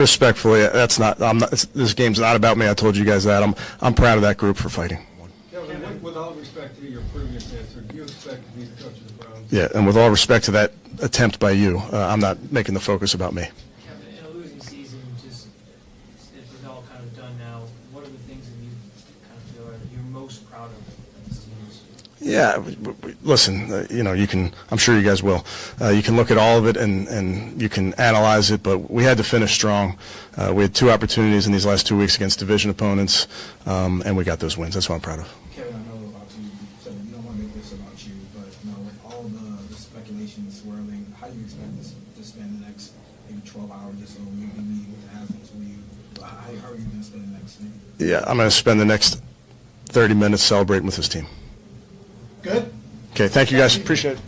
Respectfully, that's not. I'm not. This game's not about me. I told you guys that. I'm proud of that group for fighting. Kevin, with all respect to your previous answer, do you expect to be the coach of the Browns? Yeah, and with all respect to that attempt by you, I'm not making the focus about me. Kevin, in a losing season, just if it's all kind of done now, what are the things that you kind of feel that you're most proud of this team? Yeah, listen, you can, I'm sure you guys will. You can look at all of it and you can analyze it, but we had to finish strong. We had 2 opportunities in these last 2 weeks against division opponents, and we got those wins. That's what I'm proud of. Kevin, I know obviously you said you don't want to make this about you, but with all the speculation swirling, how do you expect this to spend the next maybe 12 hours or so? You'll be meeting with the athletes. How are you going to spend the next thing? Yeah, I'm going to spend the next 30 minutes celebrating with this team. Good. Okay, thank you guys. Appreciate it.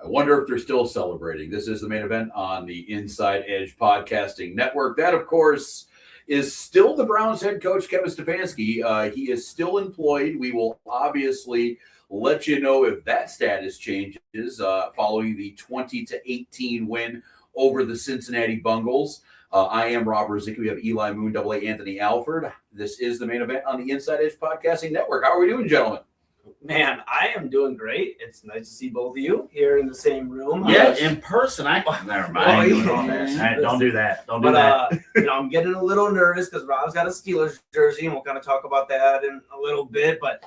I wonder if they're still celebrating. This is the main event on the Inside Edge Podcasting Network. That, of course, is still the Browns head coach, Kevin Stefanski. He is still employed. We will obviously let you know if that status changes following the 20-18 win over the Cincinnati Bengals. I am Rob Rozycki. We have Eli Moon, AA Anthony Alford. This is the main event on the Inside Edge Podcasting Network. How are we doing, gentlemen? Man, I am doing great. It's nice to see both of you here in the same room. Yeah, in person. Never mind. I ain't doing all this. Don't do that. Don't do that. I'm getting a little nervous because Rob's got a Steelers jersey, and we'll kind of talk about that in a little bit. But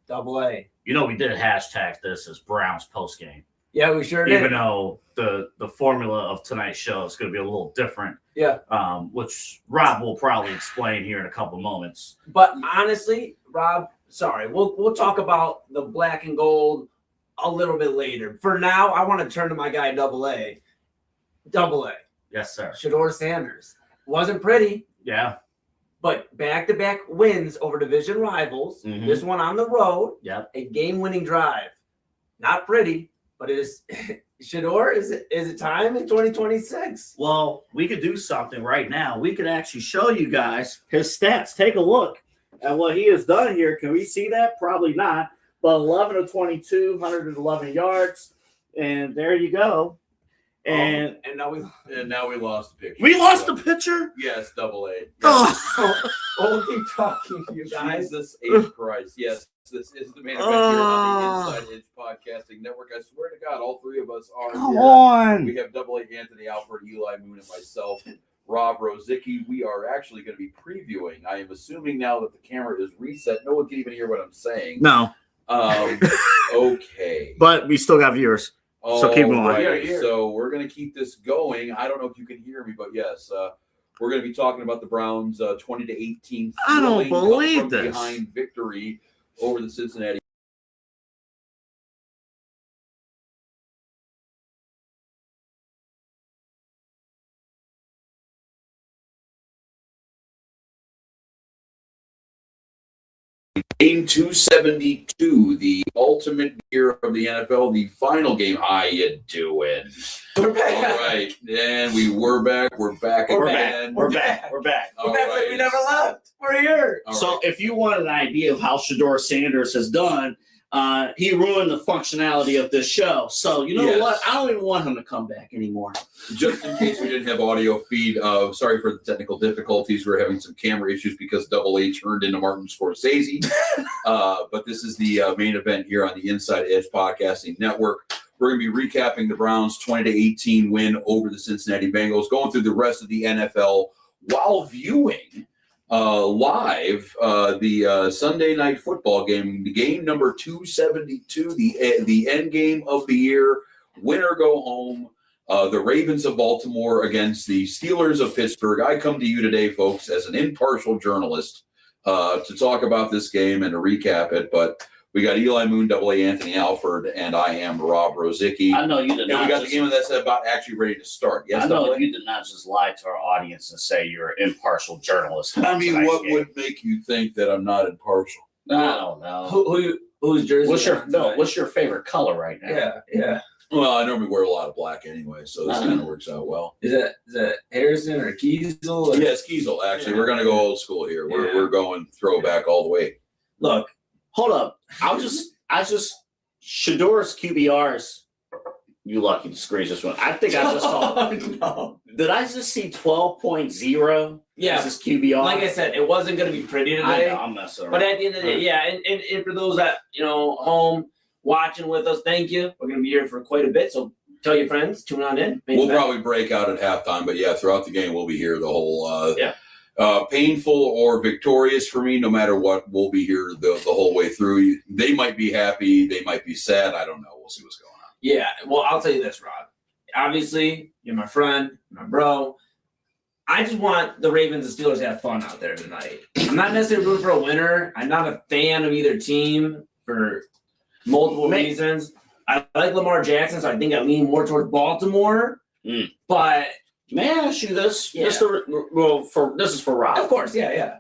AA. We did hashtag this as Browns postgame. Yeah, we sure did. Even though the formula of tonight's show is going to be a little different. Yeah. Which Rob will probably explain here in a couple moments. But honestly, Rob, sorry, we'll talk about the black and gold a little bit later. For now, I want to turn to my guy AA. Yes, sir. Shedeur Sanders. Wasn't pretty. Yeah. But back-to-back wins over division rivals. Mhm. This one on the road. Yep. A game-winning drive. Not pretty, but it is. Shedeur, is it time in 2026? Well, we could do something right now. We could actually show you guys his stats. Take a look at what he has done here. Can we see that? Probably not. But 11 of 22, 111 yards. And there you go. And now we lost the picture. we lost the pitcher? Yes, AA. Yes. Oh. Only talking to you guys. Jesus H. Christ. Yes, this is the main event here on the Inside Edge Podcasting Network. I swear to God, all 3 of us are Come here. on. We have AA Anthony Alford, Eli Moon, and myself, Rob Rozycki. We are actually going to be previewing. I am assuming now that the camera is reset. No one can even hear what I'm saying. No. Okay. But we still got viewers. So keep going. Right. So we're going to keep this going. I don't know if you can hear me, but yes, we're going to be talking about the Browns' 20-18 I don't believe this. behind victory over the Cincinnati. Game 272, the ultimate year of the NFL, the final game. How you doing? We're back. All right, and we're back. We're back again. We're back. We're back like we never left. We're here. So if you want an idea of how Shedeur Sanders has done, he ruined the functionality of this show. So you know what? I don't even want him to come back anymore. Just in case we didn't have audio feed, sorry for the technical difficulties. We're having some camera issues because AA turned into Martin Scorsese. But this is the main event here on the Inside Edge Podcasting Network. We're going to be recapping the Browns' 20-18 win over the Cincinnati Bengals, going through the rest of the NFL while viewing live the Sunday night football game, game number 272, the end game of the year, win or go home. The Ravens of Baltimore against the Steelers of Pittsburgh. I come to you today, folks, as an impartial journalist to talk about this game and to recap it. But we got Eli Moon, AA Anthony Alford, and I am Rob Rozycki. I know you did and not. We got the game that's about actually ready to start. Yes, I know you did not just lie to our audience and say you're an impartial journalist. I mean, what would make you think that I'm not impartial? I don't know. Whose jersey? What's your favorite color right now? Yeah. Well, I normally wear a lot of black anyway, so this kind of works out well. Is that Harrison or Kiesel? Or? Yes, Kiesel, actually. We're going to go old school here. We're going throwback all the way. Look, hold up. I just Shedeur's QBRs You lucky the screens just went. I think I just saw. no. Did I just see 12.0? Yeah. This is QBR. Like I said, it wasn't going to be pretty I today. know, I'm messing around. But at the end of the day, yeah, and for those that, home watching with us, thank you. We're going to be here for quite a bit, so tell your friends, tune on in. We'll probably break out at halftime, but yeah, throughout the game, we'll be here the whole painful or victorious for me, no matter what, we'll be here the whole way through. They might be happy, they might be sad. I don't know. We'll see what's going on. Yeah, well, I'll tell you this, Rob. Obviously, you're my friend, my bro. I just want the Ravens and Steelers to have fun out there tonight. I'm not necessarily rooting for a winner. I'm not a fan of either team for multiple reasons. I like Lamar Jackson, so I think I lean more towards Baltimore. But may I ask you this? Yeah. This is for Rob. of course, yeah.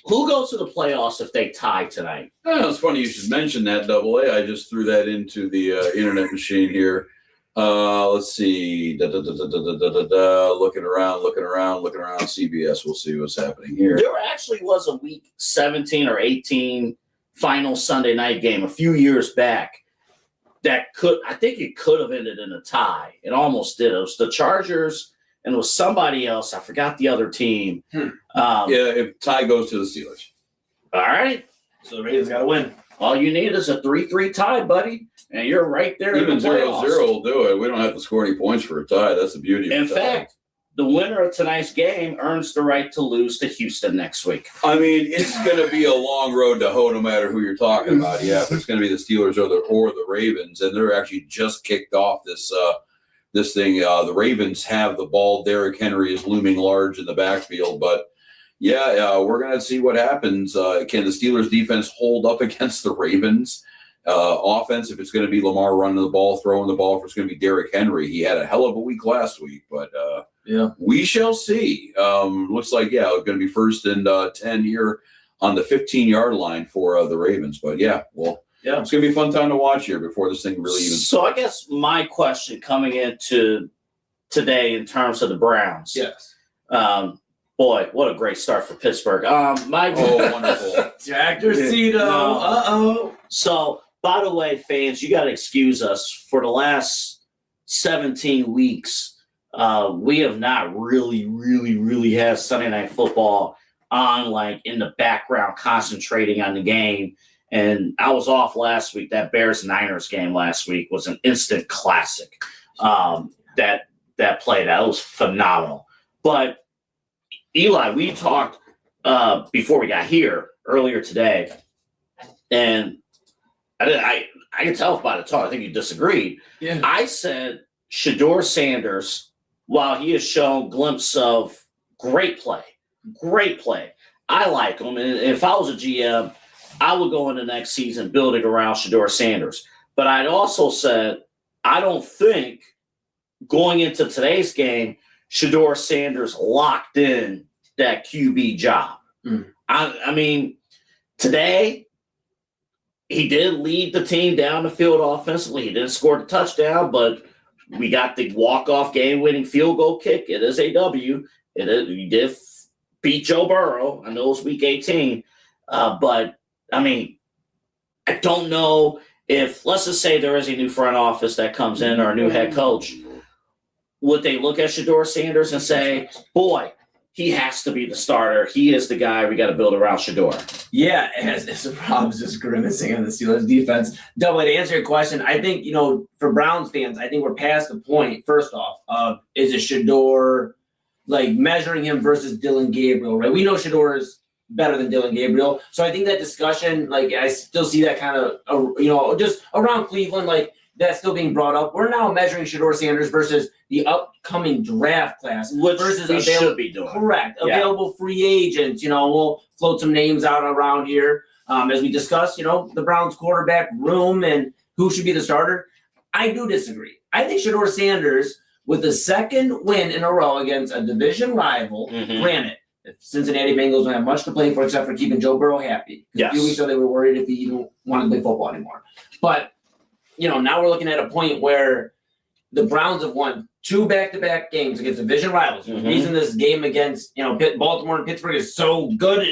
Who goes to the playoffs if they tie tonight? It's funny you should mention that, Double A. I just threw that into the internet machine here. Let's see. Looking around. CBS. We'll see what's happening here. There actually was a week 17 or 18 final Sunday night game a few years back that I think it could have ended in a tie. It almost did. It was the Chargers and it was somebody else. I forgot the other team. If tie goes to the Steelers. All right. So the Ravens got to win. All you need is a 3-3 tie, buddy, and you're right there. Even in the 0-0 playoffs. will do it. We don't have to score any points for a tie. That's the beauty of In a tie. fact, the winner of tonight's game earns the right to lose to Houston next week. I mean, it's going to be a long road to hoe, no matter who you're talking about. Yeah, if it's going to be the Steelers or the Ravens, and they're actually just kicked off this thing. The Ravens have the ball. Derrick Henry is looming large in the backfield, but we're going to see what happens. Can the Steelers defense hold up against the Ravens offense? If it's going to be Lamar running the ball, throwing the ball, if it's going to be Derrick Henry, he had a hell of a week last week, but we shall see. Looks like it's going to be 1st and 10 here on the 15-yard line for the Ravens. But it's going to be a fun time to watch here before this thing really even. So I guess my question coming into today in terms of the Browns. Yes. Boy, what a great start for Pittsburgh. Wonderful. Jack Cito. Uh-oh. So, by the way, fans, you got to excuse us. For the last 17 weeks, we have not really had Sunday Night Football on, like, in the background, concentrating on the game. And I was off last week. That Bears-Niners game last week was an instant classic. That play, that was phenomenal. But Eli, we talked before we got here earlier today, and I can tell by the talk. I think you disagreed. Yeah. I said Shedeur Sanders, while he has shown glimpses of great play, I like him. And if I was a GM, I would go into next season building around Shedeur Sanders. But I'd also said I don't think going into today's game, Shedeur Sanders locked in that QB job. I mean, today he did lead the team down the field offensively. He didn't score the touchdown, but we got the walk-off game-winning field goal kick. It is a W. He did beat Joe Burrow. I know it was week 18. But, I mean, I don't know if, let's just say there is a new front office that comes in or a new head coach. Would they look at Shedeur Sanders and say, boy, he has to be the starter. He is the guy. We got to build around Shedeur. Yeah, as Rob's just grimacing on the Steelers defense. Double, to answer your question, I think, for Browns fans, I think we're past the point, first off, of is it Shedeur, like measuring him versus Dylan Gabriel, right? We know Shedeur is better than Dylan Gabriel. So I think that discussion, like I still see that kind of, just around Cleveland, like that's still being brought up. We're now measuring Shedeur Sanders versus the upcoming draft class, Which versus we should be doing. Correct. Yeah. Available free agents. We'll float some names out around here as we discuss, the Browns quarterback room and who should be the starter. I do disagree. I think Shedeur Sanders, with the second win in a row against a division rival, granted, the Cincinnati Bengals don't have much to play for except for keeping Joe Burrow happy. Yes. A few weeks ago, they were worried if he even wanted to play football anymore. But, now we're looking at a point where the Browns have won 2 back-to-back games against division rivals. The reason this game against, Baltimore and Pittsburgh is so good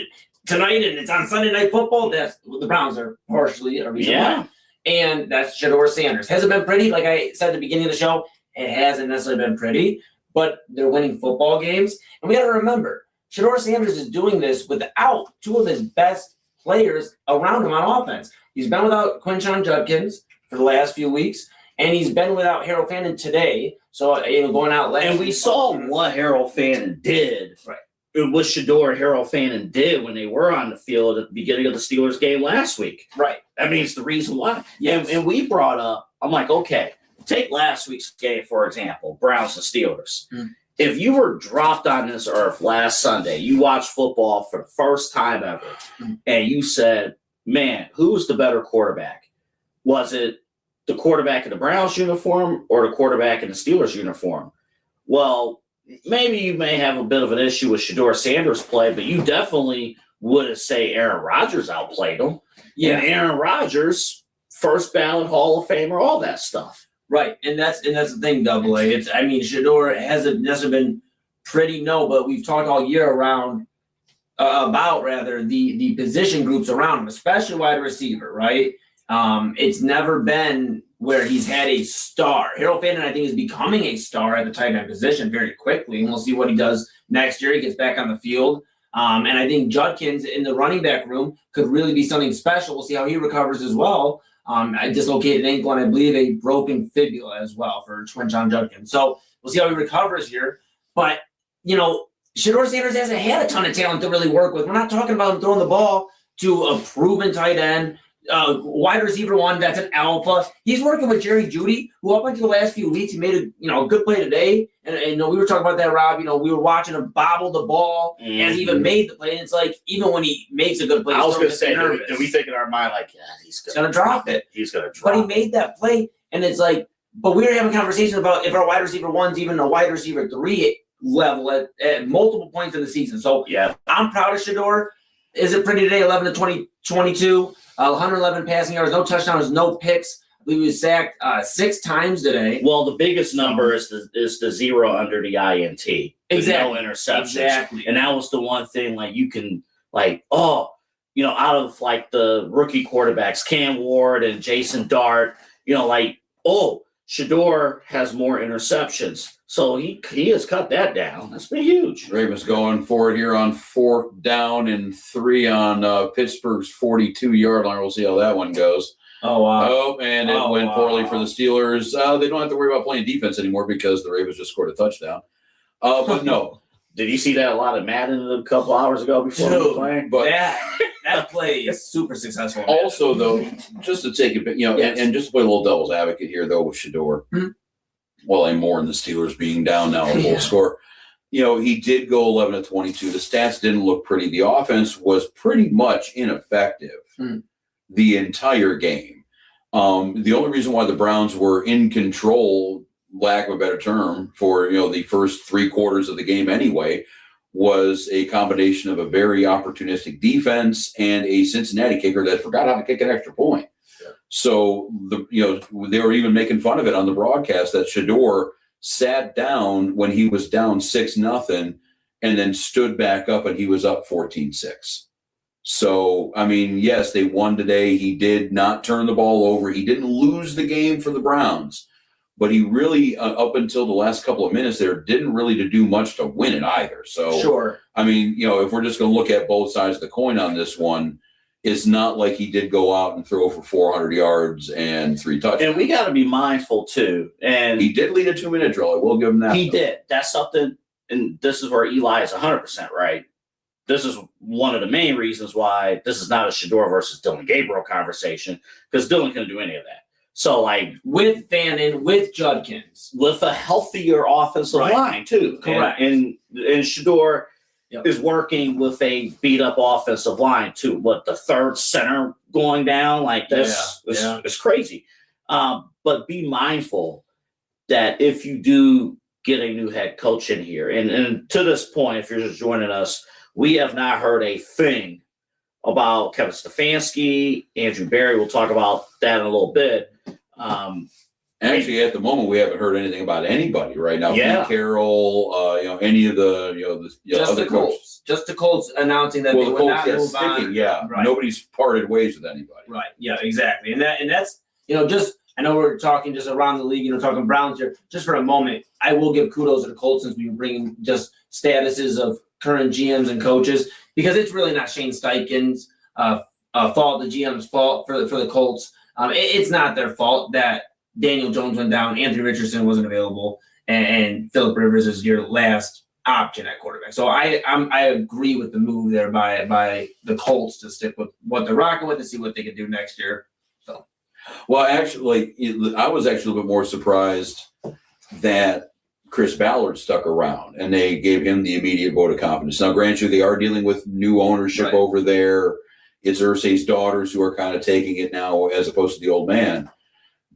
tonight and it's on Sunday Night Football, that's the Browns are partially a reason why. and that's Shedeur Sanders. Has it been pretty? Like I said at the beginning of the show, it hasn't necessarily been pretty, but they're winning football games. And we got to remember, Shedeur Sanders is doing this without two of his best players around him on offense. He's been without Quinshon Judkins for the last few weeks, and he's been without Harold Fannin today. So, going out last. And we saw what Harold Fannin did. Right. What Shedeur and Harold Fannin did when they were on the field at the beginning of the Steelers game last week. Right. I mean, it's the reason why. Yes. And we brought up, I'm like, okay, take last week's game, for example, Browns and Steelers. Mm. If you were dropped on this earth last Sunday, you watched football for the first time ever, and you said, man, who's the better quarterback? Was it the quarterback in the Browns uniform or the quarterback in the Steelers uniform? Well, maybe you may have a bit of an issue with Shedeur Sanders' play, but you definitely wouldn't say Aaron Rodgers outplayed him. Yeah. And Aaron Rodgers, first ballot Hall of Famer, all that stuff. Right, and that's the thing, Double A. Shedeur hasn't necessarily been pretty, but we've talked all year about the position groups around him, especially wide receiver, right? It's never been where he's had a star. Harold Fannin, I think, is becoming a star at the tight end position very quickly, and we'll see what he does next year. He gets back on the field. And I think Judkins in the running back room could really be something special. We'll see how he recovers as well. A dislocated ankle and I believe a broken fibula as well for Quinshon Judkins. So we'll see how he recovers here. But, Shedeur Sanders hasn't had a ton of talent to really work with. We're not talking about him throwing the ball to a proven tight end, wide receiver one that's an alpha. He's working with Jerry Jeudy, who up until the last few weeks, he made a good play today. And we were talking about that, Rob. We were watching him bobble the ball as he even made the play. And it's like, even when he makes a good play, I was going to say, nervous. do we think in our mind, like, yeah, he's He's going to drop it. He's going to drop But he it. made that play, and it's like, but we were having conversations about if our wide receiver one's even a wide receiver 3 level at multiple points in the season. So Yeah. I'm proud of Shedeur. Is it pretty today? 11 to 22, 111 passing yards, no touchdowns, no picks. I believe he was sacked 6 times today. Well, the biggest number is the 0 under the INT. Exactly. No interceptions. Exactly. And that was the one thing, like, you can, like, out of, like, the rookie quarterbacks, Cam Ward and Jason Dart, Shedeur has more interceptions. So he has cut that down. That's been huge. Ravens going for it here on 4th down and 3 on Pittsburgh's 42-yard line. We'll see how that one goes. Oh, wow. Oh, and it went poorly for the Steelers. They don't have to worry about playing defense anymore because the Ravens just scored a touchdown. But no. Did you see that a lot of Madden a couple hours ago before we were playing? But that play is super successful. also, though, just to take a bit, Yes. and just to play a little devil's advocate here, though, with Shedeur, well, I'm more in the Steelers being down now a full score. He did go 11 to 22. The stats didn't look pretty. The offense was pretty much ineffective the entire game. The only reason why the Browns were in control, lack of a better term, for the first 3 quarters of the game anyway, was a combination of a very opportunistic defense and a Cincinnati kicker that forgot how to kick an extra point. Yeah. So they were even making fun of it on the broadcast that Shedeur sat down when he was down 6-0 and then stood back up and he was up 14-6. So, yes, they won today. He did not turn the ball over. He didn't lose the game for the Browns. But he really, up until the last couple of minutes there, didn't really do much to win it either. So, Sure. If we're just going to look at both sides of the coin on this one, it's not like he did go out and throw for 400 yards and 3 touchdowns. And we got to be mindful, too. And he did lead a 2-minute drill. I will give him that. He did. That's something, and this is where Eli is 100% right. This is one of the main reasons why this is not a Shedeur versus Dylan Gabriel conversation, because Dylan couldn't do any of that. So, with Fannin, with Judkins, with a healthier offensive line too, correct, and Shedeur is working with a beat up offensive line too. What, the 3rd center going down like this? It's crazy. But be mindful that if you do get a new head coach in here, and to this point, if you're just joining us, we have not heard a thing about Kevin Stefanski, Andrew Berry. We'll talk about that in a little bit. Actually, at the moment, we haven't heard anything about anybody right now. Yeah. Pete Carroll, any of the, just other the Colts. Just the Colts announcing that well, they the would Colts, not yes, move on. sticking, yeah. Right. Nobody's parted ways with anybody. Right. Yeah. Exactly. And that's just I know we're talking just around the league, talking Browns here. Just for a moment, I will give kudos to the Colts since we were bringing just statuses of current GMs and coaches, because it's really not Shane Steichen's fault, the GM's fault for the Colts. It's not their fault that Daniel Jones went down, Anthony Richardson wasn't available, and Phillip Rivers is your last option at quarterback. So I agree with the move there by the Colts to stick with what they're rocking with and see what they can do next year. So, Well, actually, I was actually a little bit more surprised that Chris Ballard stuck around and they gave him the immediate vote of confidence. Now, granted, they are dealing with new ownership over there. It's Irsay's daughters who are kind of taking it now as opposed to the old man.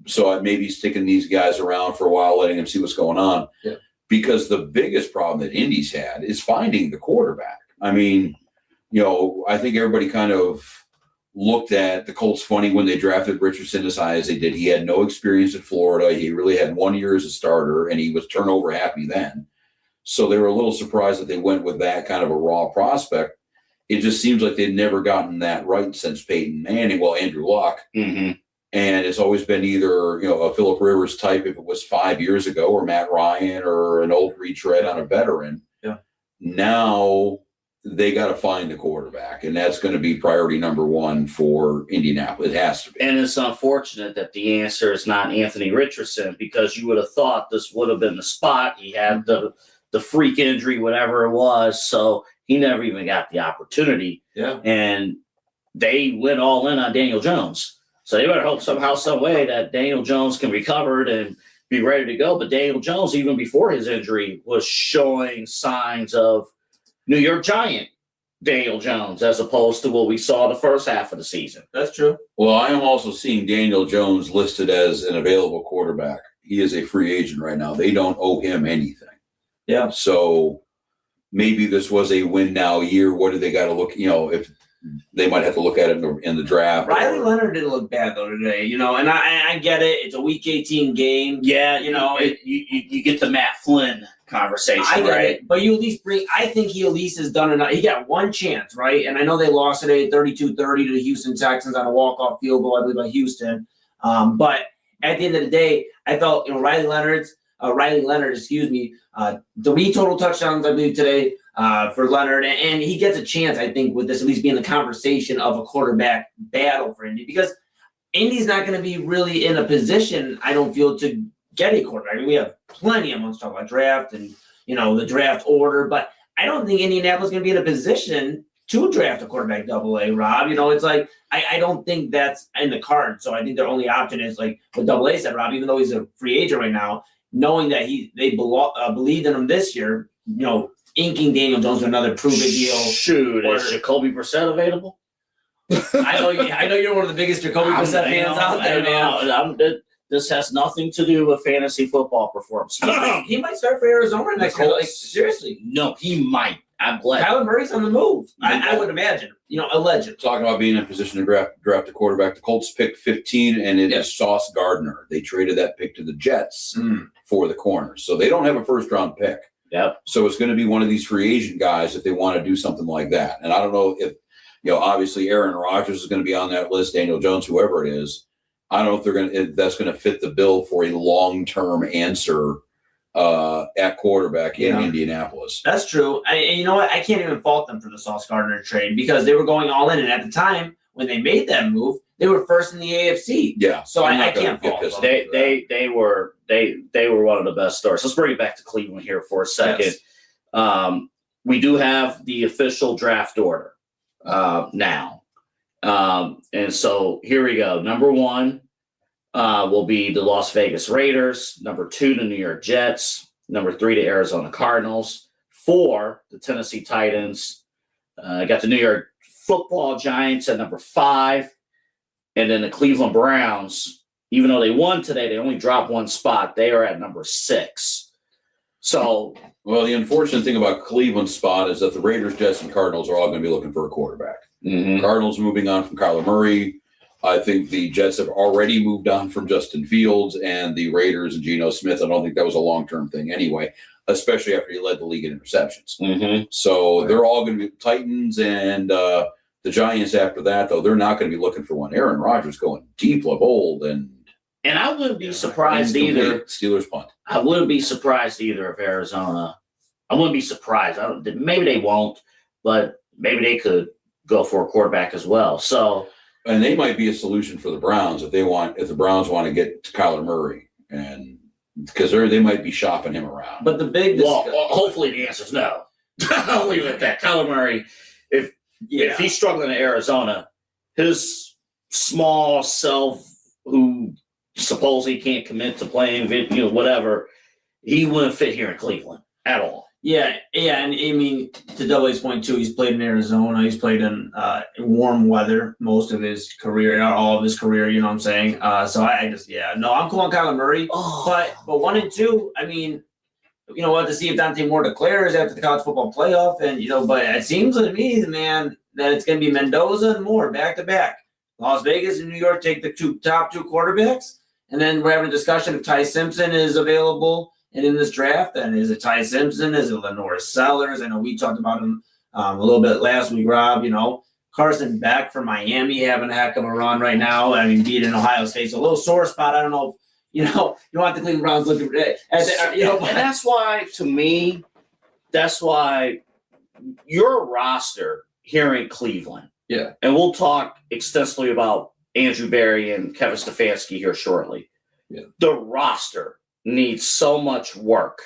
So I may be sticking these guys around for a while, letting them see what's going on. Yeah. Because the biggest problem that Indy's had is finding the quarterback. I mean, I think everybody kind of looked at the Colts funny when they drafted Richardson as high as they did. He had no experience at Florida. He really had 1 year as a starter, and he was turnover happy then. So they were a little surprised that they went with that kind of a raw prospect. It just seems like they'd never gotten that right since Peyton Manning, Andrew Luck. Mm-hmm. And it's always been either, a Phillip Rivers type if it was 5 years ago, or Matt Ryan, or an old retread on a veteran. Yeah. Now they got to find the quarterback, and that's going to be priority number one for Indianapolis. It has to be. And it's unfortunate that the answer is not Anthony Richardson, because you would have thought this would have been the spot. He had the freak injury, whatever it was, so he never even got the opportunity. Yeah. And they went all in on Daniel Jones. So they better hope somehow, some way that Daniel Jones can recover and be ready to go. But Daniel Jones, even before his injury, was showing signs of New York Giant Daniel Jones, as opposed to what we saw the first half of the season. That's true. Well, I am also seeing Daniel Jones listed as an available quarterback. He is a free agent right now. They don't owe him anything. Yeah. So maybe this was a win now year. What do they got to look, if they might have to look at it in the draft. Riley Leonard didn't look bad though today, and I get it. It's a Week 18 game. Yeah, you get the Matt Flynn conversation, I get right? it, but you at least I think he at least has done enough. He got one chance, right? And I know they lost today 32-30 to the Houston Texans on a walk-off field goal, I believe, by Houston. But at the end of the day, I felt Riley Leonard, 3 total touchdowns, I believe, today. For Leonard, and he gets a chance, I think, with this at least being the conversation of a quarterback battle for Indy, because Indy's not going to be really in a position, I don't feel, to get a quarterback. I mean, we have plenty of months to talk about draft and the draft order, but I don't think Indianapolis is going to be in a position to draft a quarterback AA, Rob. It's like I don't think that's in the card. So I think their only option is like what AA said, Rob, even though he's a free agent right now, knowing that they believed in him this year, inking Daniel Jones to another prove-it deal. Shoot, is Jacoby Brissett available? I know you're one of the biggest Jacoby Brissett fans out there, man. This has nothing to do with fantasy football performance. He might start for Arizona next year. Like, seriously. No, he might. I'm glad. Kyler Murray's on the move. I would imagine. A legend. Talking about being in a position to draft a quarterback, the Colts picked 15, and it is Sauce Gardner. They traded that pick to the Jets for the corner. So they don't have a first-round pick. Yep. So it's going to be one of these free agent guys if they want to do something like that. And I don't know if, obviously Aaron Rodgers is going to be on that list, Daniel Jones, whoever it is. I don't know if that's going to fit the bill for a long-term answer at quarterback in Indianapolis. That's true. And you know what? I can't even fault them for the Sauce Gardner trade, because they were going all in. And at the time when they made that move, they were first in the AFC. Yeah. So I can't fault them. They were one of the best stars. Let's bring it back to Cleveland here for a second. Yes. We do have the official draft order now. And so here we go. Number 1 will be the Las Vegas Raiders. Number 2, the New York Jets. Number 3, the Arizona Cardinals. 4, the Tennessee Titans. Got the New York Football Giants at number 5. And then the Cleveland Browns, even though they won today, they only dropped 1 spot. They are at number 6. So, well, the unfortunate thing about Cleveland's spot is that the Raiders, Jets, and Cardinals are all going to be looking for a quarterback. Mm-hmm. Cardinals moving on from Kyler Murray. I think the Jets have already moved on from Justin Fields, and the Raiders and Geno Smith. I don't think that was a long-term thing anyway, especially after he led the league in interceptions. Mm-hmm. So they're all going to be Titans and the Giants after that, though. They're not going to be looking for one. Aaron Rodgers going deep of old, and And I wouldn't be surprised either. Steelers punt. I wouldn't be surprised either if Arizona. I wouldn't be surprised. Maybe they won't, but maybe they could go for a quarterback as well. So, And they might be a solution for the Browns if the Browns want to get to Kyler Murray, and because they might be shopping him around. But the big hopefully the answer is no. I'll leave it at that. Kyler Murray, if he's struggling in Arizona, his small self, who supposedly can't commit to playing, whatever, he wouldn't fit here in Cleveland at all. Yeah, and I mean, to Double A's point too, he's played in Arizona. He's played in warm weather most of his career, not all of his career. You know what I'm saying? So I'm cool on Kyler Murray. But 1 and 2, I mean, we'll have to see if Dante Moore declares after the college football playoff, and but it seems to me, man, that it's going to be Mendoza and Moore back to back. Las Vegas and New York take the top two quarterbacks, and then we're having a discussion if Ty Simpson is available. And in this draft, then is it Ty Simpson? Is it Lenore Sellers? I know we talked about him a little bit last week, Rob. Carson Beck from Miami having a heck of a run right now. I mean, beating Ohio State. So a little sore spot. I don't know if, you want the Cleveland Browns looking at and that's why, to me, your roster here in Cleveland. Yeah. And we'll talk extensively about Andrew Berry and Kevin Stefanski here shortly. Yeah. The roster needs so much work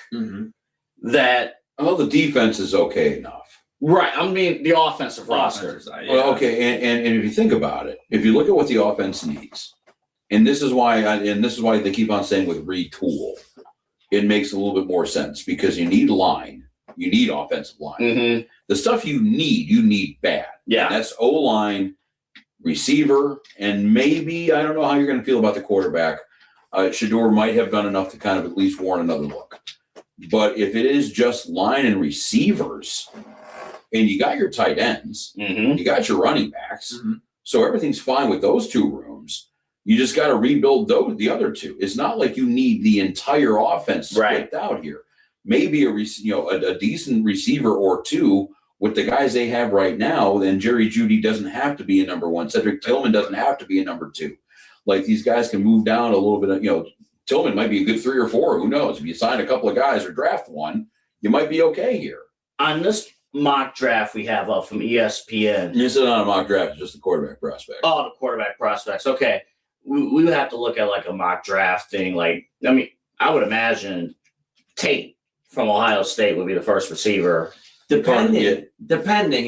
that the defense is okay enough. Right. I mean, the offensive roster. Side, Well, okay, and if you think about it, if you look at what the offense needs, and this is why they keep on saying with retool, it makes a little bit more sense because you need line, you need offensive line. Mm-hmm. The stuff you need bad. Yeah. And that's O-line, receiver, and maybe I don't know how you're going to feel about the quarterback. Shador might have done enough to kind of at least warrant another look. But if it is just line and receivers, and you got your tight ends, you got your running backs, so everything's fine with those two rooms. You just got to rebuild the other two. It's not like you need the entire offense split out here. Maybe a decent receiver or two with the guys they have right now. Then Jerry Jeudy doesn't have to be a number one. Cedric Tillman doesn't have to be a number two. Like these guys can move down a little bit. Tillman might be a good 3 or 4. Who knows? If you sign a couple of guys or draft one, you might be okay here. On this mock draft we have up from ESPN. This is not a mock draft; it's just the quarterback prospect. Oh, the quarterback prospects. Okay, we would have to look at like a mock draft thing. I would imagine Tate from Ohio State would be the first receiver. Depending.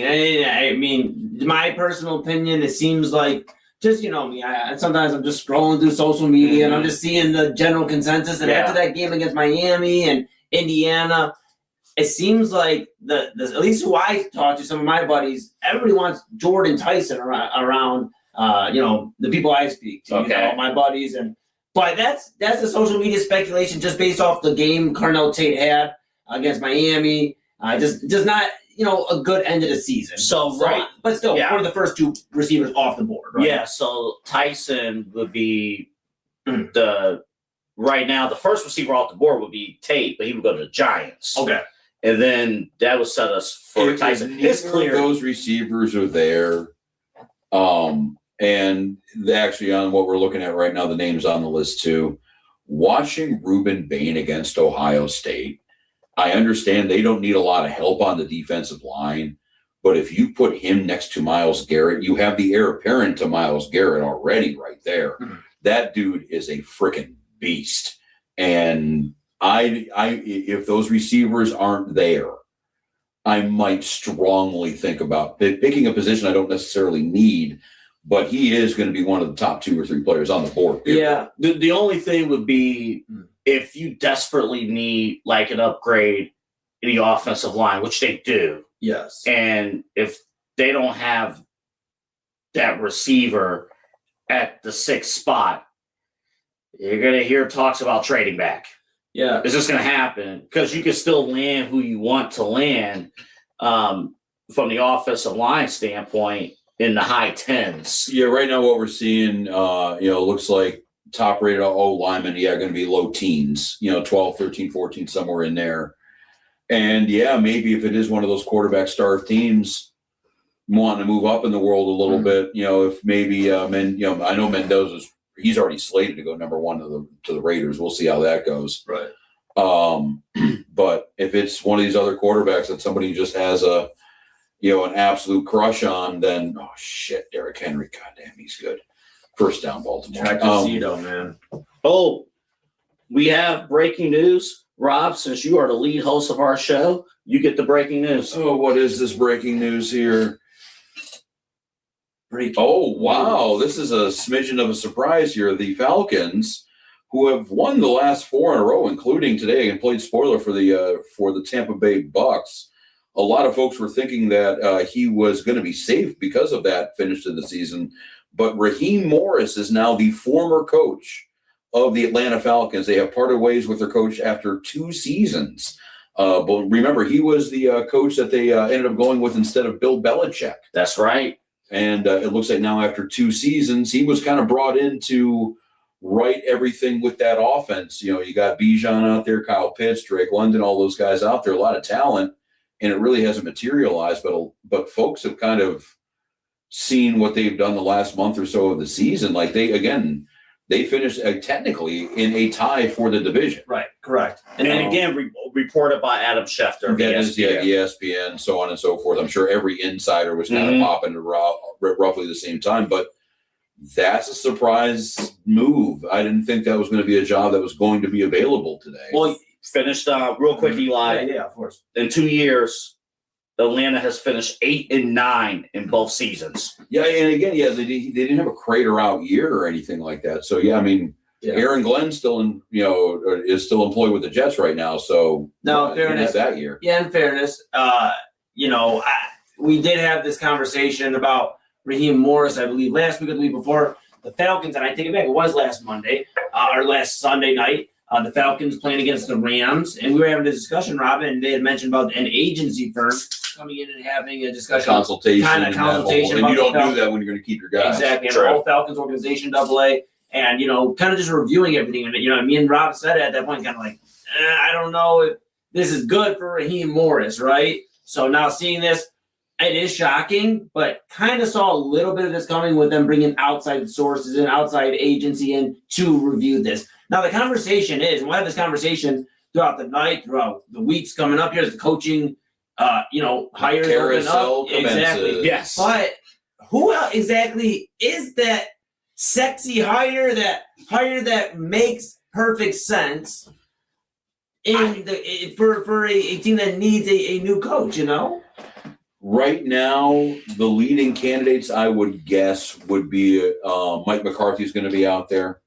I mean, my personal opinion, it seems like. Just, me, sometimes I'm just scrolling through social media and I'm just seeing the general consensus. And after that game against Miami and Indiana, it seems like at least who I talk to, some of my buddies, everybody wants Jordan Tyson around the people I speak to, my buddies. But that's the social media speculation just based off the game Carnell Tate had against Miami. Just not, a good end of the season. But still, one of the first two receivers off the board, right? Yeah, so Tyson would be right now, the first receiver off the board would be Tate, but he would go to the Giants. Okay. And then that would set us for Tyson. It's clear. Those receivers are there. And actually on what we're looking at right now, the names on the list too. Watching Ruben Bain against Ohio State, I understand they don't need a lot of help on the defensive line, but if you put him next to Myles Garrett, you have the heir apparent to Myles Garrett already right there. That dude is a freaking beast. And if those receivers aren't there, I might strongly think about picking a position I don't necessarily need, but he is going to be one of the top 2 or 3 players on the board. Yeah. The only thing would be if you desperately need like an upgrade in the offensive line, which they do. Yes. And if they don't have that receiver at the 6th spot, you're going to hear talks about trading back. Yeah. Is this going to happen? Because you can still land who you want to land from the offensive line standpoint in the high 10s. Yeah, right now what we're seeing, looks like top rated O linemen, going to be low teens, 12, 13, 14, somewhere in there. And maybe if it is one of those quarterback starved teams wanting to move up in the world a little bit, if maybe, I know Mendoza's he's already slated to go number 1 to the Raiders. We'll see how that goes. Right. But if it's one of these other quarterbacks that somebody just has an absolute crush on, then oh shit, Derrick Henry, goddamn, he's good. First down, Baltimore. Tractocito, man. Oh, we have breaking news. Rob, since you are the lead host of our show, you get the breaking news. Oh, what is this breaking news here? Oh, wow. This is a smidgen of a surprise here. The Falcons, who have won the last 4 in a row, including today, and played spoiler for the Tampa Bay Bucks. A lot of folks were thinking that he was going to be safe because of that finish to the season. But Raheem Morris is now the former coach of the Atlanta Falcons. They have parted ways with their coach after 2 seasons. But remember, he was the coach that they ended up going with instead of Bill Belichick. That's right. And it looks like now after 2 seasons, he was kind of brought in to right everything with that offense. You got Bijan out there, Kyle Pitts, Drake London, all those guys out there, a lot of talent, and it really hasn't materialized. But folks have kind of seen what they've done the last month or so of the season. Like they finished technically in a tie for the division. Right, correct. And again, reported by Adam Schefter. That is ESPN, so on and so forth. I'm sure every insider was kind of popping at roughly the same time, but that's a surprise move. I didn't think that was going to be a job that was going to be available today. Well, finished real quick, Eli. Yeah, of course. In 2 years, Atlanta has finished 8-9 in both seasons. Yeah, and again, they didn't have a crater out year or anything like that. So yeah, I mean, Aaron Glenn still is still employed with the Jets right now. So no, fairness that year. Yeah, in fairness, we did have this conversation about Raheem Morris, I believe, last week or the week before. The Falcons, and I take it back, it was last Monday or last Sunday night. The Falcons playing against the Rams, and we were having a discussion, Robin, and they had mentioned about an agency firm coming in and having a discussion. Consultation. And you don't do that when you're going to keep your guys. Exactly. And the whole Falcons organization, AA, and, kind of just reviewing everything. And, me and Rob said at that point, kind of like, I don't know if this is good for Raheem Morris, right? So now seeing this, it is shocking, but kind of saw a little bit of this coming with them bringing outside sources and outside agency in to review this. Now, the conversation is, and we'll have this conversation throughout the night, throughout the weeks coming up here as the coaching, hires open up. Exactly. Yes. But who else exactly is that sexy hire that makes perfect sense for a team that needs a new coach, Right now, the leading candidates, I would guess, would be Mike McCarthy's going to be out there.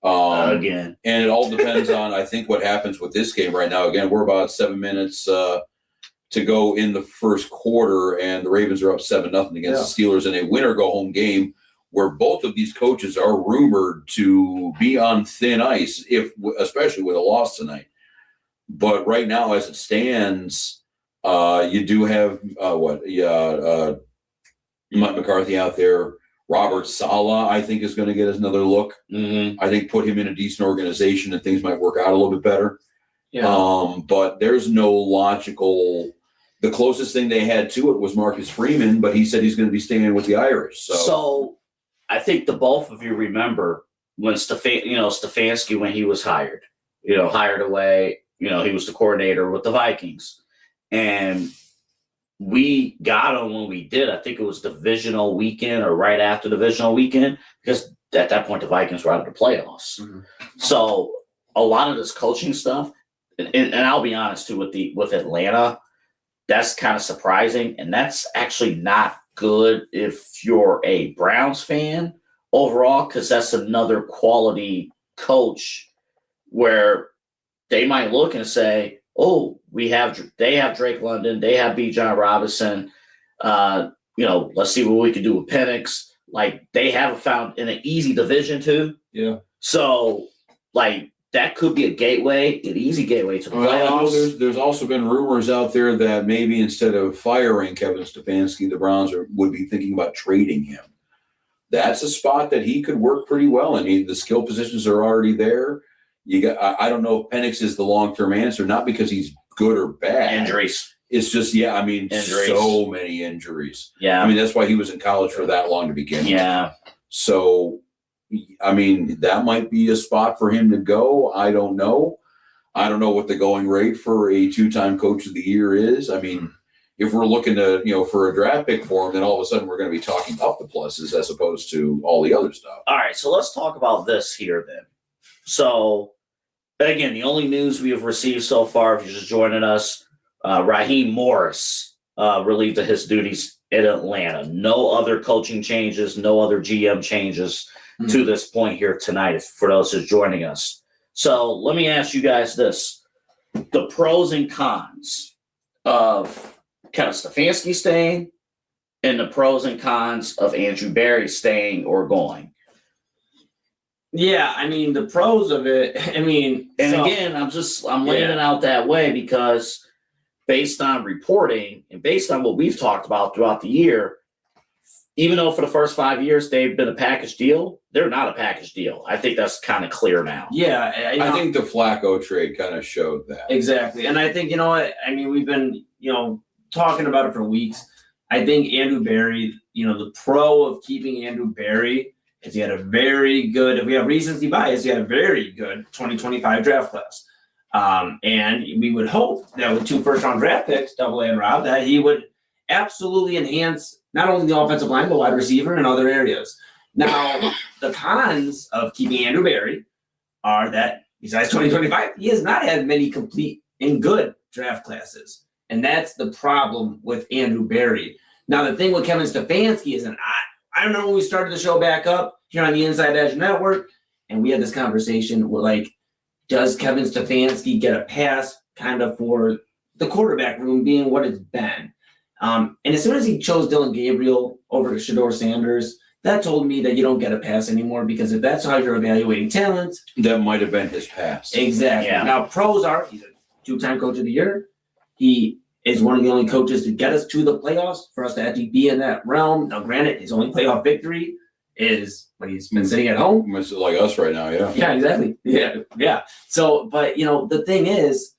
Again. And it all depends on, I think, what happens with this game right now. Again, we're about 7 minutes to go in the first quarter, and the Ravens are up 7-0 against the Steelers in a win-or-go-home game where both of these coaches are rumored to be on thin ice, especially with a loss tonight. But right now, as it stands, you do have Mike McCarthy out there. Robert Saleh, I think, is going to get us another look. I think put him in a decent organization and things might work out a little bit better. Yeah. But there's no logical. The closest thing they had to it was Marcus Freeman, but he said he's going to be staying with the Irish. So I think the both of you remember when Stefanski, when he was hired away, he was the coordinator with the Vikings. And we got him when we did. I think it was divisional weekend or right after divisional weekend, because at that point the Vikings were out of the playoffs. So a lot of this coaching stuff, and I'll be honest too, with Atlanta, that's kind of surprising, and that's actually not good if you're a Browns fan overall, because that's another quality coach where they might look and say, oh, they have Drake London, they have Bijan Robinson. Let's see what we can do with Penix. Like, they have found in an easy division too. Yeah. So, that could be an easy gateway to the playoffs. There's also been rumors out there that maybe instead of firing Kevin Stefanski, the Browns would be thinking about trading him. That's a spot that he could work pretty well in. The skill positions are already there. I don't know if Penix is the long-term answer, not because he's good or bad. Injuries. It's just, Injuries. So many injuries. Yeah. I mean, that's why he was in college for that long to begin with. Yeah. So, I mean, that might be a spot for him to go. I don't know. I don't know what the going rate for a 2-time coach of the year is. I mean, if we're looking to, for a draft pick for him, then all of a sudden we're going to be talking up the pluses as opposed to all the other stuff. All right, so let's talk about this here then. So, again, the only news we have received so far, if you're just joining us, Raheem Morris relieved of his duties in Atlanta. No other coaching changes, no other GM changes to this point here tonight for those who's joining us. So let me ask you guys this. The pros and cons of Kevin Stefanski staying and the pros and cons of Andrew Barry staying or going. Yeah, I mean, the pros of it, Again, I'm laying it out that way because based on reporting and based on what we've talked about throughout the year, even though for the first 5 years they've been a package deal, they're not a package deal. I think that's kind of clear now. Yeah. I think the Flacco trade kind of showed that. Exactly. And I think, we've been, talking about it for weeks. I think Andrew Barry, the pro of keeping Andrew Barry is he had a very good, if we have recency bias, he had a very good 2025 draft class. And we would hope that with 2 first-round draft picks, Double A and Rob, that he would absolutely enhance not only the offensive line, but wide receiver and other areas. Now, the cons of keeping Andrew Barry are that besides 2025, he has not had many complete and good draft classes. And that's the problem with Andrew Barry. Now, the thing with Kevin Stefanski is, I remember when we started the show back up here on the Inside Edge Network, and we had this conversation where, does Kevin Stefanski get a pass kind of for the quarterback room being what it's been? And as soon as he chose Dylan Gabriel over Shedeur Sanders, that told me that you don't get a pass anymore, because if that's how you're evaluating talent. That might have been his pass. Exactly. Yeah. Now, pros are he's a 2-time coach of the year. He is one of the only coaches to get us to the playoffs for us to actually be in that realm. Now, granted, his only playoff victory is when he's been sitting at home. Much like us right now, yeah. Yeah, exactly. Yeah. So, but, the thing is,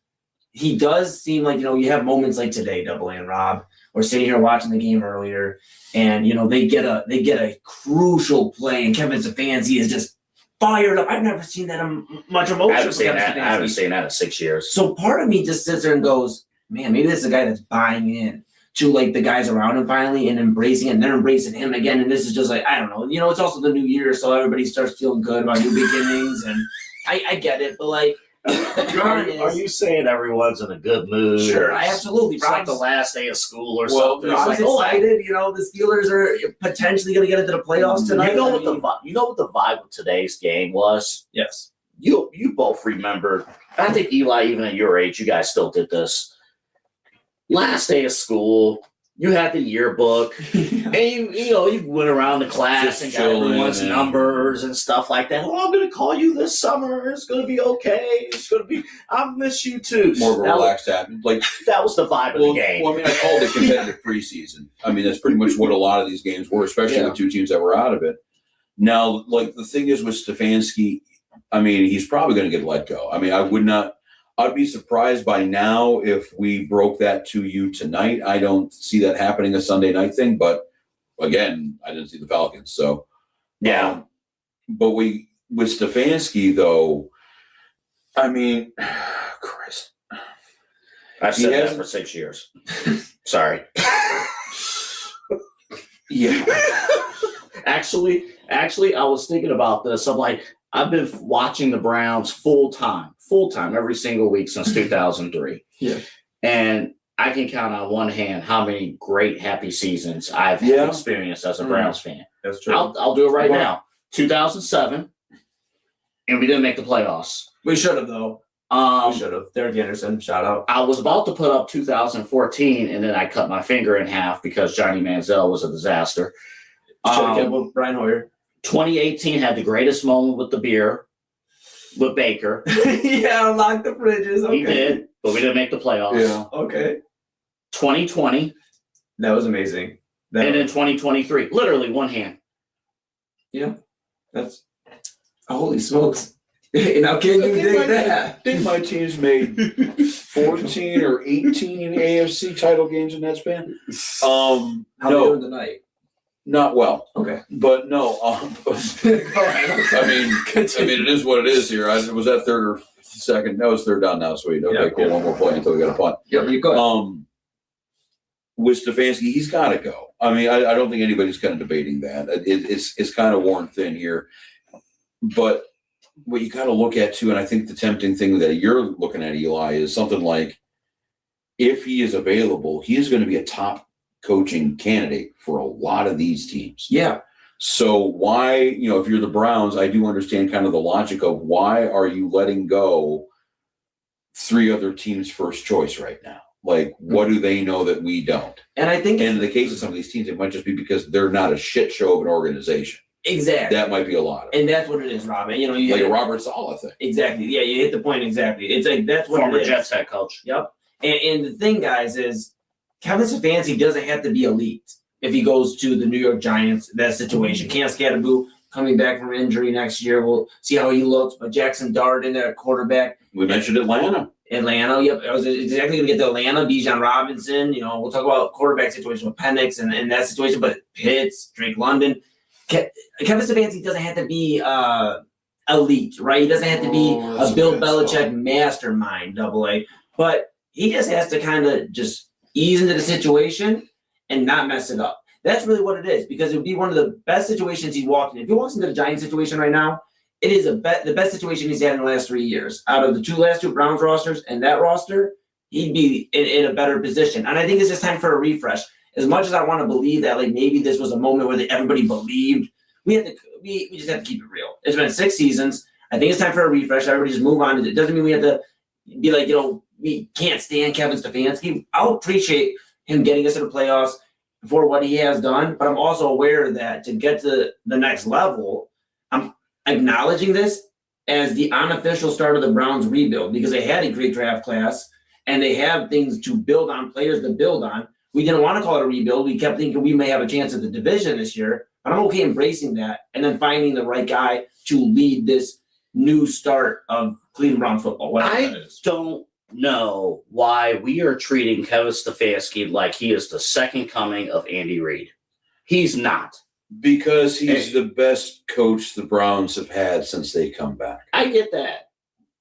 he does seem like, you have moments like today, Double A and Rob. We're sitting here watching the game earlier, and they get a crucial play, and Kevin Stefanski is just fired up. I've never seen that much emotion. I haven't seen that in 6 years. So part of me just sits there and goes, man, maybe this is a guy that's buying in to the guys around him finally and embracing it, and they're embracing him again. And this is just I don't know. It's also the new year, so everybody starts feeling good about new beginnings, and I get it, but Are you saying everyone's in a good mood? Sure, I absolutely. It's like the last day of school or Well, something. I was It's like, excited. The Steelers are potentially going to get into the playoffs tonight. You know what the vibe of today's game was? Yes. You both remember. I think Eli, even at your age, you guys still did this. Last day of school, you had the yearbook, and you went around the class Just and got chilling everyone's and- numbers and stuff like that. Oh, I'm going to call you this summer. It's going to be okay. It's going to be. I miss you too. More of a relaxed atmosphere. That was the vibe of the game. Well, I called it competitive preseason. That's pretty much what a lot of these games were, especially with 2 teams that were out of it. Now, the thing is with Stefanski, he's probably going to get let go. I'd be surprised by now if we broke that to you tonight. I don't see that happening a Sunday night thing, but again, I didn't see the Falcons. So, Yeah. But with Stefanski, though, Chris. I've said Yes. that for 6 years. Sorry. Yeah. Actually, I was thinking about this. I'm like, I've been watching the Browns full time, every single week since 2003. Yeah. And I can count on one hand how many great, happy seasons I've Yeah. experienced as a Browns fan. That's true. I'll do it right Wow. now. 2007, and we didn't make the playoffs. We should have, though. We should have. Derek Anderson, shout out. I was about to put up 2014, and then I cut my finger in half because Johnny Manziel was a disaster. Should have kept with Brian Hoyer. 2018 had the greatest moment with the beer with Baker. Yeah, unlock the fridges. Okay. He did, but we didn't make the playoffs. Yeah. Okay. 2020, That was amazing. and then 2023. Literally one hand. That's holy smokes. Now can you dig that? I think my team's made 14 or 18 AFC title games in that span. How many No. were the night? Not well. Okay. But no, All right. I mean, it is what it is here. Was that third or second? No, it's third down now, sweet. Okay, Yeah, cool. yeah. One more play until we got a punt. Yep, you go. With Stefanski, he's got to go. I mean, I don't think anybody's kind of debating that. It's kind of worn thin here. But what you got to look at too, and I think the tempting thing that you're looking at, Eli, is something like if he is available, he is going to be a top coaching candidate for a lot of these teams. Yeah. So why, if you're the Browns, I do understand kind of the logic of why are you letting go 3 other teams' first choice right now? Like, what do they know that we don't? And I think in the case of some of these teams, it might just be because they're not a shit show of an organization. exactly. That might be a lot of it. And that's what it is, Robin. You Like hit a Robert Saleh thing. exactly. Yeah, you hit the point exactly. It's like that's what Former it is. Jets head coach. Yep. And the thing, guys, is Kevin Stefanski doesn't have to be elite if he goes to the New York Giants. That situation. Cam Scatterboo coming back from injury next year. We'll see how he looks. But Jackson Dart in there, quarterback. We mentioned Atlanta. Yep. I was exactly going to get to Atlanta. Bijan Robinson. We'll talk about quarterback situation with Penix and that situation. But Pitts, Drake London. Kevin Stefanski doesn't have to be elite, right? He doesn't have to be that's a Bill a bad Belichick mastermind, AA. But he just has to kind of just ease into the situation and not mess it up. That's really what it is, because it would be one of the best situations he's walked in. If he walks into the Giants situation right now, it is the best situation he's had in the last 3 years. Out of the last two Browns rosters and that roster, he'd be in a better position. And I think it's just time for a refresh. As much as I want to believe that, like, maybe this was a moment where everybody believed, we just have to keep it real. It's been 6 seasons. I think it's time for a refresh. Everybody just move on. It doesn't mean we have to be like, we can't stand Kevin Stefanski. I'll appreciate him getting us to the playoffs for what he has done, but I'm also aware that to get to the next level, I'm acknowledging this as the unofficial start of the Browns rebuild, because they had a great draft class and they have things to build on, players to build on. We didn't want to call it a rebuild. We kept thinking we may have a chance at the division this year, but I'm okay embracing that and then finding the right guy to lead this new start of Cleveland Brown football. Whatever that is. Don't know why we are treating Kevin Stefanski like he is the second coming of Andy Reid. He's not. Because he's the best coach the Browns have had since they come back. I get that.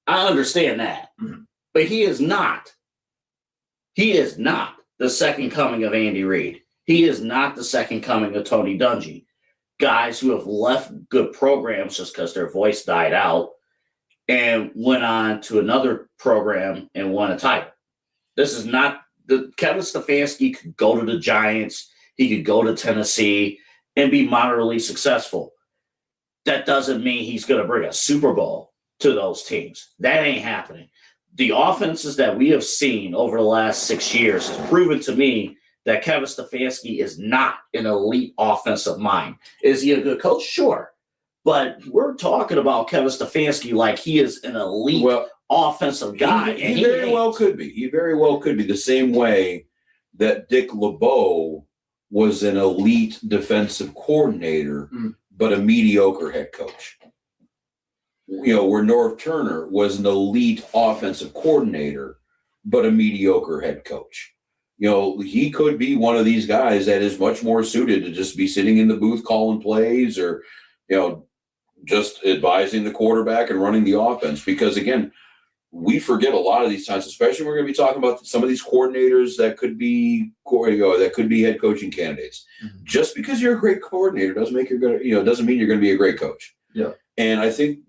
I understand that. Mhm. But he is not. He is not the second coming of Andy Reid. He is not the second coming of Tony Dungy. Guys who have left good programs just because their voice died out and went on to another program and won a title. This is not the Kevin Stefanski could go to the Giants. He could go to Tennessee and be moderately successful. That doesn't mean he's going to bring a Super Bowl to those teams. That ain't happening. The offenses that we have seen over the last 6 years has proven to me that Kevin Stefanski is not an elite offensive mind. Is he a good coach? Sure. But we're talking about Kevin Stefanski like he is an elite offensive guy. He very well could be. He very well could be the same way that Dick LeBeau was an elite defensive coordinator, but a mediocre head coach. Where Norv Turner was an elite offensive coordinator, but a mediocre head coach. He could be one of these guys that is much more suited to just be sitting in the booth calling plays or, just advising the quarterback and running the offense. Because, again, we forget a lot of these times, especially when we're going to be talking about some of these coordinators that could be head coaching candidates. Mm-hmm. Just because you're a great coordinator doesn't mean you're going to be a great coach. Yeah. And I think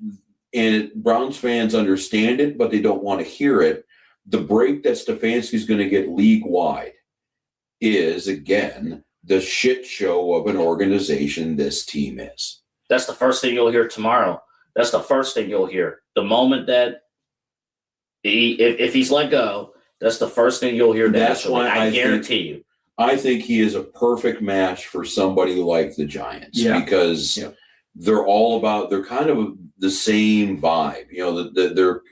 Browns fans understand it, but they don't want to hear it. The break that Stefanski's going to get league-wide is, again, the shit show of an organization this team is. That's the first thing you'll hear tomorrow. That's the first thing you'll hear. The moment that if he's let go, that's the first thing you'll hear. That's why I guarantee you. I think he is a perfect match for somebody like the Giants because they're kind of the same vibe. They're,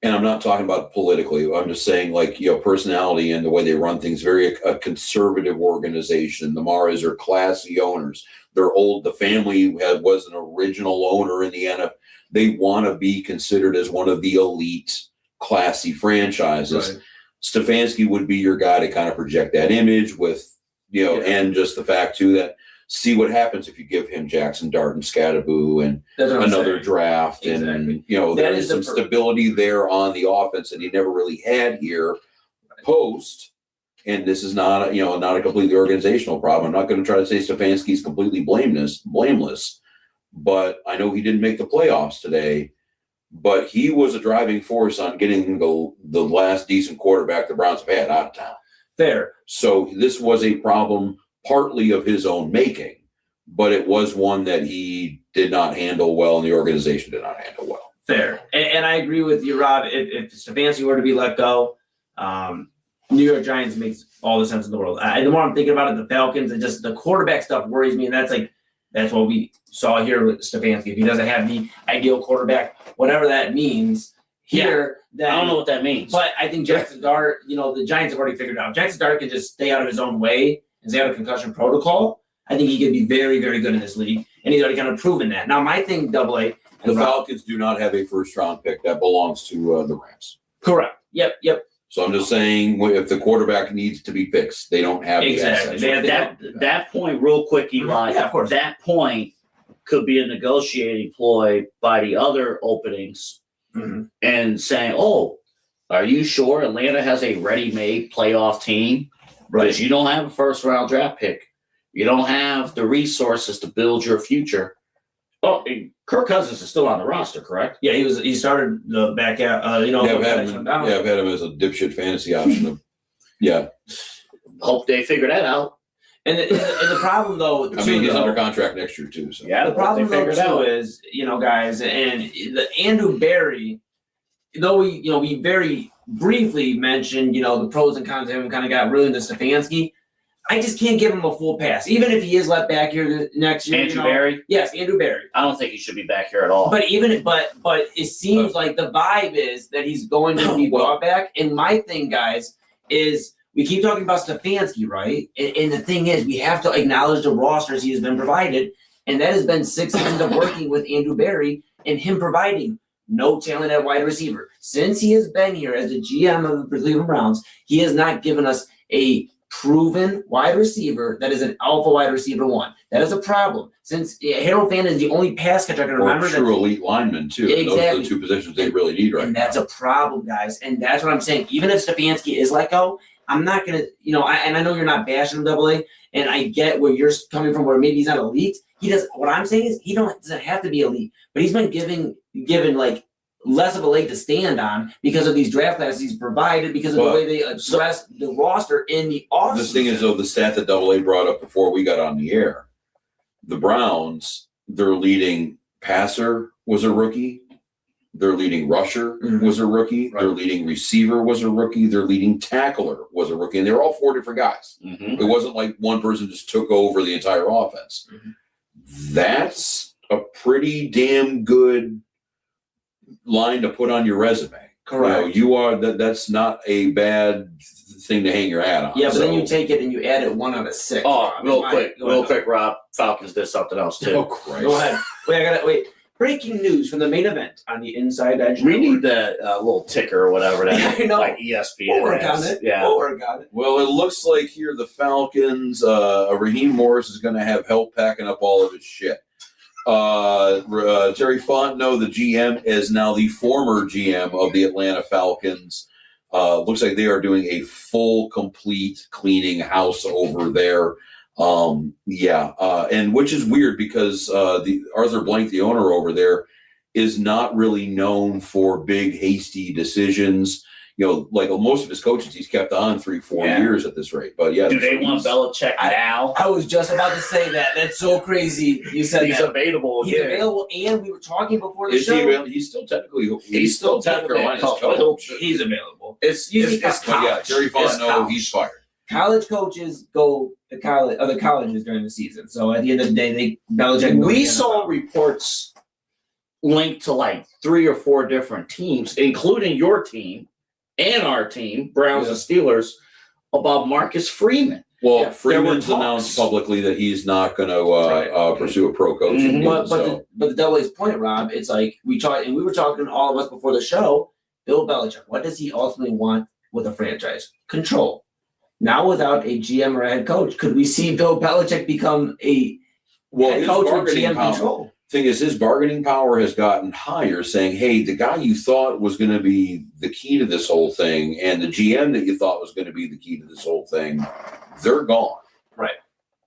and I'm not talking about politically. I'm just saying personality and the way they run things. Very a conservative organization. The Maras are classy owners. They're old. The family was an original owner in the NFL. They want to be considered as one of the elite, classy franchises. Right. Stefanski would be your guy to kind of project that image with, and just the fact too that see what happens if you give him Jackson Dart and Scadaboo and That's what I'm another saying. draft. Exactly. And, you know, That there is is the some stability there on the offense that he never really had here post. And this is not, not a completely organizational problem. I'm not going to try to say Stefanski's completely blameless, but I know he didn't make the playoffs today. But he was a driving force on getting the last decent quarterback the Browns have had out of town. Fair. So this was a problem partly of his own making, but it was one that he did not handle well and the organization did not handle well. Fair. And I agree with you, Rob. If Stefanski were to be let go, New York Giants makes all the sense in the world. The more I'm thinking about it, the Falcons and just the quarterback stuff worries me, and that's what we saw here with Stefanski. If he doesn't have the ideal quarterback, whatever that means here, then I don't know what that means. But I think Jackson Dart, the Giants have already figured it out. If Jackson Dart can just stay out of his own way and stay out of concussion protocol, I think he could be very, very good in this league, and he's already kind of proven that. Now, my thing, Double A, The Falcons do not have a first-round pick. That belongs to the Rams. correct. Yep. So I'm just saying, if the quarterback needs to be fixed, they don't have Exactly. the assets. They have that point, real quick, Eli. Yeah, of course. That point could be a negotiating ploy by the other openings Mhm. and saying, "Oh, are you sure Atlanta has a ready-made playoff team? Because you don't have a first-round draft pick, you don't have the resources to build your future." Oh, and Kirk Cousins is still on the roster, correct? Yeah, he started the back out. I've I've had him as a dipshit fantasy option. Hope they figure that out. And the problem though, I mean, he's under contract next year too. So Yeah, the problem they though figure it too out. is, guys, and the Andrew Berry, though we very briefly mentioned, the pros and cons of him, kind of got really into Stefanski. I just can't give him a full pass, even if he is let back here next year. Andrew Berry. Yes, Andrew Berry. I don't think he should be back here at all. But but it seems like the vibe is that he's going to be brought back. And my thing, guys, is we keep talking about Stefanski, right? And the thing is, we have to acknowledge the rosters he has been provided, and that has been 6 seasons of working with Andrew Berry and him providing no talent at wide receiver. Since he has been here as the GM of the Cleveland Browns, he has not given us a proven wide receiver that is an alpha wide receiver one. That is a problem. Since Harold Fan is the only pass catcher I can or remember. true elite lineman too. Those are Exactly. the two positions they really need right And now. that's a problem, guys. And that's what I'm saying. Even if Stefanski is let go, I'm not going to, and I know you're not bashing him, Double A, and I get where you're coming from, where maybe he's not elite. What I'm saying is he doesn't have to be elite, but he's been given like less of a leg to stand on because of these draft classes he's provided, because of the way they address the roster in the offseason. The thing is, though, the stat that Double A brought up before we got on the air, the Browns, their leading passer was a rookie. Their leading rusher was a rookie. Right. Their leading receiver was a rookie. Their leading tackler was a rookie. And they were all 4 different guys. Mhm. It wasn't like one person just took over the entire offense. That's a pretty damn good line to put on your resume. Correct. You are that's not a bad thing to hang your hat on. Yeah, but then So- you take it and you add it 1 out of 6. Oh, real Go quick, Rob. Falcons did something else too. Oh Christ! Go ahead. Wait. Breaking news from the main event on the Inside Edge. We Network. need that little ticker or whatever that Yeah, I know. like ESPN We'll work has. on it. Yeah. We'll work on it. Well, it looks like here the Falcons, Raheem Morris is going to have help packing up all of his shit. Terry Fontenot, the GM, is now the former GM of the Atlanta Falcons. Looks like they are doing a full, complete cleaning house over there. And which is weird because the Arthur Blank, the owner over there, is not really known for big, hasty decisions. Like most of his coaches, he's kept on 3-4 years at this rate. But yeah, Do they want Belichick now? I was just about to say that. That's so crazy. You said He's that. available. He's available, and we were talking before the Is show. he available? He's still technically still South technically Carolina's a coach, coach. He's available. It's college. But yeah, Terry It's Fontenot, college. he's fired. College coaches go to college, other colleges during the season. So at the end of the day, Belichick. We saw reports linked to like 3 or 4 different teams, including your team and our team, Browns and Steelers, about Marcus Freeman. Well, Yeah, Freeman's there were announced talks. publicly that he's not going to pursue a pro coaching. Mhm. gig, But the Double A's point, Rob, it's like we were talking all of us before the show. Bill Belichick, what does he ultimately want with a franchise? Control. Now without a GM or a head coach, could we see Bill Belichick become a head his coach with bargaining GM power. control? Thing is, his bargaining power has gotten higher, saying, hey, the guy you thought was going to be the key to this whole thing and the GM that you thought was going to be the key to this whole thing, they're gone. Right.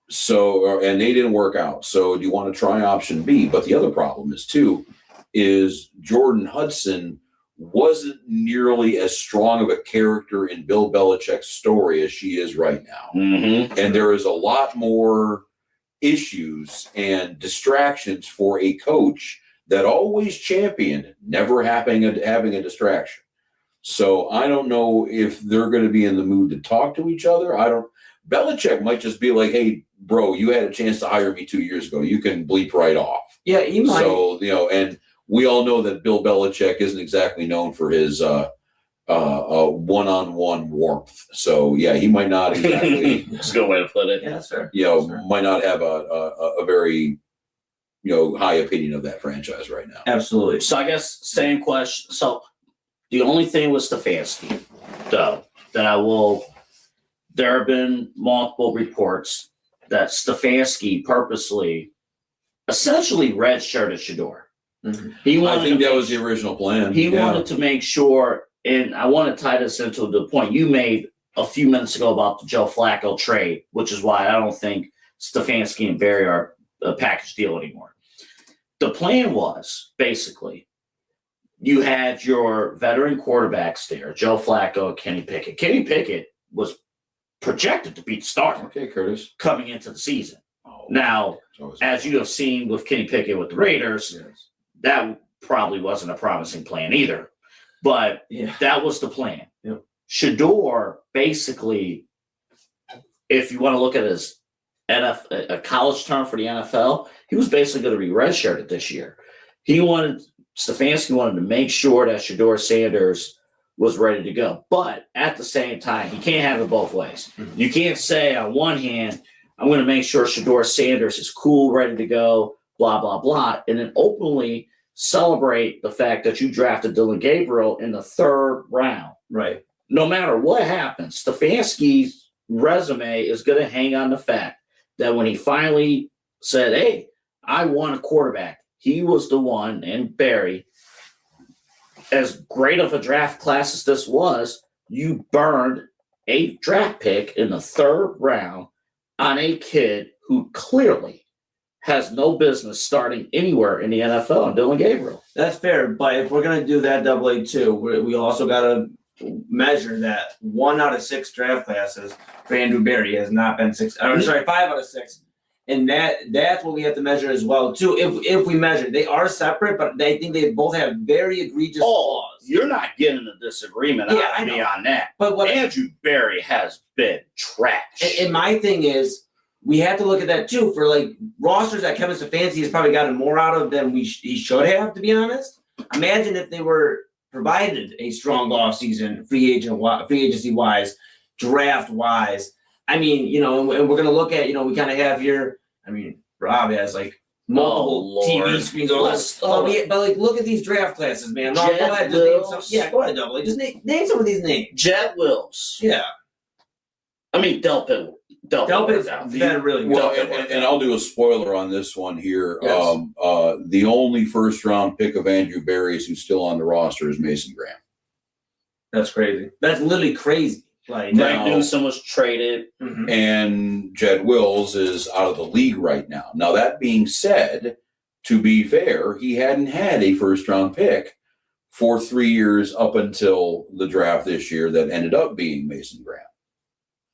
So, and they didn't work out. So do you want to try option B? But the other problem is Jordan Hudson wasn't nearly as strong of a character in Bill Belichick's story as she is right now. Mm-hmm. And there is a lot more issues and distractions for a coach that always championed never having a distraction. So I don't know if they're going to be in the mood to talk to each other. Belichick might just be like, hey, bro, you had a chance to hire me 2 years ago. You can bleep right off. Yeah, he might. So, and we all know that Bill Belichick isn't exactly known for his one-on-one warmth. So, yeah, he might not exactly, That's a good way to put it. Yeah, that's fair. might not have a very, high opinion of that franchise right now. Absolutely. So I guess same question. So the only thing with Stefanski, though, there have been multiple reports that Stefanski purposely, essentially redshirted Shedeur. Mhm. He I wanted think to that make was the original plan. He Yeah. wanted to make sure, and I want to tie this into the point you made a few minutes ago about the Joe Flacco trade, which is why I don't think Stefanski and Barry are a package deal anymore. The plan was basically you had your veteran quarterbacks there, Joe Flacco and Kenny Pickett. Kenny Pickett was projected to be the starter Okay, Curtis. coming into the season. Oh, Now, it's always- as you have seen with Kenny Pickett with the Raiders, Yes. that probably wasn't a promising plan either. But Yeah. that was the plan. Yep. Shedeur basically, if you want to look at his a college term for the NFL, he was basically going to be redshirted this year. Stefanski wanted to make sure that Shedeur Sanders was ready to go. But at the same time, he can't have it both ways. Mhm. You can't say on one hand, I'm going to make sure Shedeur Sanders is cool, ready to go, blah, blah, blah, and then openly celebrate the fact that you drafted Dylan Gabriel in the 3rd round. Right. No matter what happens, Stefanski's resume is going to hang on the fact that when he finally said, hey, I want a quarterback, he was the one, and Barry, as great of a draft class as this was, you burned a draft pick in the 3rd round on a kid who clearly has no business starting anywhere in the NFL, and Dylan Gabriel. That's fair, but if we're gonna do that AA2, we also gotta measure that 1 out of 6 draft classes for Andrew Berry has not been 5 out of 6, and that's what we have to measure as well too. If we measure, they are separate, but I think they both have very egregious flaws. You're not getting a disagreement Yeah, I on me know. on that. But what Andrew Berry has been trash. and my thing is, we have to look at that too. For like rosters that Kevin Stefanski has probably gotten more out of than he should have, to be honest. Imagine if they were provided a strong offseason, free agency wise, draft wise. I mean, and we're going to look at, we kind of have here. I mean, Rob has like multiple Oh, Lord. TV screens all over. But like, look at these draft classes, man. Rob, Jed go ahead, just name some. Wills. Yeah, go ahead, Double. Just name some of these names. Jet Wills. Yeah, I mean, Delpit. Delpit's out. been really good. Well, and I'll do a spoiler on this one here. Yes. The only 1st round pick of Andrew Berry's who's still on the roster is Mason Graham. That's crazy. That's literally crazy. Like, Greg Now- Newsom was traded. mhm. And Jed Wills is out of the league right now. Now, that being said, to be fair, he hadn't had a 1st round pick for 3 years up until the draft this year that ended up being Mason Graham.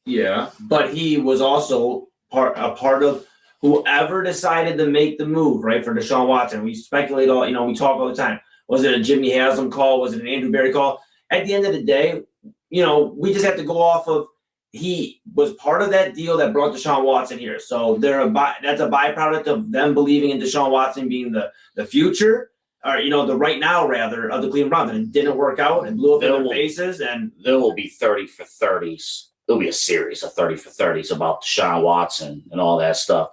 Yeah, but he was also a part of whoever decided to make the move, right, for Deshaun Watson. We speculate all, we talk all the time. Was it a Jimmy Haslam call? Was it an Andrew Berry call? At the end of the day, we just have to go off of he was part of that deal that brought Deshaun Watson here. So that's a byproduct of them believing in Deshaun Watson being the future, or the right now rather, of the Cleveland Browns. And it didn't work out and blew up in their faces. And There will be 30 for 30s. There'll be a series of 30 for 30s about Deshaun Watson and all that stuff.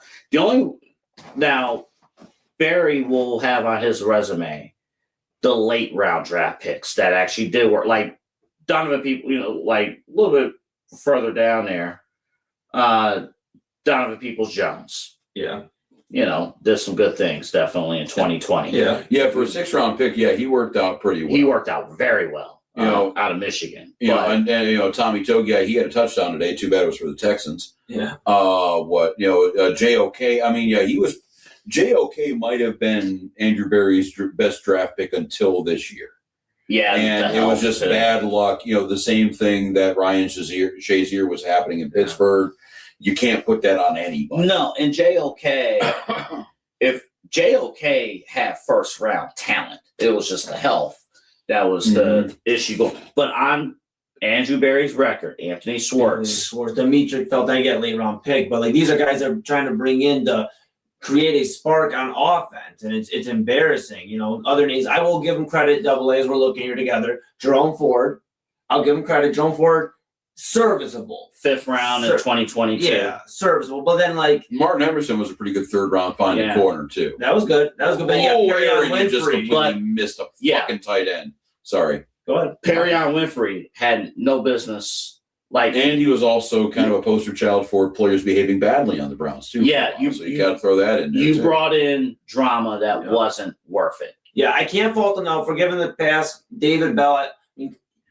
Now, Barry will have on his resume the late round draft picks that actually did work. Like Donovan people, like a little bit further down there, Donovan Peoples-Jones. Yeah. Did some good things definitely in 2020. Yeah. Yeah, for a 6th-round pick, yeah, he worked out pretty well. He worked out very well, out of Michigan. And Tommy Togiai, he had a touchdown today. Too bad it was for the Texans. Yeah. JOK. I mean, yeah, JOK might have been Andrew Berry's best draft pick until this year. Yeah, And it was just bad luck. The same thing that Ryan Shazier was happening in Pittsburgh. You can't put that on anybody. No, and JOK, if JOK had first round talent, it was just the health that was the issue. But on Andrew Berry's record, Anthony Schwartz, Dimitri felt I get late round pick, but like these are guys that are trying to bring in to create a spark on offense, and it's embarrassing. Other names, I will give him credit. Double A, as we're looking here together, Jerome Ford, I'll give him credit. Jerome Ford, serviceable. 5th round in 2022. Yeah, serviceable. But then Martin Emerson was a pretty good 3rd-round finding corner too. that was good. But then Aaron, Perrion you just Winfrey. completely missed a fucking tight end. Sorry. Go ahead. Perrion Winfrey had no business. And he was also kind of a poster child for players behaving badly on the Browns too. Yeah, so you got to throw that in there. You too. brought in drama that wasn't worth it. Yeah, I can't fault him now for giving the pass. David Bell.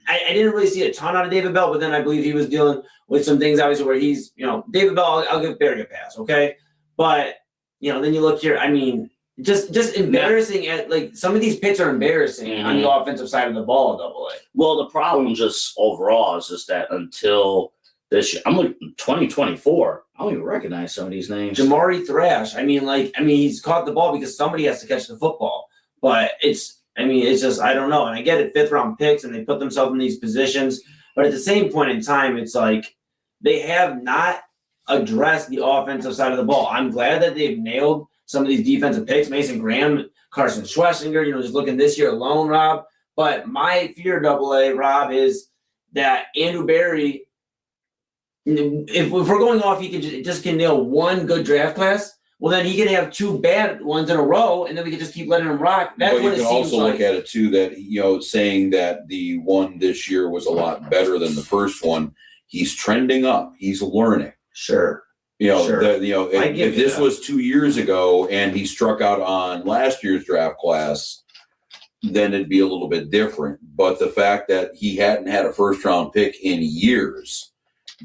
I didn't really see a ton out of David Bell, but then I believe he was dealing with some things obviously where he's, David Bell, I'll give Barry a pass, okay? But, then you look here, I mean, just embarrassing at some of these picks are embarrassing on the offensive side of the ball, Double A. Well, the problem just overall is just that until this year, I'm like 2024, I don't even recognize some of these names. Jamari Thrash, he's caught the ball because somebody has to catch the football, but it's just, I don't know. And I get it, 5th-round picks, and they put themselves in these positions. But at the same point in time, it's like they have not addressed the offensive side of the ball. I'm glad that they've nailed some of these defensive picks. Mason Graham, Carson Schlesinger, just looking this year alone, Rob. But my fear, Double A, Rob, is that Andrew Berry, if we're going off, he just can nail one good draft class. Well, then he could have 2 bad ones in a row, and then we could just keep letting him rock. That's but what you it can seems also like. look at it too that saying that the one this year was a lot better than the first one. He's trending up. He's learning. Sure. Sure. If this was 2 years ago and he struck out on last year's draft class, then it'd be a little bit different. But the fact that he hadn't had a 1st-round pick in years,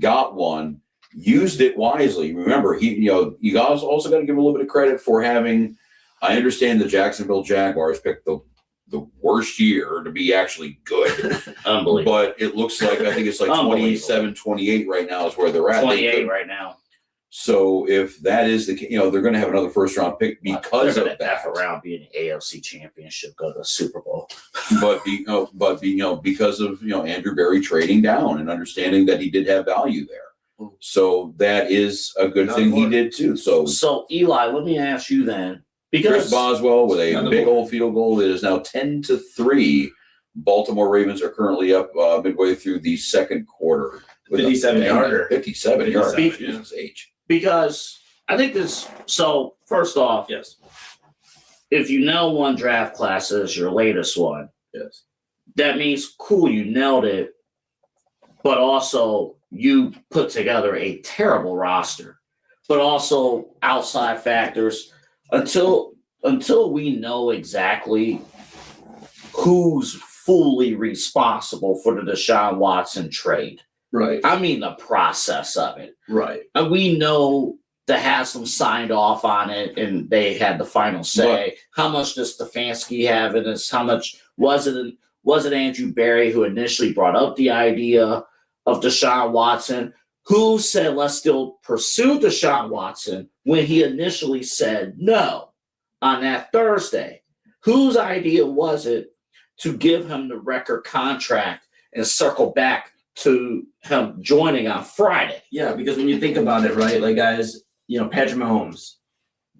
got one. Used it wisely. Remember, you guys also got to give a little bit of credit for having. I understand the Jacksonville Jaguars picked the worst year to be actually good. Unbelievable. But it looks like, I think it's 27, 28 right now is where they're at. 28 right now. So if that is the case, they're going to have another 1st-round pick because of that. F around being an AFC championship, go to the Super Bowl. Because of Andrew Berry trading down and understanding that he did have value there. So that is a good thing he did too. So Eli, let me ask you then, because Chris Boswell with a big old field goal. It is now 10-3. Baltimore Ravens are currently up midway through the 2nd quarter. 57-yarder. 57 yards. Yeah. Because I think this. So first off, Yes. if you know one draft class is your latest one, Yes. that means cool, you nailed it, but also you put together a terrible roster, but also outside factors until we know exactly who's fully responsible for the Deshaun Watson trade. Right. I mean the process of it. Right. And we know the Haslam signed off on it and they had the final say. How much does Stefanski have in this? How much was it Andrew Berry who initially brought up the idea of Deshaun Watson? Who said let's still pursue Deshaun Watson when he initially said no on that Thursday? Whose idea was it to give him the record contract and circle back to him joining on Friday? Yeah, because when you think about it, right, guys, Patrick Mahomes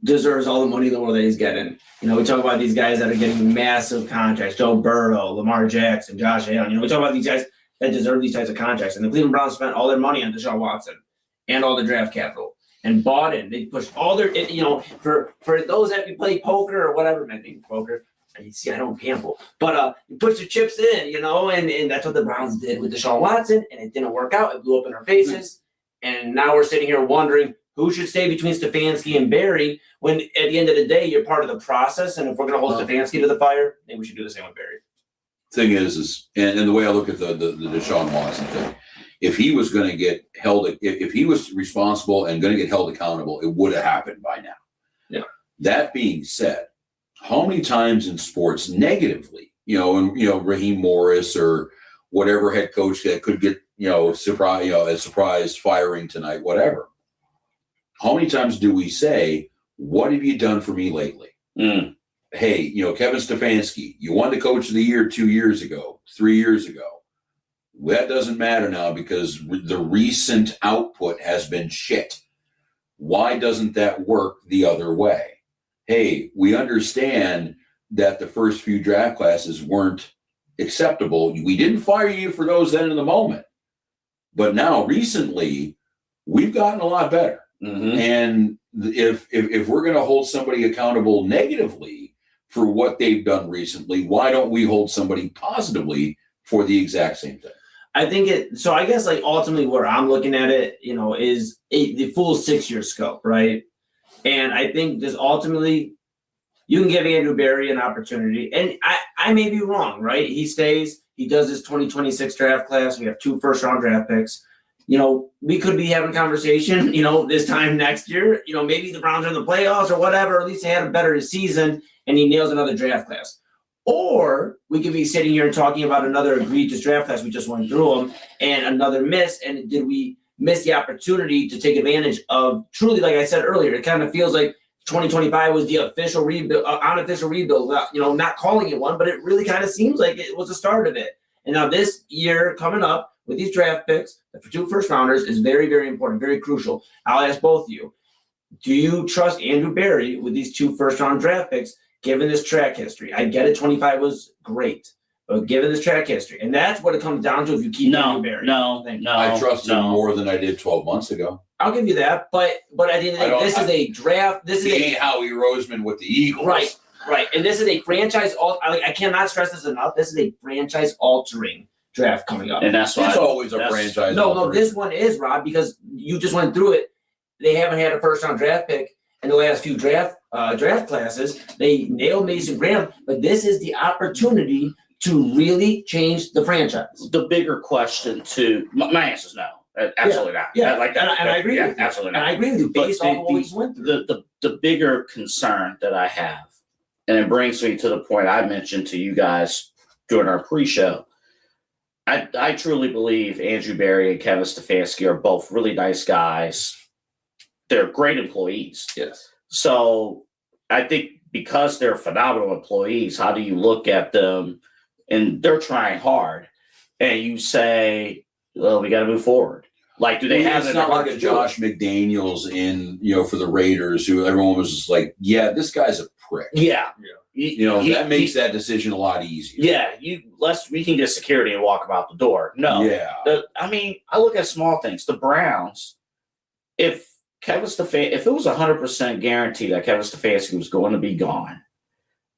deserves all the money in the world that he's getting. We talk about these guys that are getting massive contracts, Joe Burrow, Lamar Jackson, Josh Allen. We talk about these guys that deserve these types of contracts. And the Cleveland Browns spent all their money on Deshaun Watson and all the draft capital and bought in. They pushed all their, for those that play poker or whatever, maybe poker, You see, I don't gamble. But you put your chips in, you know, and that's what the Browns did with Deshaun Watson, and it didn't work out. It blew up in our faces. And now we're sitting here wondering who should stay between Stefanski and Barry when at the end of the day, you're part of the process. And if we're going to hold Stefanski to the fire, maybe we should do the same with Barry. Thing is and the way I look at the Deshaun Watson thing, if he was going to get held, if he was responsible and going to get held accountable, it would have happened by now. Yeah. That being said, how many times in sports negatively, Raheem Morris or whatever head coach that could get, a surprise firing tonight, whatever. How many times do we say, what have you done for me lately? Hey, Kevin Stefanski, you won the coach of the year 2 years ago, 3 years ago. That doesn't matter now because the recent output has been shit. Why doesn't that work the other way? Hey, we understand that the first few draft classes weren't acceptable. We didn't fire you for those then in the moment. But now recently, we've gotten a lot better. Mm-hmm. And if we're going to hold somebody accountable negatively for what they've done recently, why don't we hold somebody positively for the exact same thing? I think so I guess like ultimately where I'm looking at it, is the full 6-year scope, right? And I think just ultimately you can give Andrew Barry an opportunity. And I may be wrong, right? He stays, he does his 2026 draft class. We have 2 first-round draft picks. We could be having a conversation, this time next year. Maybe the Browns are in the playoffs or whatever. At least they had a better season and he nails another draft class. Or we could be sitting here and talking about another egregious draft class. We just went through them and another miss. And did we miss the opportunity to take advantage of truly, like I said earlier, it kind of feels like 2025 was the official rebuild, unofficial rebuild, not calling it one, but it really kind of seems like it was the start of it. And now this year coming up with these draft picks, for 2 first rounders is very, very important, very crucial. I'll ask both of you, do you trust Andrew Barry with these 2 first round draft picks, given this track history? I get it, 25 was great, but given this track history, and that's what it comes down to if you keep Andrew Barry. No. I trust him more than I did 12 months ago. I'll give you that, but at the end of the day, this is a draft. This is he ain't Howie Roseman with the Eagles. Right, and this is a franchise. I cannot stress this enough. This is a franchise-altering draft coming up, and that's why it's always a franchise. No, this one is, Rob, because you just went through it. They haven't had a first-round draft pick in the last few draft classes. They nailed Mason Graham, but this is the opportunity to really change the franchise. The bigger question my answer is no. Absolutely not. Yeah, like that. And I agree with you. Absolutely not. And I agree with you based But on what we just went through. The bigger concern that I have, and it brings me to the point I mentioned to you guys during our pre-show. I truly believe Andrew Barry and Kevin Stefanski are both really nice guys. They're great employees. Yes. So I think because they're phenomenal employees, how do you look at them and they're trying hard and you say, well, we got to move forward. Like, do they have? It's not like a Josh McDaniels in, for the Raiders, who everyone was just like, yeah, this guy's a prick. Yeah. That makes that decision a lot easier. Yeah. We can get security and walk about the door. No. Yeah. I look at small things. The Browns, if it was 100% guaranteed that Kevin Stefanski was going to be gone,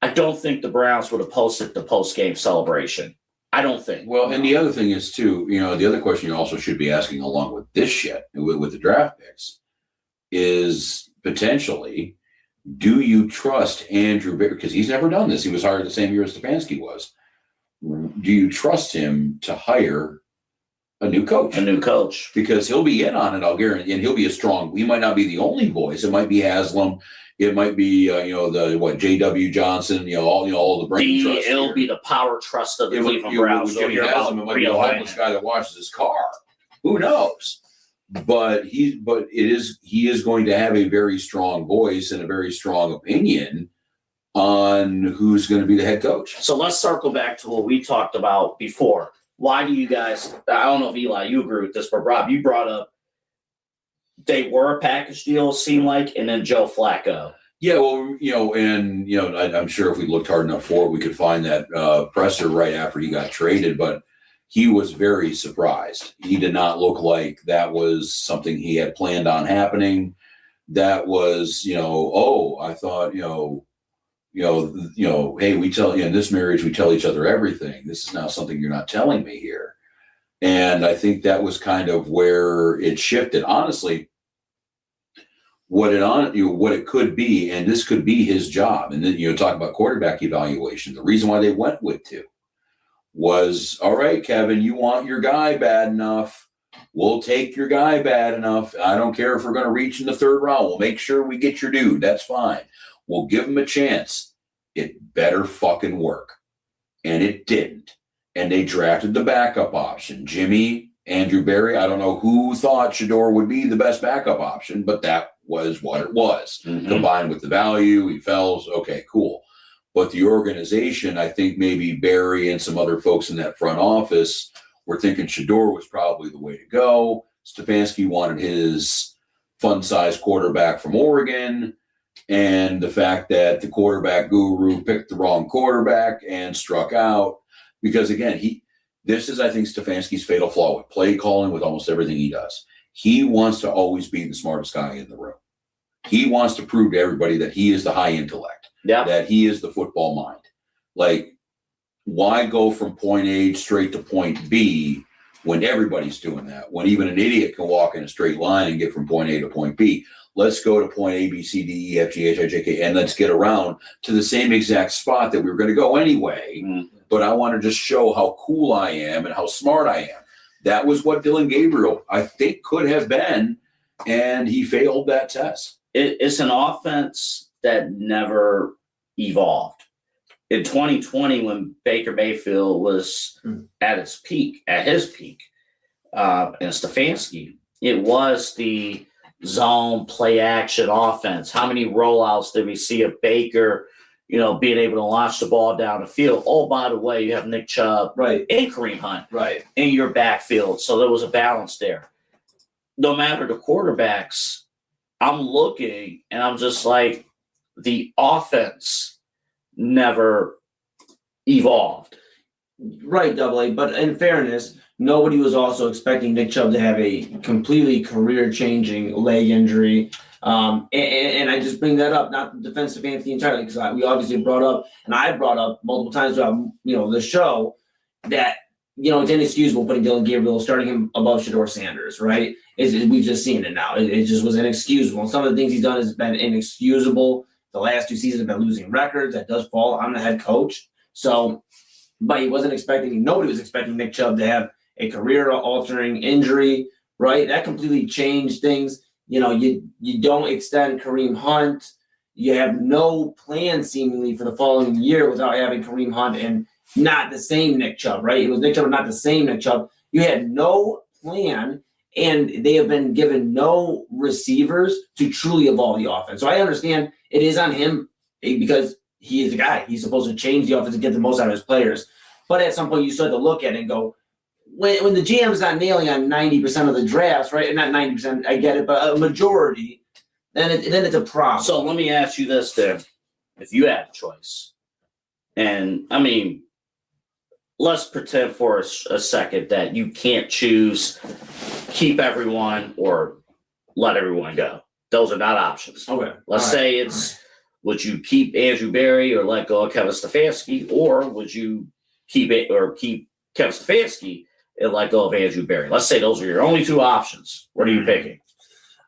I don't think the Browns would have posted the post-game celebration. I don't think. Well, and the other thing is, too, the other question you also should be asking along with this shit, with the draft picks, is potentially, do you trust Andrew Barry? Because he's never done this. He was hired the same year as Stefanski was. Do you trust him to hire a new coach? A new coach. Because he'll be in on it, I'll guarantee. And he'll be we might not be the only voice. It might be Haslam. It might be, J.W. Johnson, all the brain trust. It'll be the power trust of the Cleveland Browns. It might be a homeless guy that washes his car. Who knows? But he is going to have a very strong voice and a very strong opinion on who's going to be the head coach. So let's circle back to what we talked about before. Why do you guys, I don't know if Eli, you agree with this, but Rob, you brought up they were a package deal, it seemed like, and then Joe Flacco. Yeah, well, I'm sure if we looked hard enough for it, we could find that presser right after he got traded, but he was very surprised. He did not look like that was something he had planned on happening. That was, I thought, Hey, we tell in this marriage, we tell each other everything. This is now something you're not telling me here. And I think that was kind of where it shifted. Honestly, what it could be, and this could be his job. And then, talk about quarterback evaluation. The reason why they went with 2 was, all right, Kevin, you want your guy bad enough. We'll take your guy bad enough. I don't care if we're going to reach in the 3rd round. We'll make sure we get your dude. That's fine. We'll give him a chance. It better fucking work. And it didn't. And they drafted the backup option. Jimmy, Andrew Berry. I don't know who thought Shador would be the best backup option, but that was what it was. Mhm. Combined with the value, he fells. Okay, cool. But the organization, I think maybe Barry and some other folks in that front office were thinking Shador was probably the way to go. Stefanski wanted his fun-sized quarterback from Oregon. And the fact that the quarterback guru picked the wrong quarterback and struck out. Because, again, this is, I think, Stefanski's fatal flaw with play calling, with almost everything he does. He wants to always be the smartest guy in the room. He wants to prove to everybody that he is the high intellect, that he is the football mind. Like, why go from point A straight to point B when everybody's doing that? When even an idiot can walk in a straight line and get from point A to point B. Let's go to point A, B, C, D, E, F, G, H, I, J, K, and let's get around to the same exact spot that we were going to go anyway. Mhm. But I want to just show how cool I am and how smart I am. That was what Dylan Gabriel, I think, could have been, and he failed that test. It's an offense that never evolved. In 2020, when Baker Mayfield was at his peak, and Stefanski, it was the zone play action offense. How many rollouts did we see of Baker, being able to launch the ball down the field? Oh, by the way, you have Nick Chubb and Kareem Hunt in your backfield. So there was a balance there. No matter the quarterbacks, I'm looking and I'm just like, the offense never evolved. Right, Double A. But in fairness, nobody was also expecting Nick Chubb to have a completely career-changing leg injury. And I just bring that up, not the defensive Anthony entirely, because we obviously brought up, and I brought up multiple times throughout, the show, that, it's inexcusable putting Dylan Gabriel, starting him above Shador Sanders, right? We've just seen it now. It just was inexcusable. And some of the things he's done has been inexcusable. The last 2 seasons have been losing records. That does fall on the head coach. So, but nobody was expecting Nick Chubb to have a career-altering injury, right? That completely changed things. You don't extend Kareem Hunt. You have no plan seemingly for the following year without having Kareem Hunt and not the same Nick Chubb, right? It was Nick Chubb, but not the same Nick Chubb. You had no plan, and they have been given no receivers to truly evolve the offense. So I understand it is on him because he is the guy. He's supposed to change the offense and get the most out of his players. But at some point, you start to look at it and go, when the GM's not nailing on 90% of the drafts, right? And not 90%, I get it, but a majority, then it's a problem. So let me ask you this then. If you had a choice, and I mean, let's pretend for a second that you can't choose keep everyone or let everyone go. Those are not options. Okay. Let's say it's, would you keep Andrew Berry or let go of Kevin Stefanski, or would you keep Kevin Stefanski and let go of Andrew Berry? Let's say those are your only 2 options. What are you picking?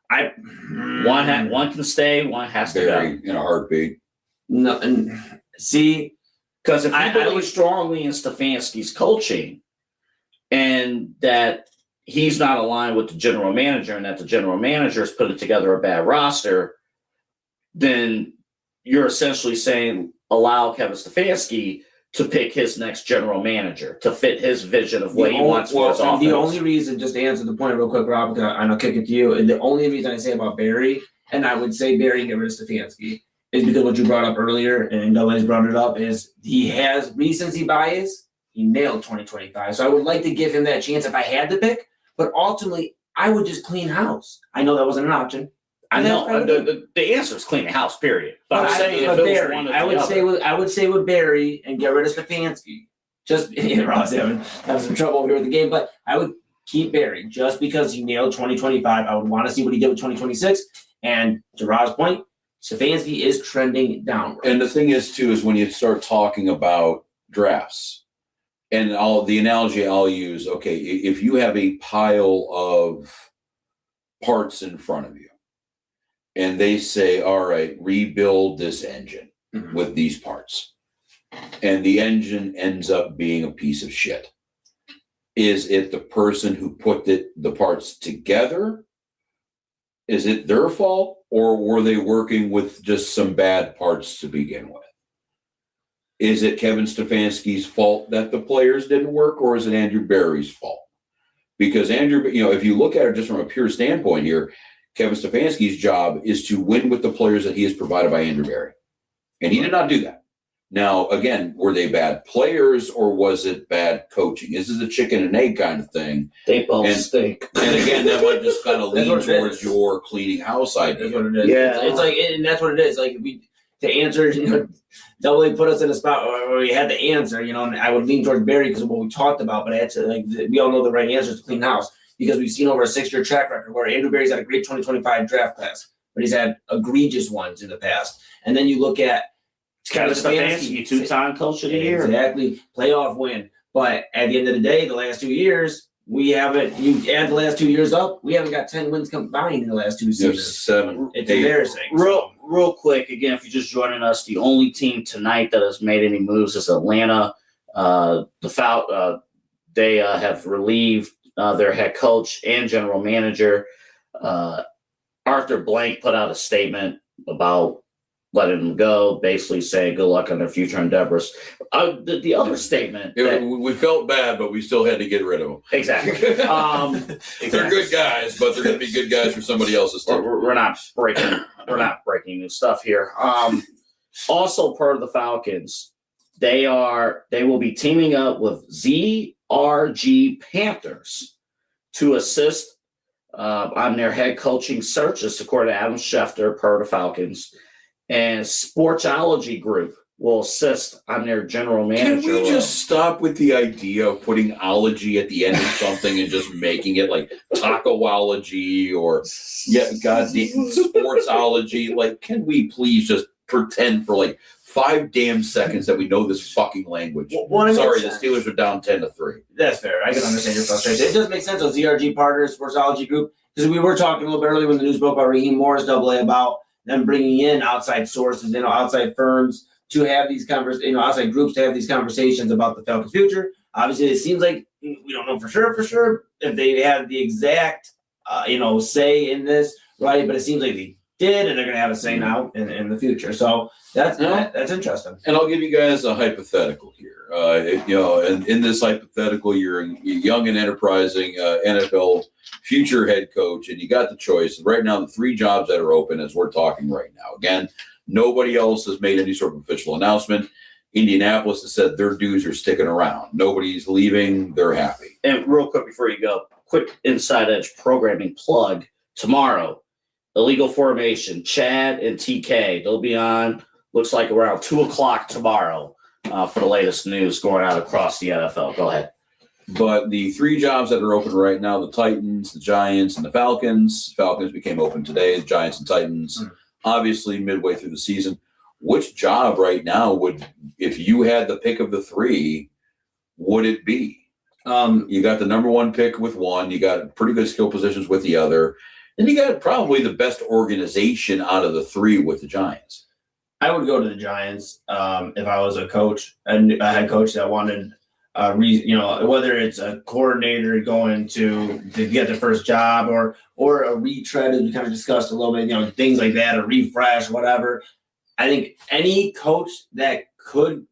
One can stay, one has to Barry go. in a heartbeat. No, and see, Because if you I believe would- strongly in Stefanski's coaching and that he's not aligned with the general manager and that the general manager is putting together a bad roster, then you're essentially saying allow Kevin Stefanski to pick his next general manager to fit his vision of what he wants for his offense. the only reason, just to answer the point real quick, Rob, and I'll kick it to you, and the only reason I say about Barry, and I would say Barry get rid of Stefanski, is because what you brought up earlier, and Douglas brought it up, is he has recency bias. He nailed 2025. So I would like to give him that chance if I had to pick, but ultimately, I would just clean house. I know that wasn't an option. I know the answer is clean the house, period. But I'm saying if it was Barry, one or I the other. would say with Barry and get rid of Stefanski. Just Rob's having some trouble over here with the game, but I would keep Barry just because he nailed 2025. I would want to see what he did with 2026. And to Rob's point, Stefanski is trending downward. And the thing is, too, is when you start talking about drafts, and the analogy I'll use, okay, if you have a pile of parts in front of you, and they say, all right, rebuild this engine with these parts, and the engine ends up being a piece of shit. Is it the person who put the parts together? Is it their fault? Or were they working with just some bad parts to begin with? Is it Kevin Stefanski's fault that the players didn't work, or is it Andrew Berry's fault? Because Andrew, if you look at it just from a pure standpoint here, Kevin Stefanski's job is to win with the players that he has provided by Andrew Berry. And he did not do that. Now, again, were they bad players or was it bad coaching? Is this a chicken and egg kind of thing? They both stink. And again, that might just kind of That's lean what it towards is. your cleaning house idea. That's what it is. Yeah. It's like, and that's what it is. Like, if we, to answer, Double A put us in a spot where we had to answer, and I would lean towards Barry because of what we talked about, but I had to, we all know the right answer is to clean house because we've seen over a 6-year track record where Andrew Berry's had a great 2025 draft class, but he's had egregious ones in the past. And then you look at Kevin Stefanski, 2-time coach of the year. Exactly. Playoff win. But at the end of the day, the last 2 years, we haven't, you add the last 2 years up, we haven't got 10 wins combined in the last 2 There's seasons. 7, It's 8. embarrassing. Real quick, again, if you're just joining us, the only team tonight that has made any moves is Atlanta. They have relieved their head coach and general manager. Arthur Blank put out a statement about letting them go, basically saying good luck on their future endeavors. The other statement. We felt bad, but we still had to get rid of them. Exactly. They're good guys, but they're going to be good guys for somebody else's team. We're not breaking new stuff here. Also, part of the Falcons, they will be teaming up with ZRG Panthers to assist on their head coaching searches, according to Adam Schefter, part of the Falcons. And Sportsology Group will assist on their general manager. Can we just stop with the idea of putting ology at the end of something and just making it like tacoology or goddamn sportsology? Like, can we please just pretend for like 5 damn seconds that we know this fucking language? Sorry, the Steelers are down 10-3. That's fair. I can understand your frustration. It does make sense on ZRG Partners, Sportsology Group, because we were talking a little bit earlier when the news broke about Raheem Morris AA about them bringing in outside sources, outside firms to have these outside groups to have these conversations about the Falcons' future. Obviously, it seems like we don't know for sure if they have the exact, say in this, right? But it seems like they did, and they're going to have a say now in the future. So that's interesting. And I'll give you guys a hypothetical here. And in this hypothetical, you're a young and enterprising NFL future head coach, and you got the choice. Right now, the 3 jobs that are open as we're talking right now. Again, nobody else has made any sort of official announcement. Indianapolis has said their dudes are sticking around. Nobody's leaving. They're happy. And real quick before you go, quick Inside Edge programming plug. Tomorrow, Illegal Formation, Chad and TK. They'll be on, looks like around 2 o'clock tomorrow for the latest news going out across the NFL. Go ahead. But the 3 jobs that are open right now, the Titans, the Giants, and the Falcons. Falcons became open today, the Giants and Titans, obviously midway through the season. Which job right now would, if you had the pick of the 3, would it be? You got the number 1 pick with one. You got pretty good skill positions with the other. And you got probably the best organization out of the 3 with the Giants. I would go to the Giants if I was a coach, a head coach that wanted whether it's a coordinator going to get their first job or a retread, as we kind of discussed a little bit, things like that, a refresh, whatever. I think any coach that could,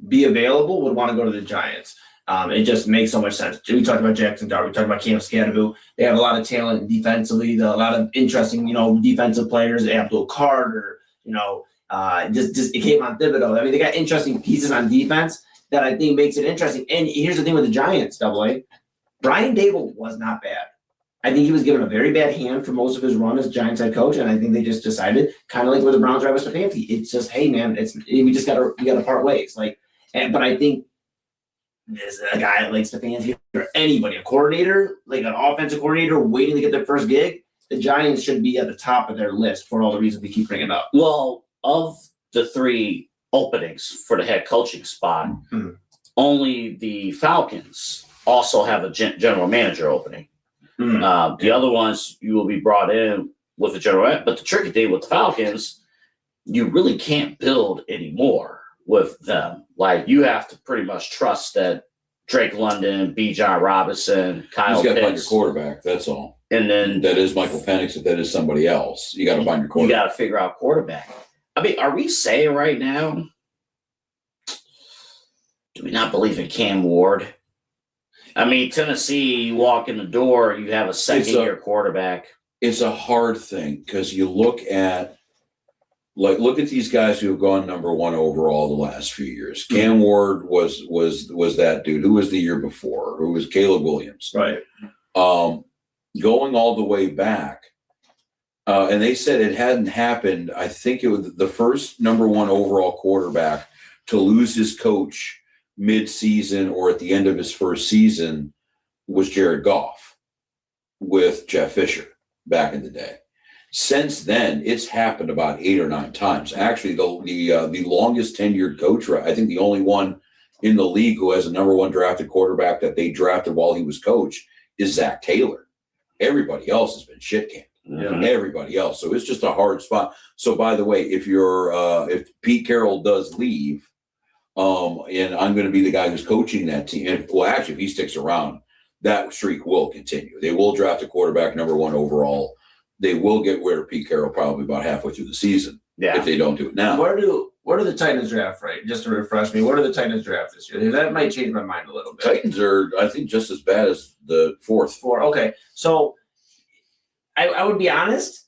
be available would want to go to the Giants. It just makes so much sense. We talked about Jackson Dart. We talked about Cam Scadaboo. They have a lot of talent defensively, a lot of interesting, defensive players, Abdul Carter, just Kayvon Thibodeau. I mean, they got interesting pieces on defense that I think makes it interesting. And here's the thing with the Giants, AA. Brian Dable was not bad. I think he was given a very bad hand for most of his run as Giants head coach, and I think they just decided, kind of like where the Browns are with Stefanski, it's just, hey man, we gotta part ways. But I think there's a guy like Stefanski or anybody, a coordinator, like an offensive coordinator waiting to get their first gig, the Giants should be at the top of their list for all the reasons we keep bringing up. Well, of the 3 openings for the head coaching spot, only the Falcons also have a general manager opening. The other ones, you will be brought in with a general manager. But the tricky thing with the Falcons, you really can't build anymore with them. Like, you have to pretty much trust that Drake London, B. John Robinson, Kyle You just got to find your Pitts, quarterback. That's all. and then That is Michael Penix. If that is somebody else, you got to find your you quarterback. got to figure out quarterback. I mean, are we saying right now, do we not believe in Cam Ward? I mean, Tennessee, you walk in the door, you have a second-year quarterback. It's a hard thing because you look at these guys who have gone number 1 overall the last few years. Cam Ward was that dude. Who was the year before? Who was Caleb Williams? Right. Going all the way back, and they said it hadn't happened. I think it was the first number 1 overall quarterback to lose his coach mid-season or at the end of his first season was Jared Goff with Jeff Fisher back in the day. Since then, it's happened about 8 or 9 times. Actually, the longest tenured coach, I think the only one in the league who has a number 1 drafted quarterback that they drafted while he was coach is Zach Taylor. Everybody else has been shit canned. Yeah. Everybody else. So it's just a hard spot. So by the way, if Pete Carroll does leave, and I'm going to be the guy who's coaching that team, and if he sticks around, that streak will continue. They will draft a quarterback number 1 overall. They will get rid of Pete Carroll probably about halfway through the season if they don't do it now. Where do the Titans draft, right? Just to refresh me, where do the Titans draft this year? That might change my mind a little bit. Titans are, I think, just as bad as the 4th. 4. Okay. So I would be honest.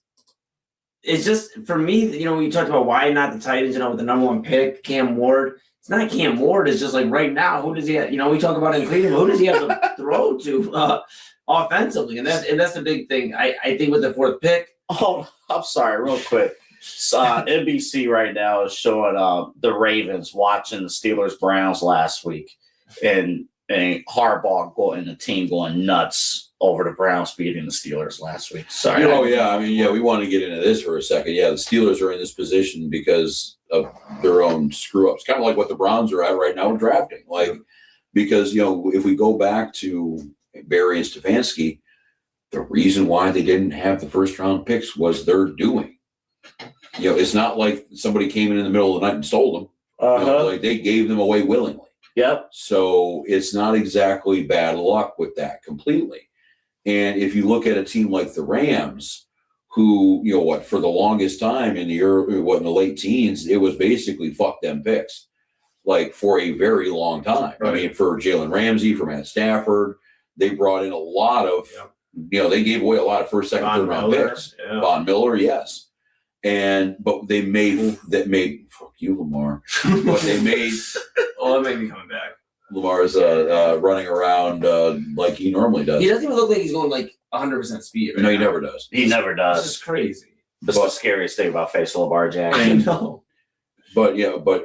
It's just, for me, we talked about why not the Titans, with the number 1 pick, Cam Ward. It's not Cam Ward. It's just like right now, who does he have? We talk about in Cleveland, who does he have to throw to offensively? And that's the big thing. I think with the 4th pick. Oh, I'm sorry, real quick. NBC right now is showing the Ravens watching the Steelers-Browns last week, and Harbaugh and the team going nuts over the Browns beating the Steelers last week. Sorry. Oh, yeah. I mean, we want to get into this for a second. Yeah, the Steelers are in this position because of their own screw-ups. Kind of like what the Browns are at right now with drafting. Because, if we go back to Barry and Stefanski, the reason why they didn't have the first-round picks was their doing. It's not like somebody came in the middle of the night and stole them. They gave them away willingly. Yep. So it's not exactly bad luck with that completely. And if you look at a team like the Rams, who, for the longest time in the late teens, it was basically fuck them picks, for a very long time. Right. I mean, for Jalen Ramsey, for Matt Stafford, they brought in a lot of, they gave away a lot of first, second, third round picks. Yeah. Von Miller, yes. But they made fuck you, Lamar. But they made. That made me coming back. Lamar's running around like he normally does. He doesn't even look like he's going 100% speed. Right now. He never does. He never does. This is crazy. That's the scariest thing about facing Lamar Jackson. I know. But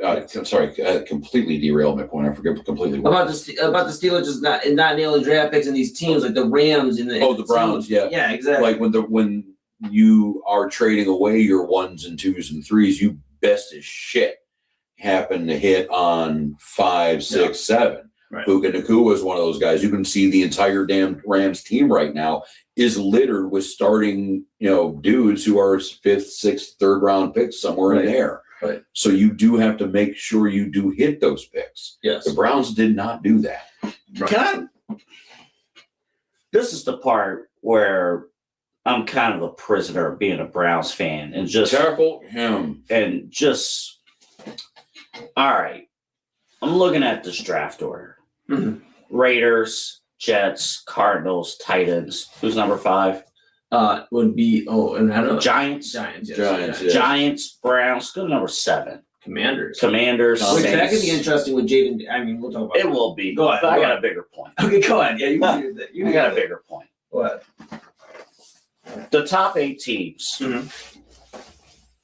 I'm sorry, I completely derailed my point. I forget completely about the Steelers just not nailing draft picks in these teams like the Rams and the Browns. Yeah, exactly. Like when you are trading away your 1s and 2s and 3s, you best as shit happen to hit on 5, 6, 7. Right. Puka Nacua is one of those guys. You can see the entire damn Rams team right now is littered with starting, dudes who are 5th, 6th, 3rd round picks somewhere in there. Right. So you do have to make sure you do hit those picks. Yes. The Browns did not do that. Right. This is the part where I'm kind of a prisoner of being a Browns fan and just tackle him and just. All right, I'm looking at this draft order. Mm-hmm. Raiders, Jets, Cardinals, Titans. Who's number 5? Would be Giants. Giants. Yes. Giants. Yes. Giants, Browns. Go to number 7. Commanders. Which that could be interesting with Jaden. I mean, we'll talk about it. Will be. Go ahead. But I got a bigger point. Okay, go ahead. Yeah, I got a bigger point. What? The top 8 teams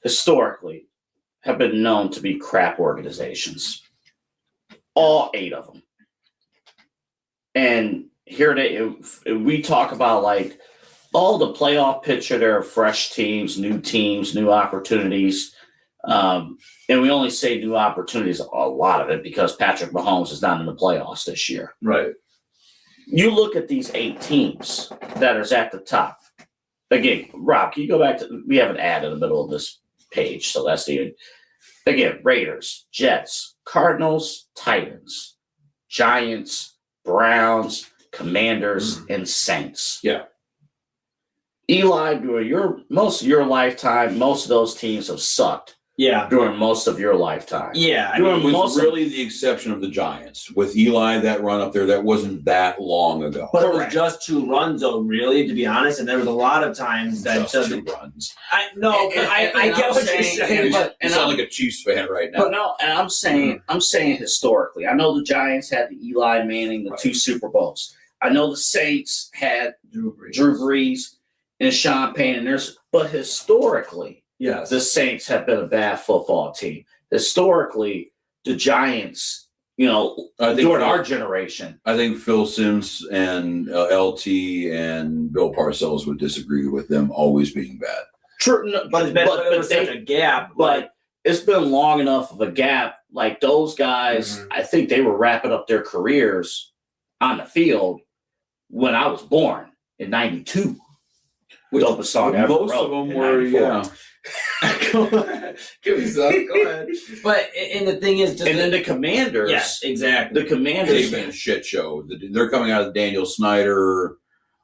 historically have been known to be crap organizations. All 8 of them. And here we talk about all the playoff picture, there are fresh teams, new opportunities. And we only say new opportunities, a lot of it, because Patrick Mahomes is not in the playoffs this year. Right. You look at these 8 teams that are at the top. Again, Rob, can you go back to, we have an ad in the middle of this page, so that's the, again, Raiders, Jets, Cardinals, Titans, Giants, Browns, Commanders, and Saints. Yeah. Eli, during most of your lifetime, most of those teams have sucked Yeah. during most of your lifetime. Yeah. I During mean, With really the exception of the Giants. With Eli, that run up there, that wasn't that long ago. but it was Correct. just 2 runs, though, really, to be honest. And there was a lot of times that Just 2 runs. I no, but I And get I'm what you're saying- saying. but- You sound like a Chiefs fan right now. But no, and I'm saying historically. I know the Giants had the Eli Manning, the 2 Super Bowls. I know the Saints had Drew Brees and Sean Payne, but historically, Yes. the Saints have been a bad football team. Historically, the Giants, I think during our generation. I think Phil Simms and LT and Bill Parcells would disagree with them always being bad. True, But it's been there was such a gap. but it's been long enough of a gap. Like those guys, I think they were wrapping up their careers on the field when I was born in '92. Dopest song ever Most wrote of them in were, 94. yeah. Go ahead. Give me some. Go ahead. But and the thing is, just And then the Commanders. yes, exactly. The Commanders. They've been a shit show. They're coming out of Daniel Snyder.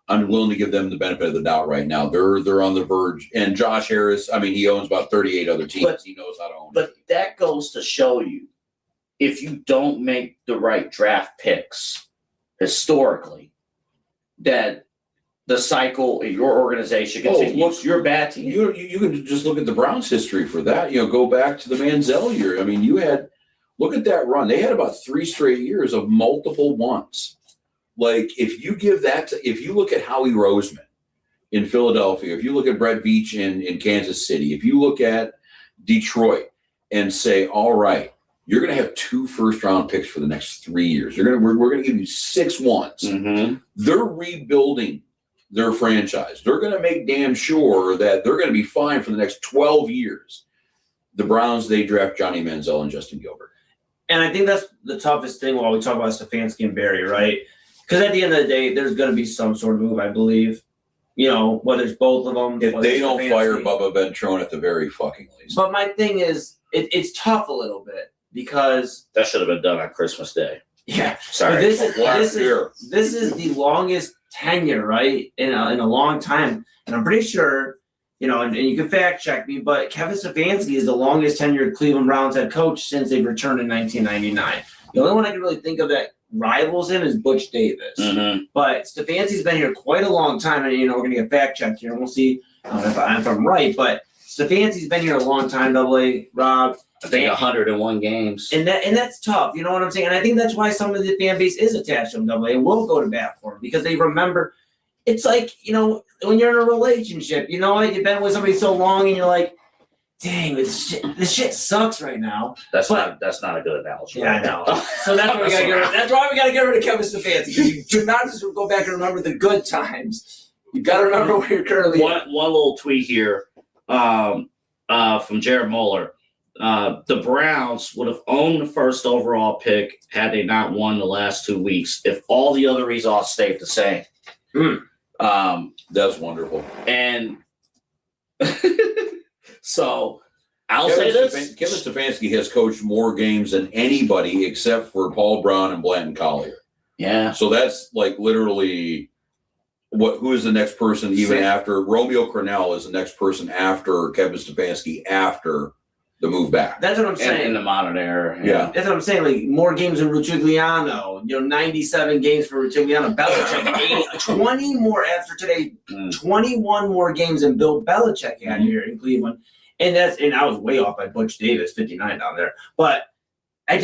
I'm willing to give them the benefit of the doubt right now. They're on the verge. And Josh Harris, I mean, he owns about 38 other teams. But- he knows how to own. But that goes to show you, if you don't make the right draft picks historically, that the cycle in your organization continues. look, You're a bad team. You can just look at the Browns' history for that. Go back to the Manziel year. I mean, look at that run. They had about 3 straight years of multiple ones. Like, if you look at Howie Roseman in Philadelphia, if you look at Brett Veach in Kansas City, if you look at Detroit and say, all right, you're going to have 2 first-round picks for the next 3 years. We're going to give you 6 ones. Mm-hmm. They're rebuilding their franchise. They're going to make damn sure that they're going to be fine for the next 12 years. The Browns, they draft Johnny Manziel and Justin Gilbert. And I think that's the toughest thing while we talk about Stefanski and Barry, right? Because at the end of the day, there's going to be some sort of move, I believe. Whether it's both of them. If whether they it's don't Stefanski. fire Bubba Ventrone at the very fucking least. But my thing is, it's tough a little bit because That should have been done on Christmas Day. yeah, Sorry. this Last year. is the longest tenure, right, in a long time, and I'm pretty sure, and you can fact check me, but Kevin Stefanski is the longest tenured Cleveland Browns head coach since they returned in 1999. The only one I can really think of that rivals him is Butch Davis, Mm-hmm. but Stefanski's been here quite a long time, and we're gonna get fact checked here, and we'll see if I'm right, but Stefanski's been here a long time. AA, Rob. I think 101 games. And that's tough, you know what I'm saying? And I think that's why some of the fan base is attached to him, AA, and will go to bat for him because they remember. It's like, when you're in a relationship, you've been with somebody so long and you're like, dang, this shit sucks right now. That's not a good analogy. Yeah, I know. So that's why we gotta get rid. That's why we gotta get rid of Kevin Stefanski. You do not just go back and remember the good times. You gotta remember where you're currently at. One little tweet here from Jared Moeller. The Browns would have owned the first overall pick had they not won the last 2 weeks if all the other results stayed the same. That's wonderful. And so I'll say this. Kevin Stefanski has coached more games than anybody except for Paul Brown and Blanton Collier. Yeah. So that's like literally who is the next person even after Romeo Crennel is the next person after Kevin Stefanski after the move back. That's what I'm And saying. in the modern era. Yeah. That's what I'm saying. Like more games than Rutigliano. 97 games for Rutigliano. Belichick 20 more after today. 21 more games than Bill Belichick had here in Cleveland. And I was way off by Butch Davis, 59 down there. But I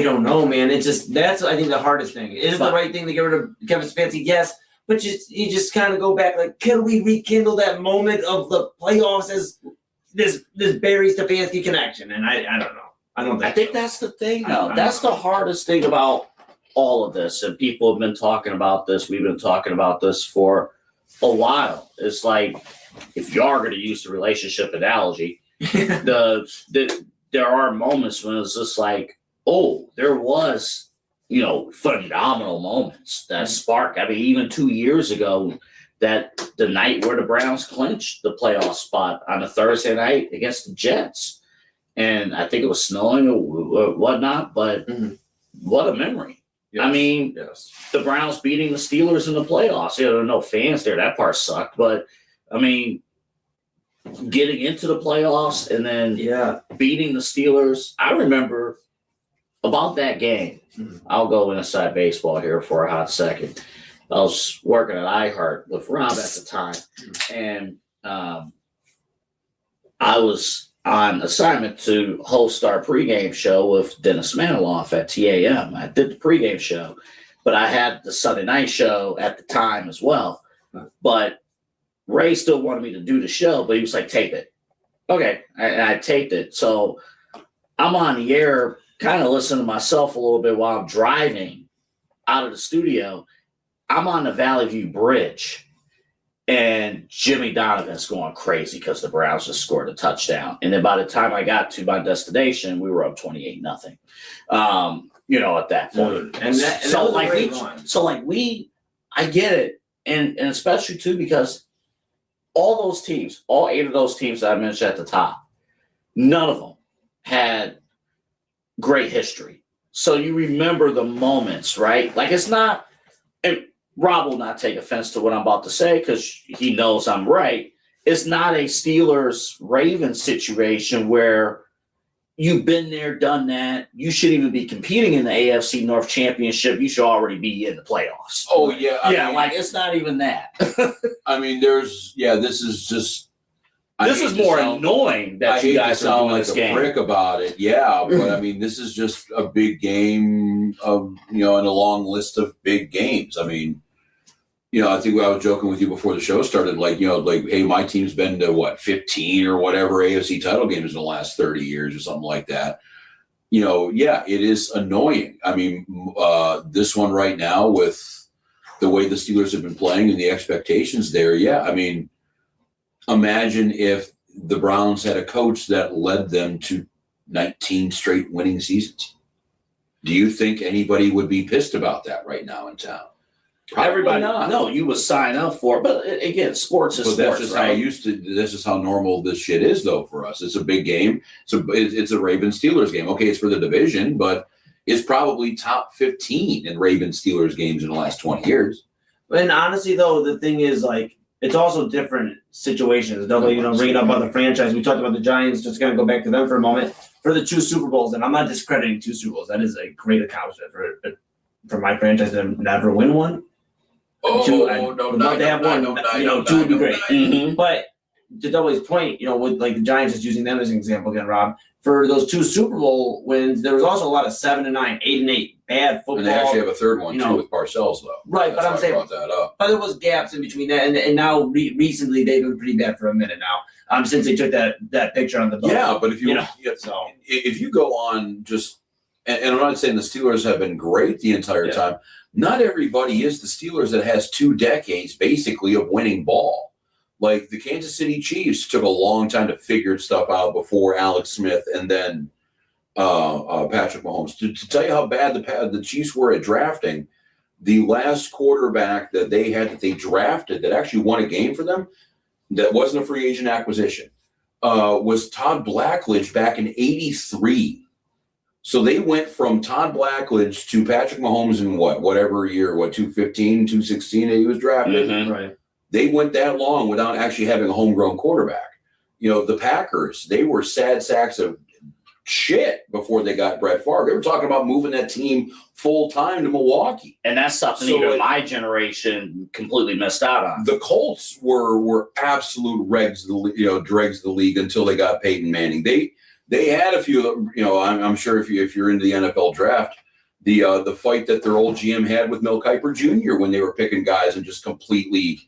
don't know, man. That's I think the hardest thing. Is it the right thing to get rid of Kevin Stefanski? Yes. But you just kind of go back like, can we rekindle that moment of the playoffs as this Barry Stefanski connection? And I don't know. I think that's the thing, though. I That's the hardest thing about all of this. And people have been talking about this. We've been talking about this for a while. It's like, if you are going to use the relationship analogy, there are moments when it's just like, oh, there was, phenomenal moments that spark. I mean, even 2 years ago, that the night where the Browns clinched the playoff spot on a Thursday night against the Jets. And I think it was snowing or whatnot, but what a memory. Yes. I mean, yes. the Browns beating the Steelers in the playoffs. There were no fans there. That part sucked. But, I mean, getting into the playoffs and then beating the Steelers. I remember about that game. I'll go inside baseball here for a hot second. I was working at iHeart with Rob at the time, and I was on assignment to host our pregame show with Dennis Maniloff at TAM. I did the pregame show, but I had the Sunday night show at the time as well. But Ray still wanted me to do the show, but he was like, tape it. Okay, and I taped it. So I'm on the air, kind of listening to myself a little bit while I'm driving out of the studio. I'm on the Valley View Bridge, and Jimmy Donovan's going crazy because the Browns just scored a touchdown. And then by the time I got to my destination, we were up 28-0. At that point. I get it. And especially too, because all those teams, all 8 of those teams that I mentioned at the top, none of them had great history. So you remember the moments, right? Like, it's not, and Rob will not take offense to what I'm about to say because he knows I'm right. It's not a Steelers-Ravens situation where you've been there, done that. You shouldn't even be competing in the AFC North Championship. You should already be in the playoffs. Oh, yeah. I mean, it's not even that. I mean, this is just. This is more annoying that you guys are doing this game. I hate to sound like a prick about it, yeah, but I mean, this is just a big game of, in a long list of big games. I mean, I think I was joking with you before the show started, hey, my team's been to 15 or whatever AFC title games in the last 30 years or something like that. It is annoying. I mean, this one right now with the way the Steelers have been playing and the expectations there, I mean, imagine if the Browns had a coach that led them to 19 straight winning seasons. Do you think anybody would be pissed about that right now in town? Probably Everybody, not. no, you would sign up for it. But again, sports is But sports, that's just right? this is how normal this shit is, though, for us. It's a big game. It's a Ravens-Steelers game. Okay, it's for the division, but it's probably top 15 in Ravens-Steelers games in the last 20 years. And honestly, though, the thing is, it's also different situations. Bringing up other franchise. We talked about the Giants. Just going to go back to them for a moment. For the 2 Super Bowls, and I'm not discrediting 2 Super Bowls. That is a great accomplishment for my franchise to never win one. Oh, 2, no, they have one. 2 would be great. Mm-hmm. But to Double's point, with the Giants, just using them as an example again, Rob, for those 2 Super Bowl wins, there was also a lot of 7-9, 8-8 bad football. And they actually have a third one, too, with Parcells, though. Right, That's but I'm saying, I brought that up. but there was gaps in between that, and now recently they've been pretty bad for a minute now. Since they took that picture on the boat. Yeah, but if so if you go on just, and I'm not saying the Steelers have been great the entire time. Not everybody is the Steelers that has 2 decades basically of winning ball. Like the Kansas City Chiefs took a long time to figure stuff out before Alex Smith and then Patrick Mahomes. To tell you how bad the Chiefs were at drafting, the last quarterback that they drafted that actually won a game for them, that wasn't a free agent acquisition, was Todd Blackledge back in '83. So they went from Todd Blackledge to Patrick Mahomes in whatever year, 2015, 2016 that he was drafted. Mm-hmm. right. They went that long without actually having a homegrown quarterback. The Packers, they were sad sacks of shit before they got Brett Favre. They were talking about moving that team full time to Milwaukee. And that's something even my generation completely missed out on. The Colts were absolute dregs of the league until they got Peyton Manning. They had a few, I'm sure if you're into the NFL draft, the fight that their old GM had with Mel Kiper Jr. when they were picking guys and just completely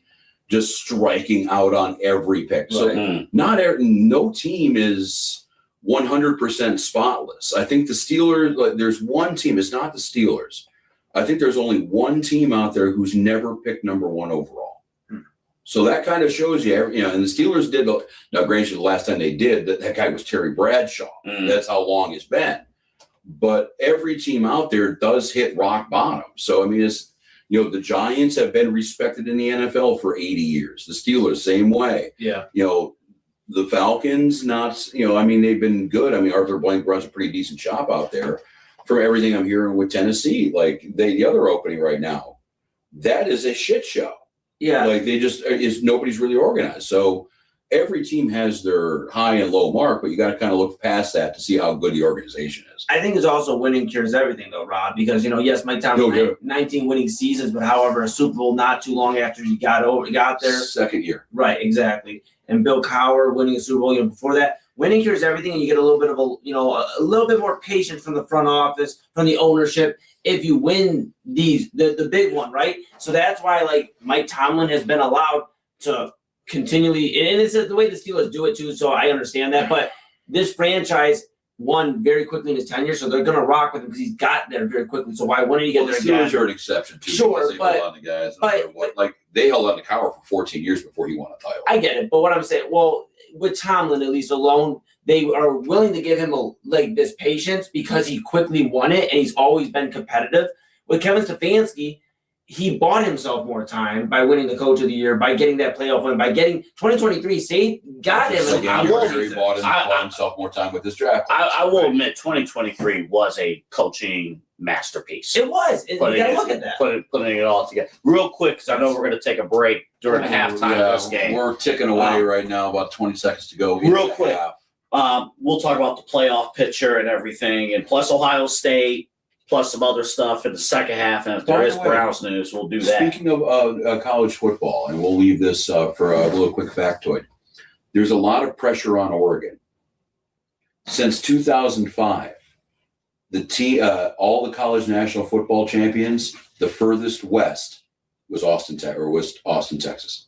just striking out on every pick. So no team is 100% spotless. I think the Steelers, there's one team, it's not the Steelers. I think there's only one team out there who's never picked number 1 overall. So that kind of shows you, and the Steelers did, now granted, the last time they did, that guy was Terry Bradshaw. That's how long it's been. But every team out there does hit rock bottom. So, I mean, the Giants have been respected in the NFL for 80 years. The Steelers, same way. Yeah. The Falcons, they've been good. I mean, Arthur Blank runs a pretty decent shop out there. From everything I'm hearing with Tennessee, like the other opening right now, that is a shit show. Yeah. Like nobody's really organized. So every team has their high and low mark, but you got to kind of look past that to see how good the organization is. I think it's also winning cures everything, though, Rob, because, yes, Mike Tomlin 19 winning seasons, but however, a Super Bowl not too long after he got there. Second year. Right, exactly. And Bill Cowher winning a Super Bowl before that. Winning cures everything, and you get a little bit of a little bit more patience from the front office, from the ownership, if you win the big one, right? So that's why, like, Mike Tomlin has been allowed to continually, and it's the way the Steelers do it too, so I understand that, but this franchise won very quickly in his tenure, so they're going to rock with him because he's got there very quickly. So why wouldn't he get there again? The Steelers again? are an exception too. Sure, they hold on to guys. They held on to Cowher for 14 years before he won a title. I get it, but what I'm saying, with Tomlin at least alone, they are willing to give him this patience because he quickly won it and he's always been competitive. With Kevin Stefanski, he bought himself more time by winning the Coach of the Year, by getting that playoff win, by getting 2023 got him. He bought himself more time with this draft. I will admit, 2023 was a coaching masterpiece. It was. You got to look at that. Putting it all together. Real quick, because I know we're going to take a break during the halftime of this game. We're ticking away right now, about 20 seconds to go. Real quick, we'll talk about the playoff picture and everything, and plus Ohio State, plus some other stuff in the second half. And if there is Browns news, we'll do that. Speaking of college football, and we'll leave this for a little quick factoid, there's a lot of pressure on Oregon. Since 2005, all the college national football champions, the furthest west was Austin, Texas.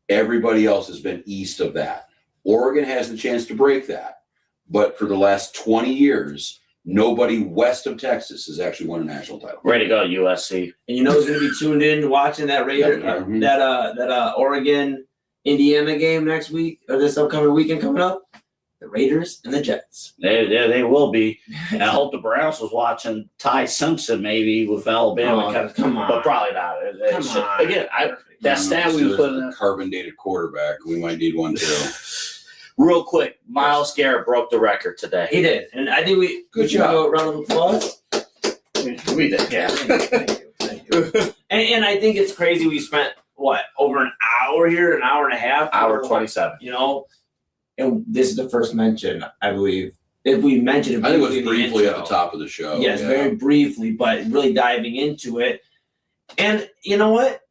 Everybody else has been east of that. Oregon has the chance to break that. But for the last 20 years, nobody west of Texas has actually won a national title. Ready to go, USC. And who's going to be tuned in watching that that Oregon Indiana game next week or this upcoming weekend coming up? The Raiders and the Jets. They will be. And I hope the Browns was watching Ty Simpson maybe with Alabama. Come on. But probably not. Come on. Again, that stat we put in. Carbon dated quarterback. We might need one too. Real quick, Myles Garrett broke the record today. He did. And I think Good job. A round of applause. We did, yeah. Thank you. And I think it's crazy we spent, over an hour here, an hour and a half? Hour 27. And this is the first mention, I believe. If we mentioned it I think it was in the briefly at intro. the top of the show. Yes, very briefly, but really diving into it. And you know what?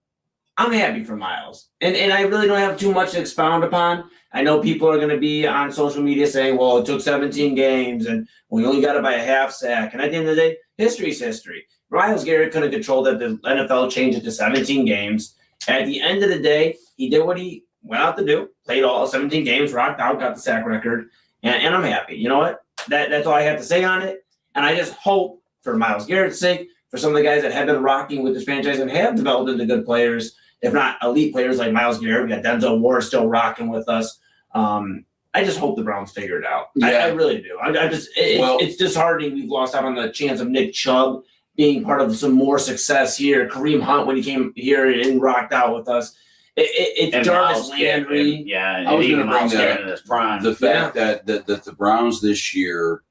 I'm happy for Myles. And I really don't have too much to expound upon. I know people are going to be on social media saying, well, it took 17 games and we only got it by a half sack. And at the end of the day, history's history. Myles Garrett couldn't control that the NFL changed it to 17 games. At the end of the day, he did what he went out to do, played all 17 games, rocked out, got the sack record, and I'm happy. You know what? That's all I have to say on it. And I just hope, for Myles Garrett's sake, for some of the guys that have been rocking with this franchise and have developed into good players, if not elite players like Myles Garrett, we got Denzel Ward still rocking with us. I just hope the Browns figure it out. Yeah. I really do. It's disheartening we've lost out on the chance of Nick Chubb being part of some more success here. Kareem Hunt, when he came here and rocked out with us. It's Jarvis Landry. I was going to bring that in his prime. The fact that the Browns this year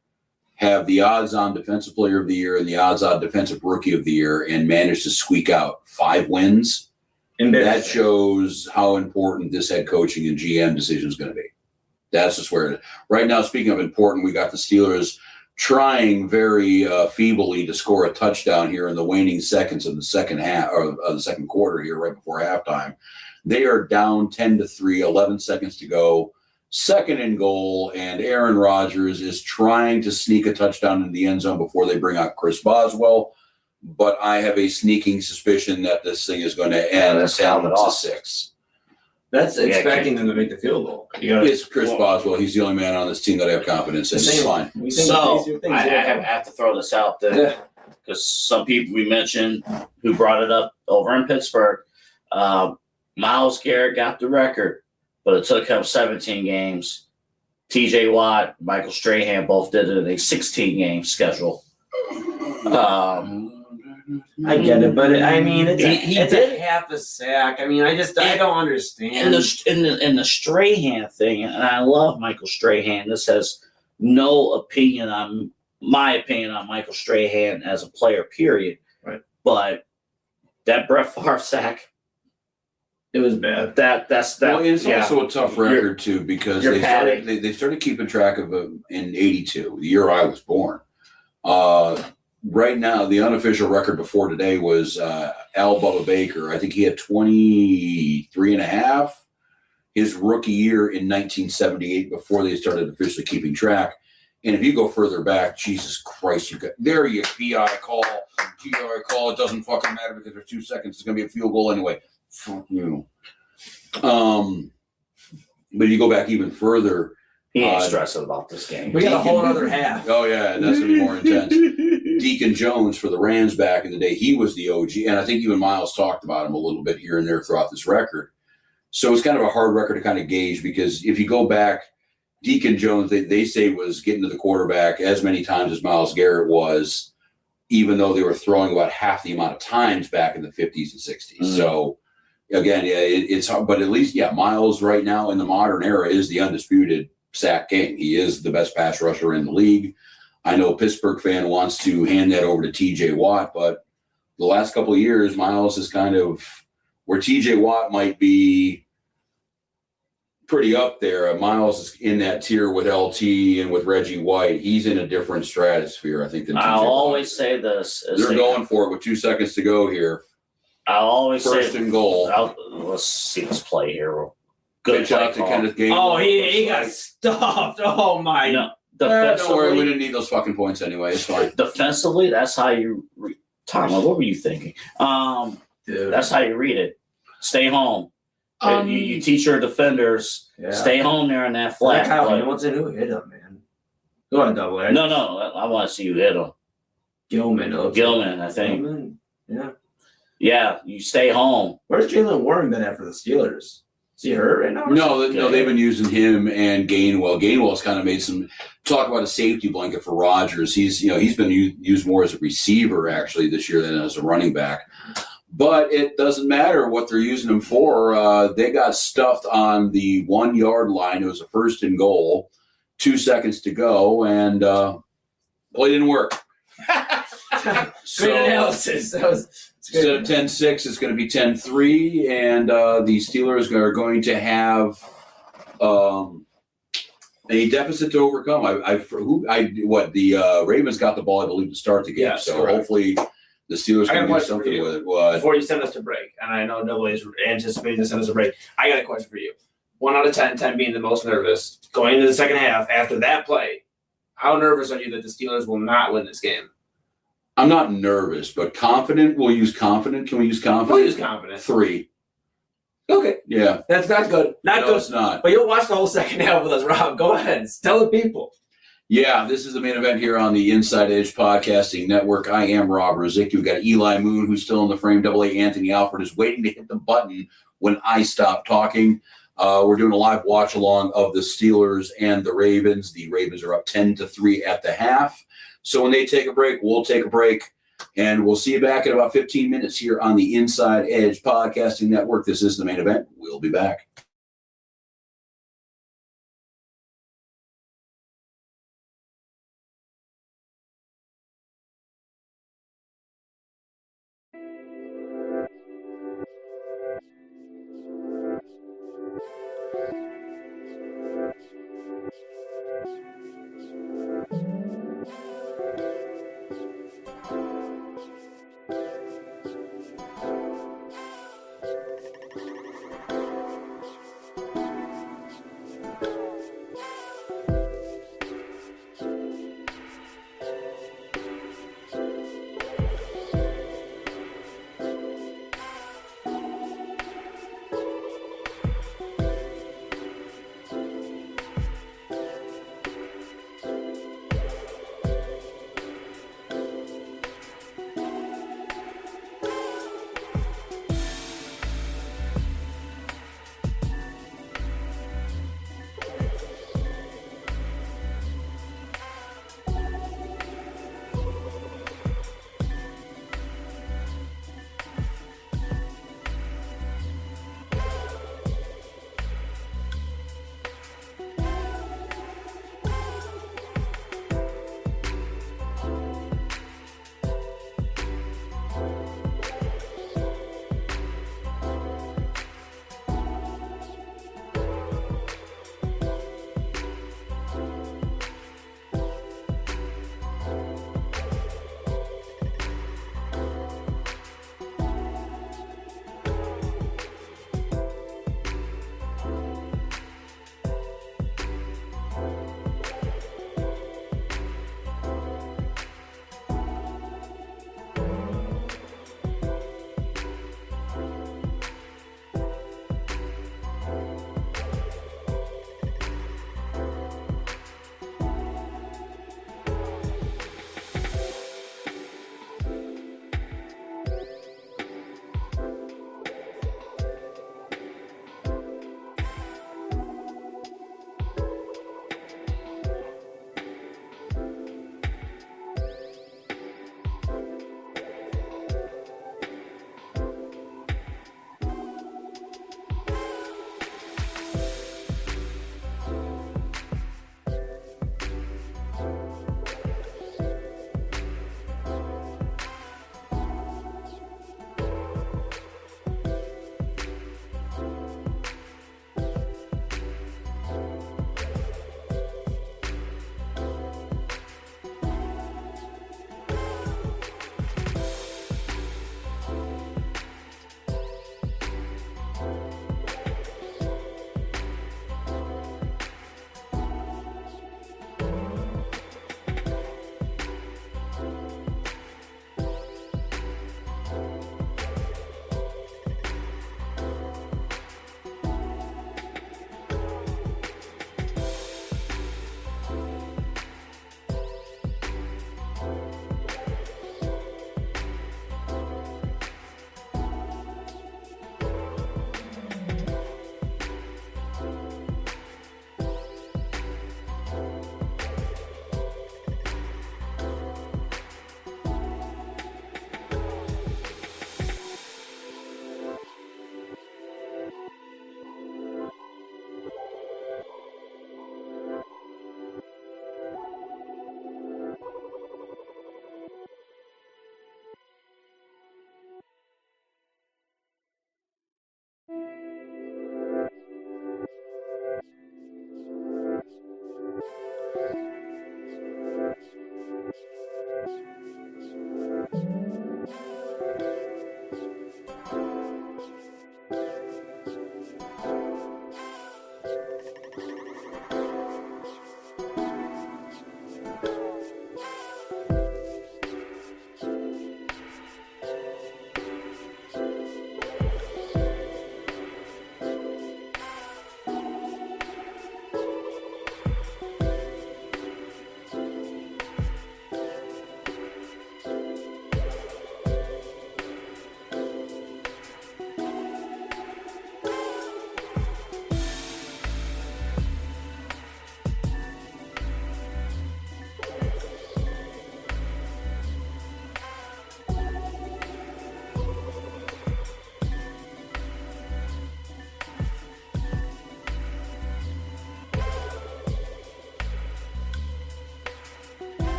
have the odds-on Defensive Player of the Year and the odds-on Defensive Rookie of the Year and managed to squeak out 5 wins, that shows how important this head coaching and GM decision is going to be. That's just where right now, speaking of important, we got the Steelers trying very feebly to score a touchdown here in the waning seconds of the second half or the second quarter here right before halftime. They are down 10-3, 11 seconds to go, 2nd and goal, and Aaron Rodgers is trying to sneak a touchdown in the end zone before they bring out Chris Boswell. But I have a sneaking suspicion that this thing is going to end 10-6. That's expecting them to make the field goal. It's Chris Boswell. He's the only man on this team that I have confidence in. It's fine. So I have to throw this out there because some people we mentioned who brought it up over in Pittsburgh. Myles Garrett got the record, but it took him 17 games. TJ Watt, Michael Strahan both did it in a 16-game schedule. I get it, but I mean, it's He it's did a half a sack. I mean, I don't understand. And the Strahan thing, and I love Michael Strahan. This has no opinion on my opinion on Michael Strahan as a player, period. Right. But that Brett Favre sack, It was bad. that's that. Well, it's yeah. also a tough record too because you're they started keeping track of him in '82, the year I was born. Right now, the unofficial record before today was Al Bubba Baker. I think he had 23 and a half his rookie year in 1978 before they started officially keeping track. And if you go further back, Jesus Christ, there you PI call, GI call. It doesn't fucking matter because there's 2 seconds. It's going to be a field goal anyway. Fuck you. But you go back even further. He ain't stressing about this game. We got a whole other half. Oh, yeah, that's going to be more intense. Deacon Jones for the Rams back in the day, he was the OG. And I think even Miles talked about him a little bit here and there throughout this record. So it's kind of a hard record to kind of gauge because if you go back, Deacon Jones, they say was getting to the quarterback as many times as Myles Garrett was, even though they were throwing about half the amount of times back in the 50s and 60s. Mm. So, again, yeah, it's hard. But at least, yeah, Myles right now in the modern era is the undisputed sack king. He is the best pass rusher in the league. I know a Pittsburgh fan wants to hand that over to T.J. Watt, but the last couple of years, Myles is kind of where T.J. Watt might be pretty up there. Myles is in that tier with LT and with Reggie White. He's in a different stratosphere, I think, than T.J. I'll Watt. always say this. They're going for it with 2 seconds to go here. I'll always First say. and goal. Let's see this play here. Good Pitch play out to call. Kenneth Gainwell. Oh, he got stuffed. Oh, my. No, Don't worry, we defensively, didn't need those fucking points anyway. It's fine. defensively, that's how you. Tom, what were you thinking? Dude. That's how you read it. Stay home. You teach your defenders. Yeah. Stay home there in that flat. Kyle, but- you want to who hit him, man? Go on, double edge. no, I want to see you hit him. Gilman. Gilman, I think. Gilman? Yeah. Yeah, you stay home. Where's Jalen Warren been at for the Steelers? Is he hurt right now? No, they've been using him and Gainwell. Gainwell's kind of made some talk about a safety blanket for Rodgers. He's been used more as a receiver actually this year than as a running back. But it doesn't matter what they're using him for. They got stuffed on the 1 yard line. It was a first and goal, 2 seconds to go, and play didn't work. Great analysis. Instead of 10-6, it's going to be 10-3, and the Steelers are going to have a deficit to overcome. The Ravens got the ball, I believe, to start the game. Yes, so correct. hopefully the Steelers I got can a do question for something you. with it. What? Before you send us to break, and I know nobody's anticipating to send us a break, I got a question for you. 1 out of 10, 10 being the most nervous, going into the second half after that play, how nervous are you that the Steelers will not win this game? I'm not nervous, but confident. We'll use confident. Can we use confident? We'll use confident. 3. Okay. Yeah. That's not good. Not No, good. it's not. But you'll watch the whole second half with us, Rob. Go ahead. Tell the people. Yeah, this is the main event here on the Inside Edge Podcasting Network. I am Rob Rozycki. We've got Eli Moon, who's still in the frame. AA Anthony Alford is waiting to hit the button when I stop talking. We're doing a live watch-along of the Steelers and the Ravens. The Ravens are up 10-3 at the half. So when they take a break, we'll take a break. And we'll see you back in about 15 minutes here on the Inside Edge Podcasting Network. This is the main event. We'll be back.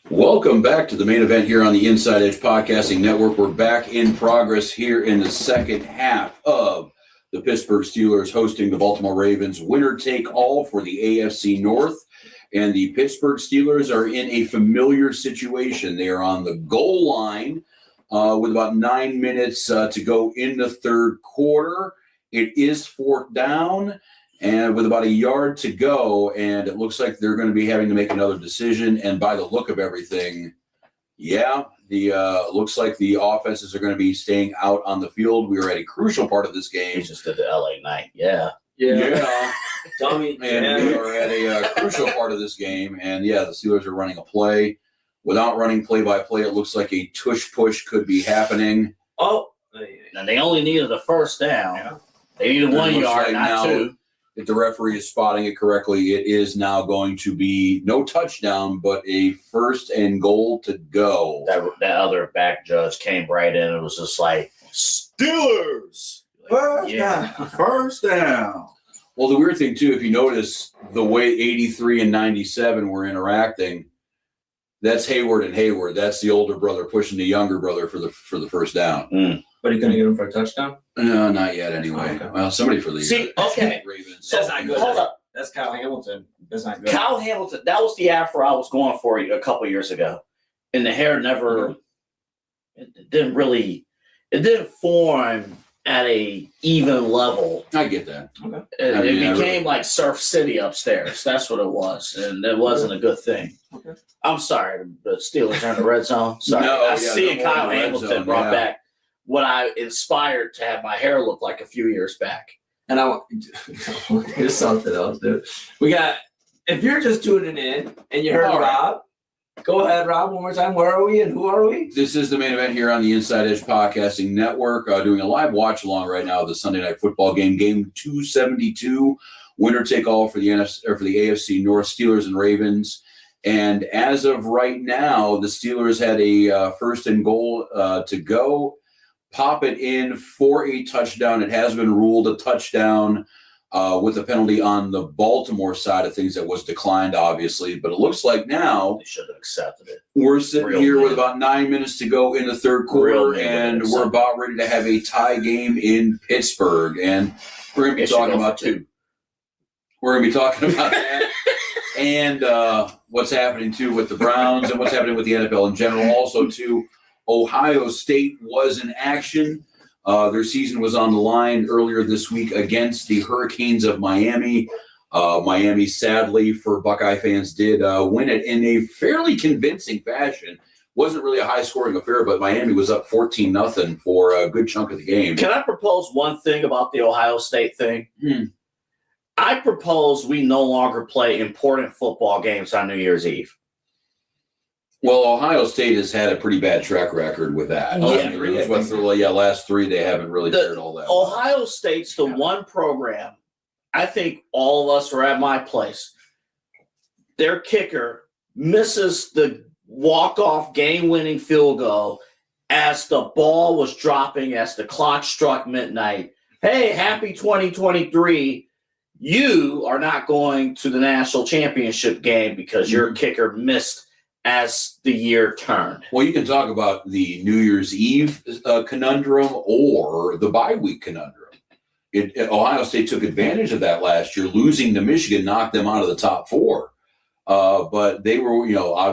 Welcome back to the main event here on the Inside Edge Podcasting Network. We're back in progress here in the second half of the Pittsburgh Steelers hosting the Baltimore Ravens. Winner take all for the AFC North. And the Pittsburgh Steelers are in a familiar situation. They are on the goal line with about 9 minutes to go in the third quarter. It is fourth down. And with about a yard to go, and it looks like they're going to be having to make another decision. And by the look of everything, looks like the offenses are going to be staying out on the field. We are at a crucial part of this game. It's just at the LA night. Yeah. Dummy. And we are at a crucial part of this game. And the Steelers are running a play. Without running play-by-play, it looks like a tush-push could be happening. Oh. And they only needed the first down. Yeah. They needed 1 yard, not two. If the referee is spotting it correctly, it is now going to be no touchdown, but a first and goal to go. That other back judge came right in and was just like, Steelers! First down. Well, the weird thing, too, if you notice the way 83 and 97 were interacting, that's Hayward and Hayward. That's the older brother pushing the younger brother for the first down. Mm. But he couldn't get him for a touchdown? No, not yet anyway. Okay. Well, somebody for the Ravens. That's not good. Hold up. That's Kyle Hamilton. That's not good. Kyle Hamilton, that was the afro I was going for a couple years ago. And the hair never, it didn't form at a even level. I get that. Okay. It became like Surf City upstairs. That's what it was. And it wasn't a good thing. Okay. I'm sorry, the Steelers are in the red zone. Sorry. Seeing Kyle Hamilton brought back what I inspired to have my hair look like a few years back. And here's something else, dude. If you're just tuning in and you heard Rob, go ahead, Rob, one more time. Where are we and who are we? This is the main event here on the Inside Edge Podcasting Network, doing a live watch along right now of the Sunday Night Football game 272, winner take all for the AFC North, Steelers and Ravens. And as of right now, the Steelers had a first and goal to go. Pop it in for a touchdown. It has been ruled a touchdown with a penalty on the Baltimore side of things that was declined, obviously. But it looks like now they should have accepted it. We're sitting here with about 9 minutes to go in the third quarter, and we're about ready to have a tie game in Pittsburgh. And we're going to be talking about We're going to be talking about that. And what's happening, too, with the Browns and what's happening with the NFL in general. Also, too, Ohio State was in action. Their season was on the line earlier this week against the Hurricanes of Miami. Miami, sadly, for Buckeye fans, did win it in a fairly convincing fashion. Wasn't really a high-scoring affair, but Miami was up 14-0 for a good chunk of the game. Can I propose one thing about the Ohio State thing? I propose we no longer play important football games on New Year's Eve. Well, Ohio State has had a pretty bad track record with that. Yeah. I mean, it was last 3 they haven't really fared all that well. Ohio State's the one program, I think all of us were at my place. Their kicker misses the walk-off game-winning field goal as the ball was dropping, as the clock struck midnight. Hey, happy 2023. You are not going to the national championship game because your kicker missed as the year turned. Well, you can talk about the New Year's Eve conundrum or the bye week conundrum. Ohio State took advantage of that last year. Losing to Michigan knocked them out of the top 4. But they were,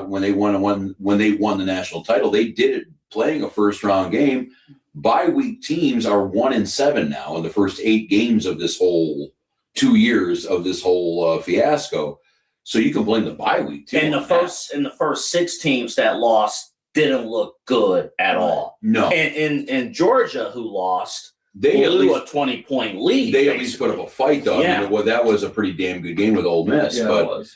when they won the national title, they did it playing a first-round game. Bye week teams are 1-7 now in the first 8 games of this whole 2 years of this whole fiasco. So you can blame the bye week team. And the first 6 teams that lost didn't look good at all. No. And Georgia, who lost, They at blew least a 20-point lead. They at least put up a fight, though. Yeah. I mean, that was a pretty damn good game with Ole Miss. Yeah, but it was.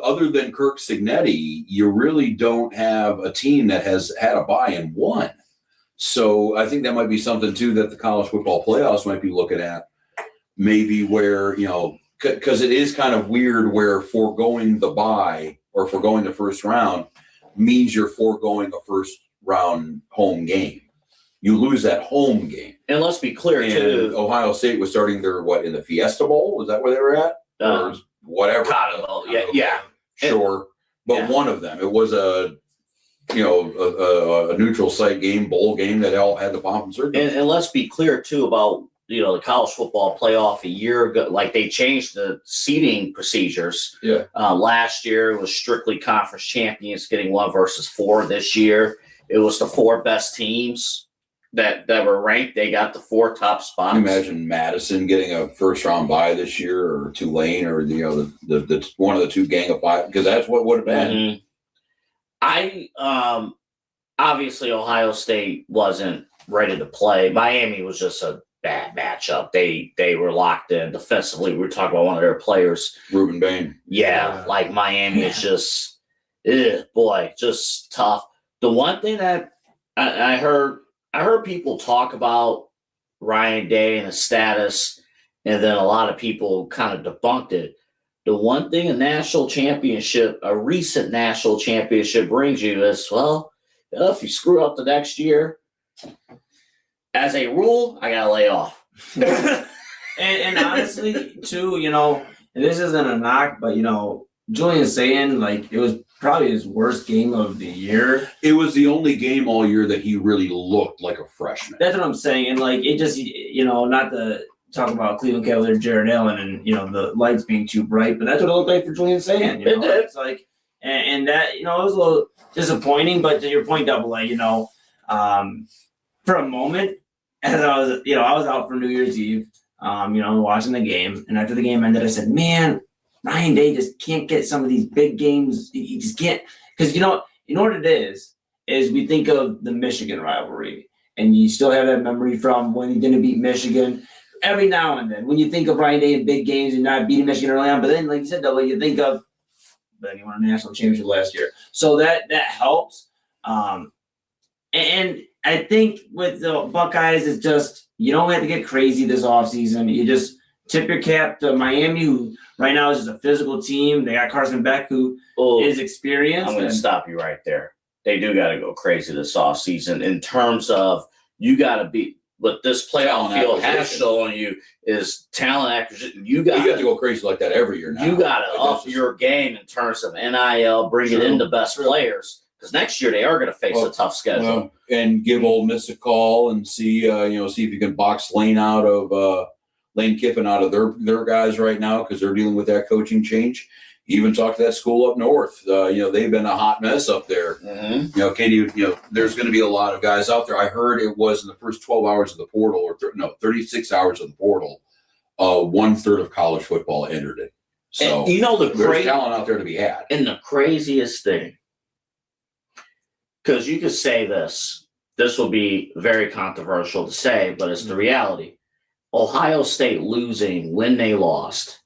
other than Kirk Cignetti, you really don't have a team that has had a bye and won. So I think that might be something too that the college football playoffs might be looking at. Maybe where because it is kind of weird where foregoing the bye or foregoing the first round means you're foregoing a first round home game. You lose that home game. And let's be clear, And too. Ohio State was starting their in the Fiesta Bowl? Is that where they were at? Or whatever. Cotton Bowl. Yeah. Sure. But Yeah. one of them. It was a neutral site game, bowl game that all had the pomp and circumstance. And let's be clear, too, about the college football playoff a year ago. Like, they changed the seeding procedures. Yeah. Last year, it was strictly conference champions getting 1 versus 4. This year, it was the 4 best teams that were ranked. They got the 4 top spots. Can you imagine Madison getting a first round bye this year, or Tulane, or the one of the 2 gang of 5? Because that's what would have been. Mm-hmm. Obviously Ohio State wasn't ready to play. Miami was just a bad matchup. They were locked in defensively. We were talking about one of their players. Ruben Bain. Yeah, like Miami is just, just tough. The one thing that I heard people talk about Ryan Day and his status, and then a lot of people kind of debunked it. The one thing a recent national championship brings you is, if you screw up the next year, as a rule, I gotta lay off. And honestly, too, and this isn't a knock, but Julian saying it was probably his worst game of the year. It was the only game all year that he really looked like a freshman. That's what I'm saying, and it just not to talk about Cleveland Cavalier Jared Allen and the lights being too bright, but that's what it looked like for Julian saying. It did. It's and that it was a little disappointing, but to your point, Double A, for a moment, as I was out for New Year's Eve, watching the game, and after the game ended, I said, man, Ryan Day just can't get some of these big games. He just can't, because you know what it is we think of the Michigan rivalry, and you still have that memory from when he didn't beat Michigan. Every now and then, when you think of Ryan Day in big games and not beating Michigan early on, but then, like you said, Double, you think of, but then he won a national championship last year, so that helps. And I think with the Buckeyes, it's just you don't have to get crazy this offseason. You just tip your cap to Miami, who right now is just a physical team. They got Carson Beck, who is experienced. I'm going to stop you right there. They do got to go crazy this offseason in terms of you got to be. What this playoff field has shown you is talent acquisition. You got to go crazy like that every year now. You got to up your game in terms of NIL, bringing in the best players. Because next year they are going to face a tough schedule. And give Ole Miss a call and see if you can box Lane Kiffin out of their guys right now, because they're dealing with that coaching change. Even talk to that school up north. They've been a hot mess up there. Mm-hmm. Katie, there's going to be a lot of guys out there. I heard it was in the first 12 hours of the portal, 36 hours of the portal, 1/3 of college football entered it. So and there's talent out there to be had. And the craziest thing, because you could say this will be very controversial to say, but it's the reality. Ohio State losing when they lost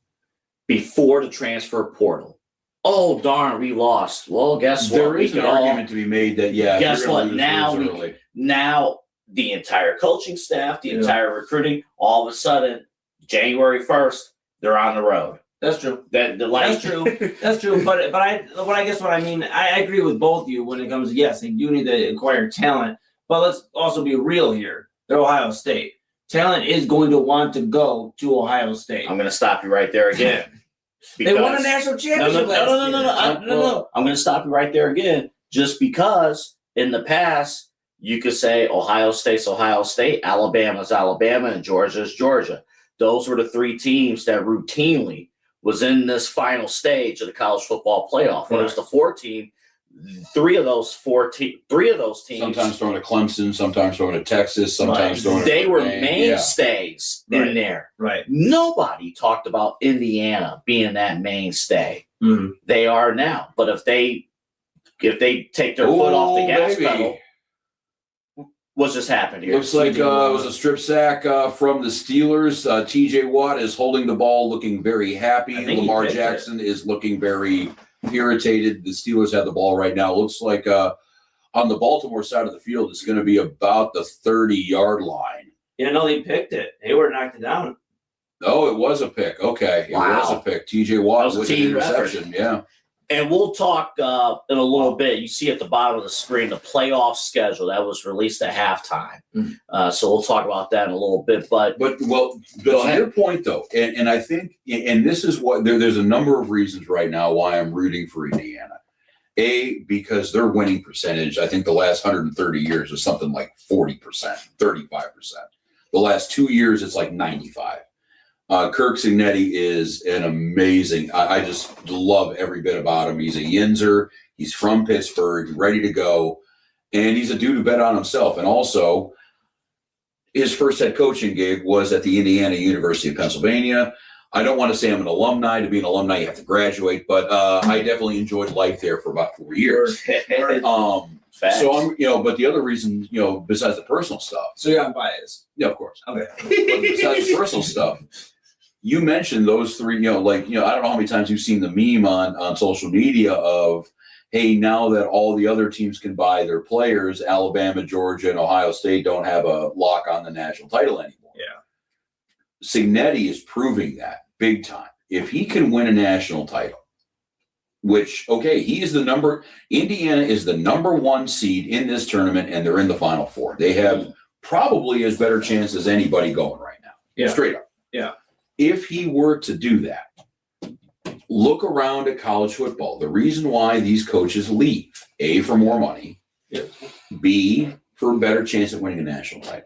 before the transfer portal oh darn, we lost. Well, guess what? There We is an can all- argument to be made that Guess if you're what? gonna lose, Now lose we- early. Now the entire coaching staff, the Yeah. entire recruiting, all of a sudden, January 1st, they're on the road. That's true. That's true. That's true. But I guess what I mean, I agree with both of you when it comes to, yes, they do need to acquire talent, but let's also be real here. They're Ohio State. Talent is going to want to go to Ohio State. I'm going to stop you right there again. They won a Because- national No, championship last year. no. I'm going to stop you right there again. Just because in the past, you could say Ohio State's Ohio State, Alabama's Alabama, and Georgia's Georgia. Those were the three teams that routinely was in this final stage of the college football playoff. When it was the 4 team, three of those teams, Sometimes throwing to Clemson, sometimes throwing to Texas, sometimes throwing to they were Notre Dame. mainstays Right. in there. Right. Nobody talked about Indiana being that mainstay. Mhm. They are now. But if they take their foot off the Oh, gas baby. pedal, what's just happened here? Looks like it was a strip sack from the Steelers. TJ Watt is holding the ball, looking very happy. I think he Lamar picked Jackson is looking very irritated. The Steelers have the ball right now. Looks like on the Baltimore side of the field, it's going to be about the 30-yard line. Yeah, no, they picked it. Hayward knocked it down. Oh, it was a pick. Okay, it was a pick. TJ Watt That was a with an team effort. interception. Yeah. And we'll talk in a little bit. You see at the bottom of the screen the playoff schedule that was released at halftime. So we'll talk about that in a little bit. But But Go to ahead. your point though, and I think, and this is what there's a number of reasons right now why I'm rooting for Indiana. Because their winning percentage, I think the last 130 years is something like 40%, 35%. The last 2 years, it's like 95. Kirk Signetti is an amazing. I just love every bit about him. He's a Yinzer. He's from Pittsburgh, ready to go, and he's a dude who bet on himself. And also, his first head coaching gig was at the Indiana University of Pennsylvania. I don't want to say I'm an alumni. To be an alumni, you have to graduate, but I definitely enjoyed life there for about 4 years. facts. So I'm, but the other reason, besides the personal stuff, So you're unbiased. yeah, of course. Okay. But besides the personal stuff, you mentioned those three, I don't know how many times you've seen the meme on social media of, hey, now that all the other teams can buy their players, Alabama, Georgia, and Ohio State don't have a lock on the national title anymore. Yeah. Signetti is proving that big time. If he can win a national title, which, okay, Indiana is the number 1 seed in this tournament, and they're in the Final Four. They have probably as better chance as anybody going right now. Yeah. Straight up. Yeah. If he were to do that, look around at college football. The reason why these coaches leave, A, for more money, Yeah. B, for a better chance at winning a national title.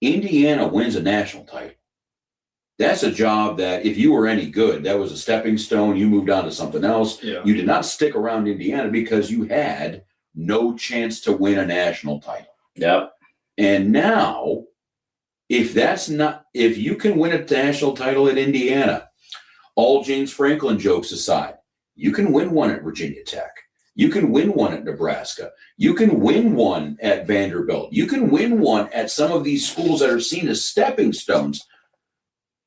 Indiana wins a national title. That's a job that if you were any good, that was a stepping stone. You moved on to something else. Yeah. You did not stick around Indiana because you had no chance to win a national title. Yep. And now, if you can win a national title at Indiana, all James Franklin jokes aside, you can win one at Virginia Tech. You can win one at Nebraska. You can win one at Vanderbilt. You can win one at some of these schools that are seen as stepping stones.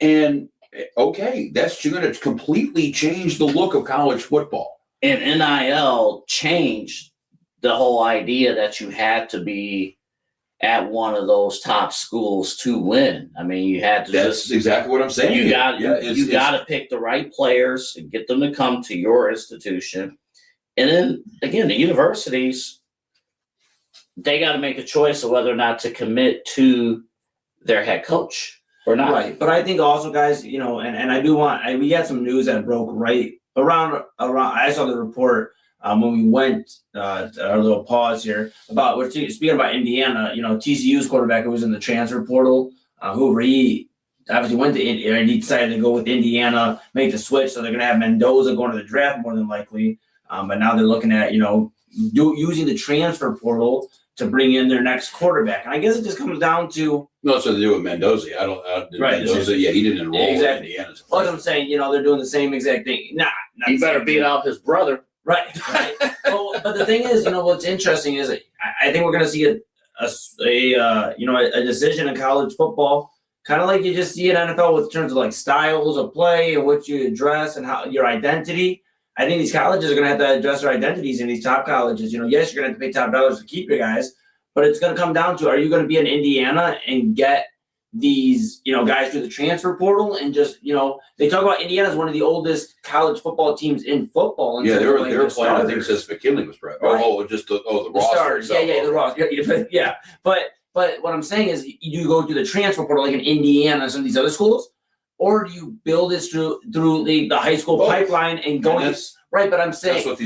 And okay, that's going to completely change the look of college football. And NIL changed the whole idea that you had to be at one of those top schools to win. I mean, you had to That's exactly what I'm saying. you got it's to pick the right players and get them to come to your institution. And then again, the universities, they got to make a choice of whether or not to commit to their head coach or not. Right. But I think also, guys, and I do we had some news that broke right around. I saw the report when we went our little pause here about we're speaking about Indiana. TCU's quarterback who was in the transfer portal, Hoover, he obviously went to Indiana and he decided to go with Indiana, make the switch. So they're going to have Mendoza going to the draft more than likely. But now they're looking at using the transfer portal to bring in their next quarterback. And I guess it just comes down to no, it's nothing to do with Mendoza. Right. Mendoza, he didn't enroll Exactly. in Indiana. what I'm saying. They're doing the same exact thing. Not He the better same beat thing. out his brother. Right. But the thing is, what's interesting is I think we're going to see a decision in college football, kind of like you just see in NFL with terms of like styles of play and what you address and how your identity. I think these colleges are going to have to adjust their identities in these top colleges. Yes, you're going to have to pay top dollars to keep your guys, but it's going to come down to, are you going to be in Indiana and get these, guys through the transfer portal and just, they talk about Indiana as one of the oldest college football teams in football. And Yeah, so they were like playing. I starters. think since McKinley was right. Right. The roster Starters. itself. Yeah, the roster. Yeah, but what I'm saying is, you go through the transfer portal like in Indiana and some of these other schools, or do you build this through the high school Both. pipeline and go And into right? But I'm saying that's what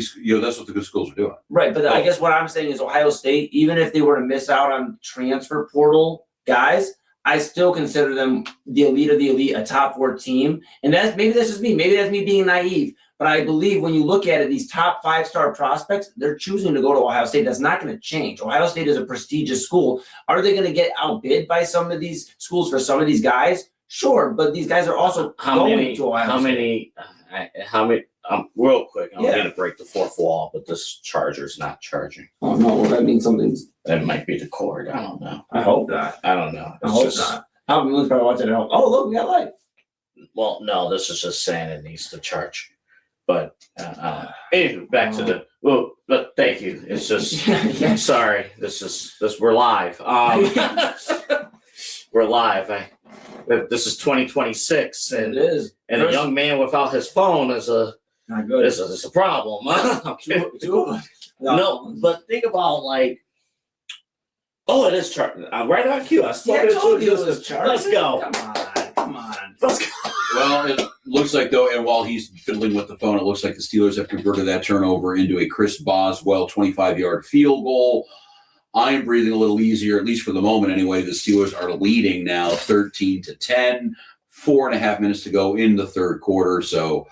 that's what the good schools are doing. right. But I Both. guess what I'm saying is Ohio State, even if they were to miss out on transfer portal guys, I still consider them the elite of the elite, a top 4 team. And that's just me. Maybe that's me being naive. But I believe when you look at it, these top 5-star prospects, they're choosing to go to Ohio State. That's not going to change. Ohio State is a prestigious school. Are they going to get outbid by some of these schools for some of these guys? Sure, but these guys are also going to Ohio State. Real quick, I'm Yeah. going to break the fourth wall, but this charger's not charging. Oh no, well, that means something's. That might be the cord. I don't know. I hope not. I don't know. I It's hope just- not. Alvin's probably watching at home. Oh, look, we got light. Well, no, this is just saying it needs to charge. But anyway, back to the but thank you. It's just Yeah. sorry. We're live. We're live. This is 2026, It and is. a young man without his phone is a Not good. is a problem. I'm kidding. Two of us. No, but think about it is charging. Right on cue. I Yeah, I spoke told to you it was charged. Let's go. Come on. Let's go. Well, it looks like though, and while he's fiddling with the phone, it looks like the Steelers have converted that turnover into a Chris Boswell 25-yard field goal. I am breathing a little easier, at least for the moment anyway. The Steelers are leading now 13-10, 4.5 minutes to go in the third quarter. So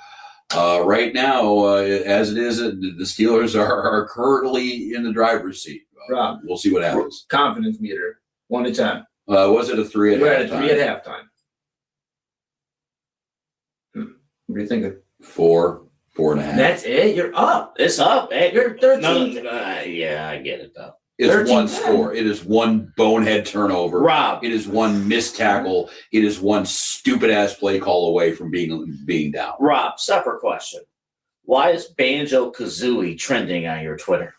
right now, as it is, the Steelers are currently in the driver's seat. Rob. We'll see what happens. Confidence meter, 1 to 10. Was it a 3 at We're at a halftime? 3 at halftime. What are you thinking? 4, 4.5. That's it. You're up. It's up. Hey, You're 13. yeah, I get it though. It's one 13-10. score. It is one bonehead turnover. Rob, It is one missed tackle. It is one stupid ass play call away from being down. Rob, separate question. Why is Banjo Kazooie trending on your Twitter?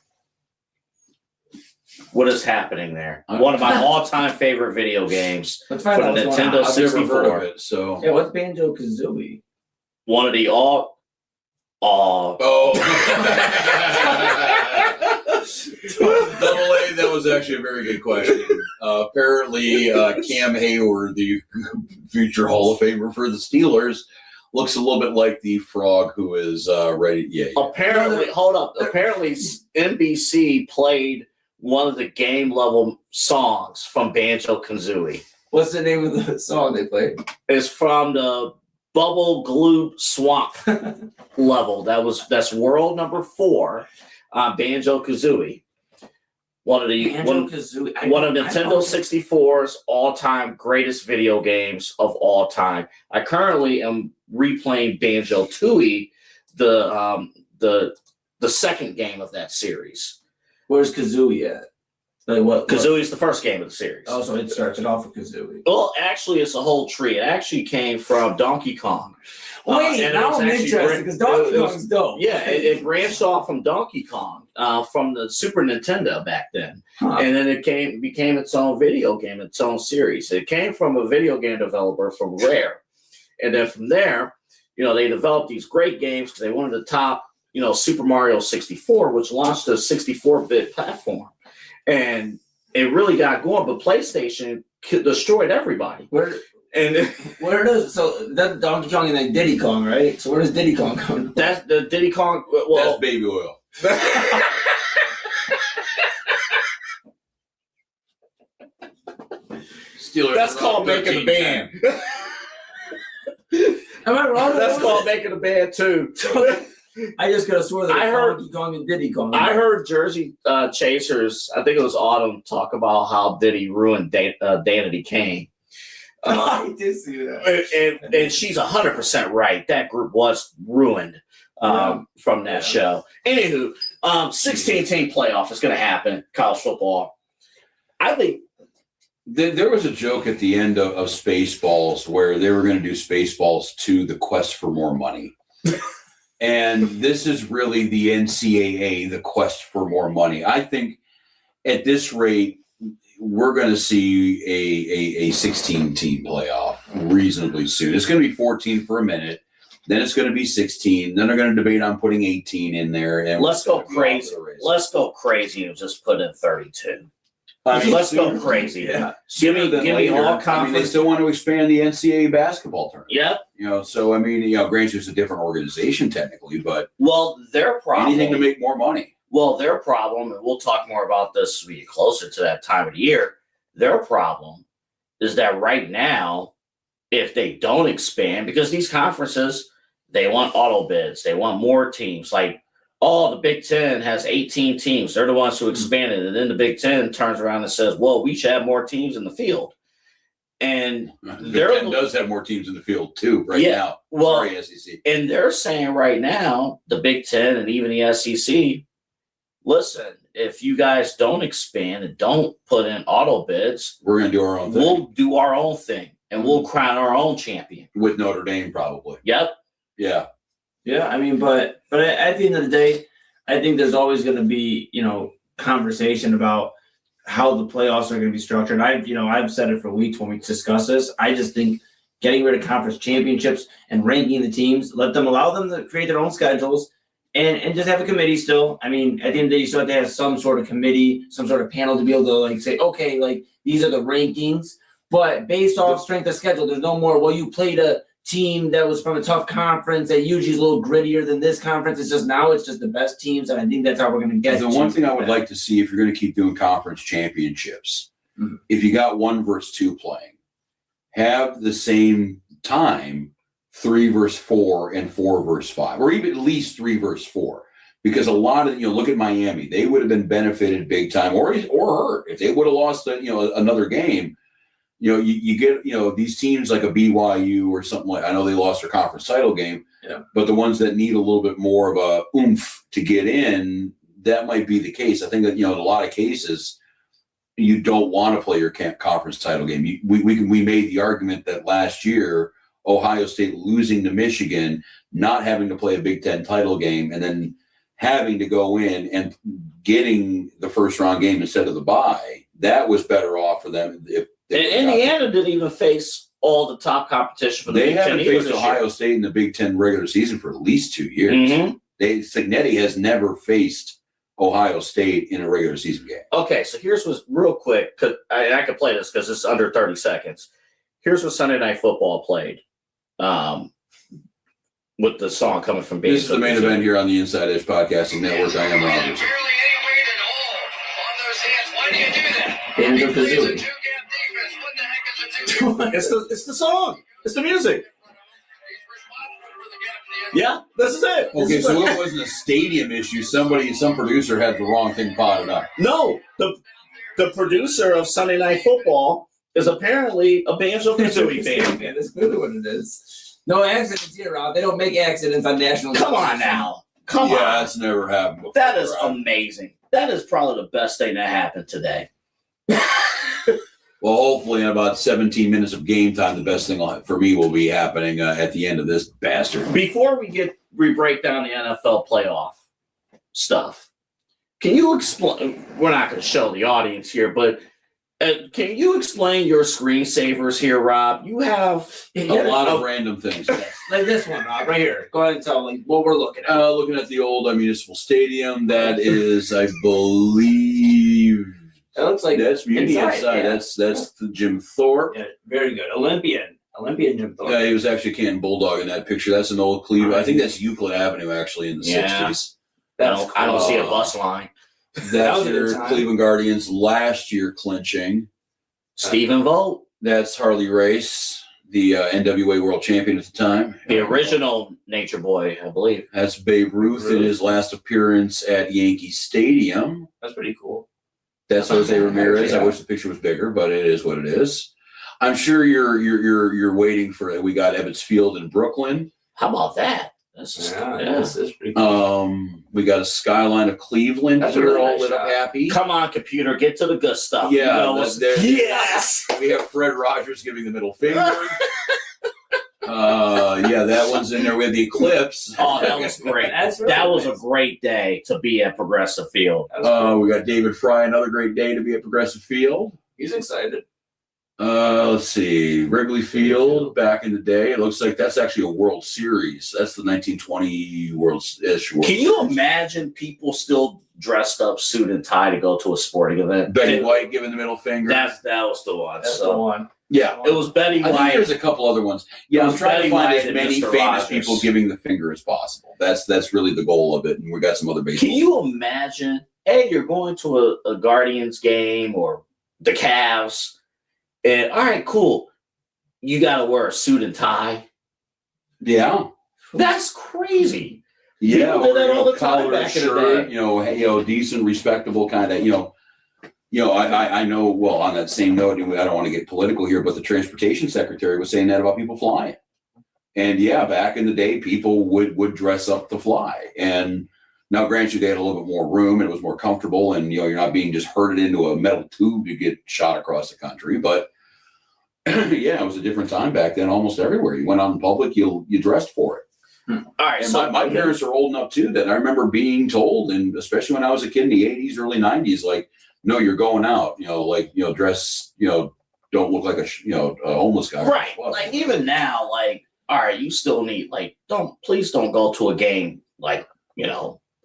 What is happening there? One of my all-time favorite video games. Let's find For out the what's going Nintendo on. I've never heard 64. of it. So Yeah, what's Banjo Kazooie? One of the all. oh, Double A. That was actually a very good question. Apparently, Cam Hayward, the future Hall of Famer for the Steelers, looks a little bit like the frog who is ready. Yeah. Apparently, hold up. Apparently, NBC played one of the game-level songs from Banjo Kazooie. What's the name of the song they played? It's from the Bubble Gloop Swamp level. That's world number 4 on Banjo Kazooie. One of Banjo-Kazooie. One of Nintendo 64's all-time greatest video games of all time. I currently am replaying Banjo Tooie, the second game of that series. Where's Kazooie at? Like what? Kazooie's the first game of the series. Oh, so it starts it off with Kazooie. Well, actually, it's a whole tree. It actually came from Donkey Kong. Wait, and it now was I'm actually interested because Donkey it was- Kong's dope. Yeah, it branched off from Donkey Kong, from the Super Nintendo back then. Huh. And then it became its own video game, its own series. It came from a video game developer from Rare. And then from there, they developed these great games because they wanted to top, Super Mario 64, which launched a 64-bit platform. And it really got going, but PlayStation destroyed everybody. Where does that's Donkey Kong and then Diddy Kong, right? So where does Diddy Kong come from? That's the Diddy Kong. Well, That's baby oil. Steelers. that's are called up making a 13-10. band. Am I wrong? That's called making a band too. I just could have swore that I it was heard- Donkey Kong and Diddy Kong. I heard Jersey Chasers, I think it was Autumn, talk about how Diddy ruined Danity Kane. I did see that. And she's 100% right. That group was ruined from that show. Anywho, 16-team playoff is going to happen, college football. I think There was a joke at the end of Spaceballs where they were going to do Spaceballs 2, The Quest for More Money. And this is really the NCAA, the quest for more money. I think at this rate, we're going to see a 16-team playoff reasonably soon. It's going to be 14 for a minute. Then it's going to be 16. Then they're going to debate on putting 18 in there. And Let's go crazy. Let's go crazy and just put in 32. Let's go crazy. Yeah. Give me all conference. I mean, they still want to expand the NCAA basketball tournament. Yep. So I mean, granted, it's a different organization technically, but Well, their problem. anything to make more money. Well, their problem, and we'll talk more about this as we get closer to that time of the year. Their problem is that right now, if they don't expand, because these conferences, they want auto bids, they want more teams. Like, the Big Ten has 18 teams. They're the ones who expanded. And then the Big Ten turns around and says, well, we should have more teams in the field. And The Big Ten does have more teams in the field too now. Well, Sorry, SEC. And they're saying right now, the Big Ten and even the SEC, listen, if you guys don't expand and don't put in auto bids, We're going to do our own thing. we'll do our own thing and we'll crown our own champion. With Notre Dame, probably. Yep. Yeah. Yeah, I mean, but at the end of the day, I think there's always going to be, conversation about how the playoffs are going to be structured. I've said it for weeks when we discuss this. I just think getting rid of conference championships and ranking the teams, allow them to create their own schedules and just have a committee still. I mean, at the end of the day, you still have to have some sort of committee, some sort of panel to be able to say, okay, these are the rankings, but based off strength of schedule, there's no more, well, you played a team that was from a tough conference that usually is a little grittier than this conference. It's just the best teams, and I think that's how we're going to get. The one thing I would like to see, if you're going to keep doing conference championships, if you got 1 versus 2 playing, have the same time 3 versus 4 and 4 versus 5, or even at least 3 versus 4. Because a lot of, look at Miami, they would have been benefited big time or hurt if they would have lost another game. You get, these teams like a BYU or something like, I know they lost their conference title game, but the ones that need a little bit more of a oomph to get in, that might be the case. I think that, in a lot of cases, you don't want to play your conference title game. We made the argument that last year, Ohio State losing to Michigan, not having to play a Big Ten title game, and then having to go in and getting the first round game instead of the bye, that was better off for them. And Indiana didn't even face all the top competition for the Big Ten. They haven't faced Ohio State in the Big Ten regular season for at least 2 years. Mm-hmm. Signetti has never faced Ohio State in a regular season game. Okay, so here's what's real quick. I could play this because it's under 30 seconds. Here's what Sunday Night Football played with the song coming from Bates. This is the main event here on the Inside Edge Podcasting Network. I am Rogers. Banjo-Kazooie. It's the song. It's the music. Yeah, this is it. Okay, so it wasn't a stadium issue. Some producer had the wrong thing potted up. No, the producer of Sunday Night Football is apparently a Banjo-Kazooie fan. Yeah, that's clearly what it is. No accidents here, Rob. They don't make accidents on national. Come on now. Come on. Yeah, that's never happened before. That is amazing. That is probably the best thing that happened today. Well, hopefully in about 17 minutes of game time, the best thing for me will be happening at the end of this bastard. Before we break down the NFL playoff stuff, can you explain? We're not going to show the audience here, but can you explain your screensavers here, Rob? You have A lot of random things. Like this one, Rob, right here. Go ahead and tell what we're looking at. Looking at the old Municipal Stadium, that is, I believe, It looks like that's Muni inside. yeah. That's the Jim Thorpe. Yeah, very good. Olympian Jim Thorpe. Yeah, he was actually Canton Bulldog in that picture. That's an old Cleveland. I think that's Euclid Avenue, actually, in the 60s. I don't see a bus line. That's your Cleveland Guardians last year clinching. Stephen Vogt. That's Harley Race, the NWA world champion at the time. The original Nature Boy, I believe. That's Babe Ruth in his last appearance at Yankee Stadium. That's pretty cool. That's Jose Ramirez. I wish the picture was bigger, but it is what it is. I'm sure you're waiting for. We got Ebbets Field in Brooklyn. How about that? That's pretty cool. We got a skyline of Cleveland. That's They're really all nice lit up shot. happy. Come on, computer, get to the good stuff. Yeah, You know, there. yes. We have Fred Rogers giving the middle finger. Yeah, that one's in there with the Eclipse. Oh, that was great. That's really That was nice. a great day to be at Progressive Field. That was cool. We got David Fry, another great day to be at Progressive Field. He's excited. Let's see, Wrigley Field back in the day. It looks like that's actually a World Series. That's the 1920 World-ish World Can you Series. imagine people still dressed up, suit and tie to go to a sporting event? Betty White giving the middle finger. That was the one. That's the So one. Yeah. it was Betty I think White. there's a couple other ones. Yeah, It I'm was trying Betty to find White as and many Mr. famous Rogers. people giving the finger as possible. That's really the goal of it, and we got some other baseball. Can you imagine? Hey, you're going to a Guardians game or the Cavs, and all right, cool. You got to wear a suit and tie. Yeah. That's crazy. Yeah, People did that or, all the time collared back in the shirt, day. Decent, respectable kind of, I know, well, on that same note, I don't want to get political here, but the transportation secretary was saying that about people flying. And yeah, back in the day, people would dress up to fly. And now, granted, they had a little bit more room and it was more comfortable, and you're not being just herded into a metal tube to get shot across the country. But yeah, it was a different time back then. Almost everywhere you went out in public, you dressed for it. All right, And so my parents are old enough too that I remember being told, and especially when I was a kid in the 80s, early 90s, like, no, you're going out, dress, don't look like a homeless guy. right, Well, like even now, like, all right, you still need please don't go to a game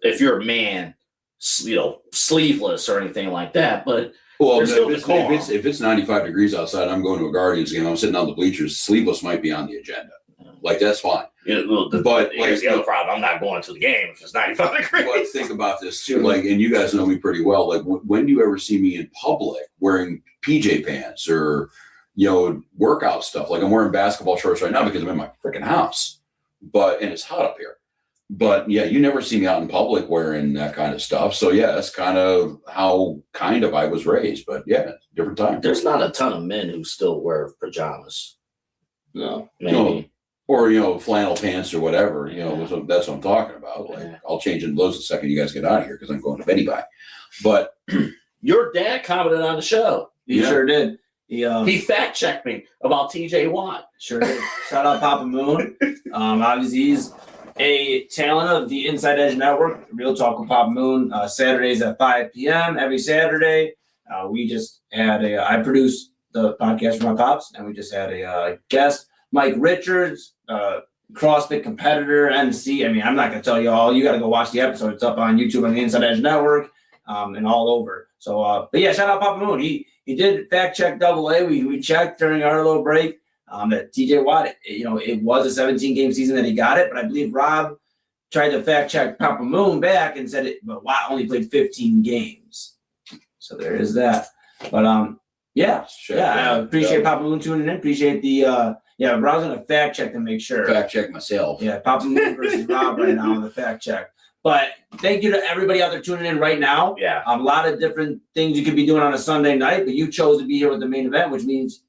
if you're a man, sleeveless or anything like that. But well, there's still if decorum. it's 95 degrees outside, I'm going to a Guardians game. I'm sitting on the bleachers. Sleeveless might be on the agenda. Like, that's fine. But here's the other problem: I'm not going to the game if it's 95 degrees. But think about this too, and you guys know me pretty well. Like, when do you ever see me in public wearing PJ pants or, workout stuff? Like, I'm wearing basketball shorts right now because I'm in my freaking house, and it's hot up here. But yeah, you never see me out in public wearing that kind of stuff. So yeah, that's kind of how I was raised. But yeah, different time. There's not a ton of men who still wear pajamas. No, maybe. No. Or, flannel pants or whatever, so that's what I'm talking about. Like, Yeah. I'll change into those the second you guys get out of here because I'm going to Betty Bye. But Your dad commented on the show. He Yeah. sure did. He fact checked me about TJ Watt. Sure did. Shout out Papa Moon. Obviously, he's a talent of the Inside Edge Network. Real Talk with Papa Moon. Saturdays at 5 p.m. every Saturday. We just had I produce the podcast for my pops, and we just had a guest, Mike Richards, CrossFit competitor, MC. I mean, I'm not going to tell you all. You got to go watch the episode. It's up on YouTube on the Inside Edge Network and all over. So, but yeah, shout out Papa Moon. He did fact check AA. We checked during our little break that TJ Watt, it was a 17-game season that he got it, but I believe Rob tried to fact check Papa Moon back and said but Watt only played 15 games. So there is that. But yeah, I appreciate Papa Moon tuning in. Appreciate the Rob's gonna fact check to make sure. fact check myself. Yeah, Papa Moon versus Rob right now on the fact check. But thank you to everybody out there tuning in right now. Yeah. A lot of different things you could be doing on a Sunday night, but you chose to be here with the main event, which means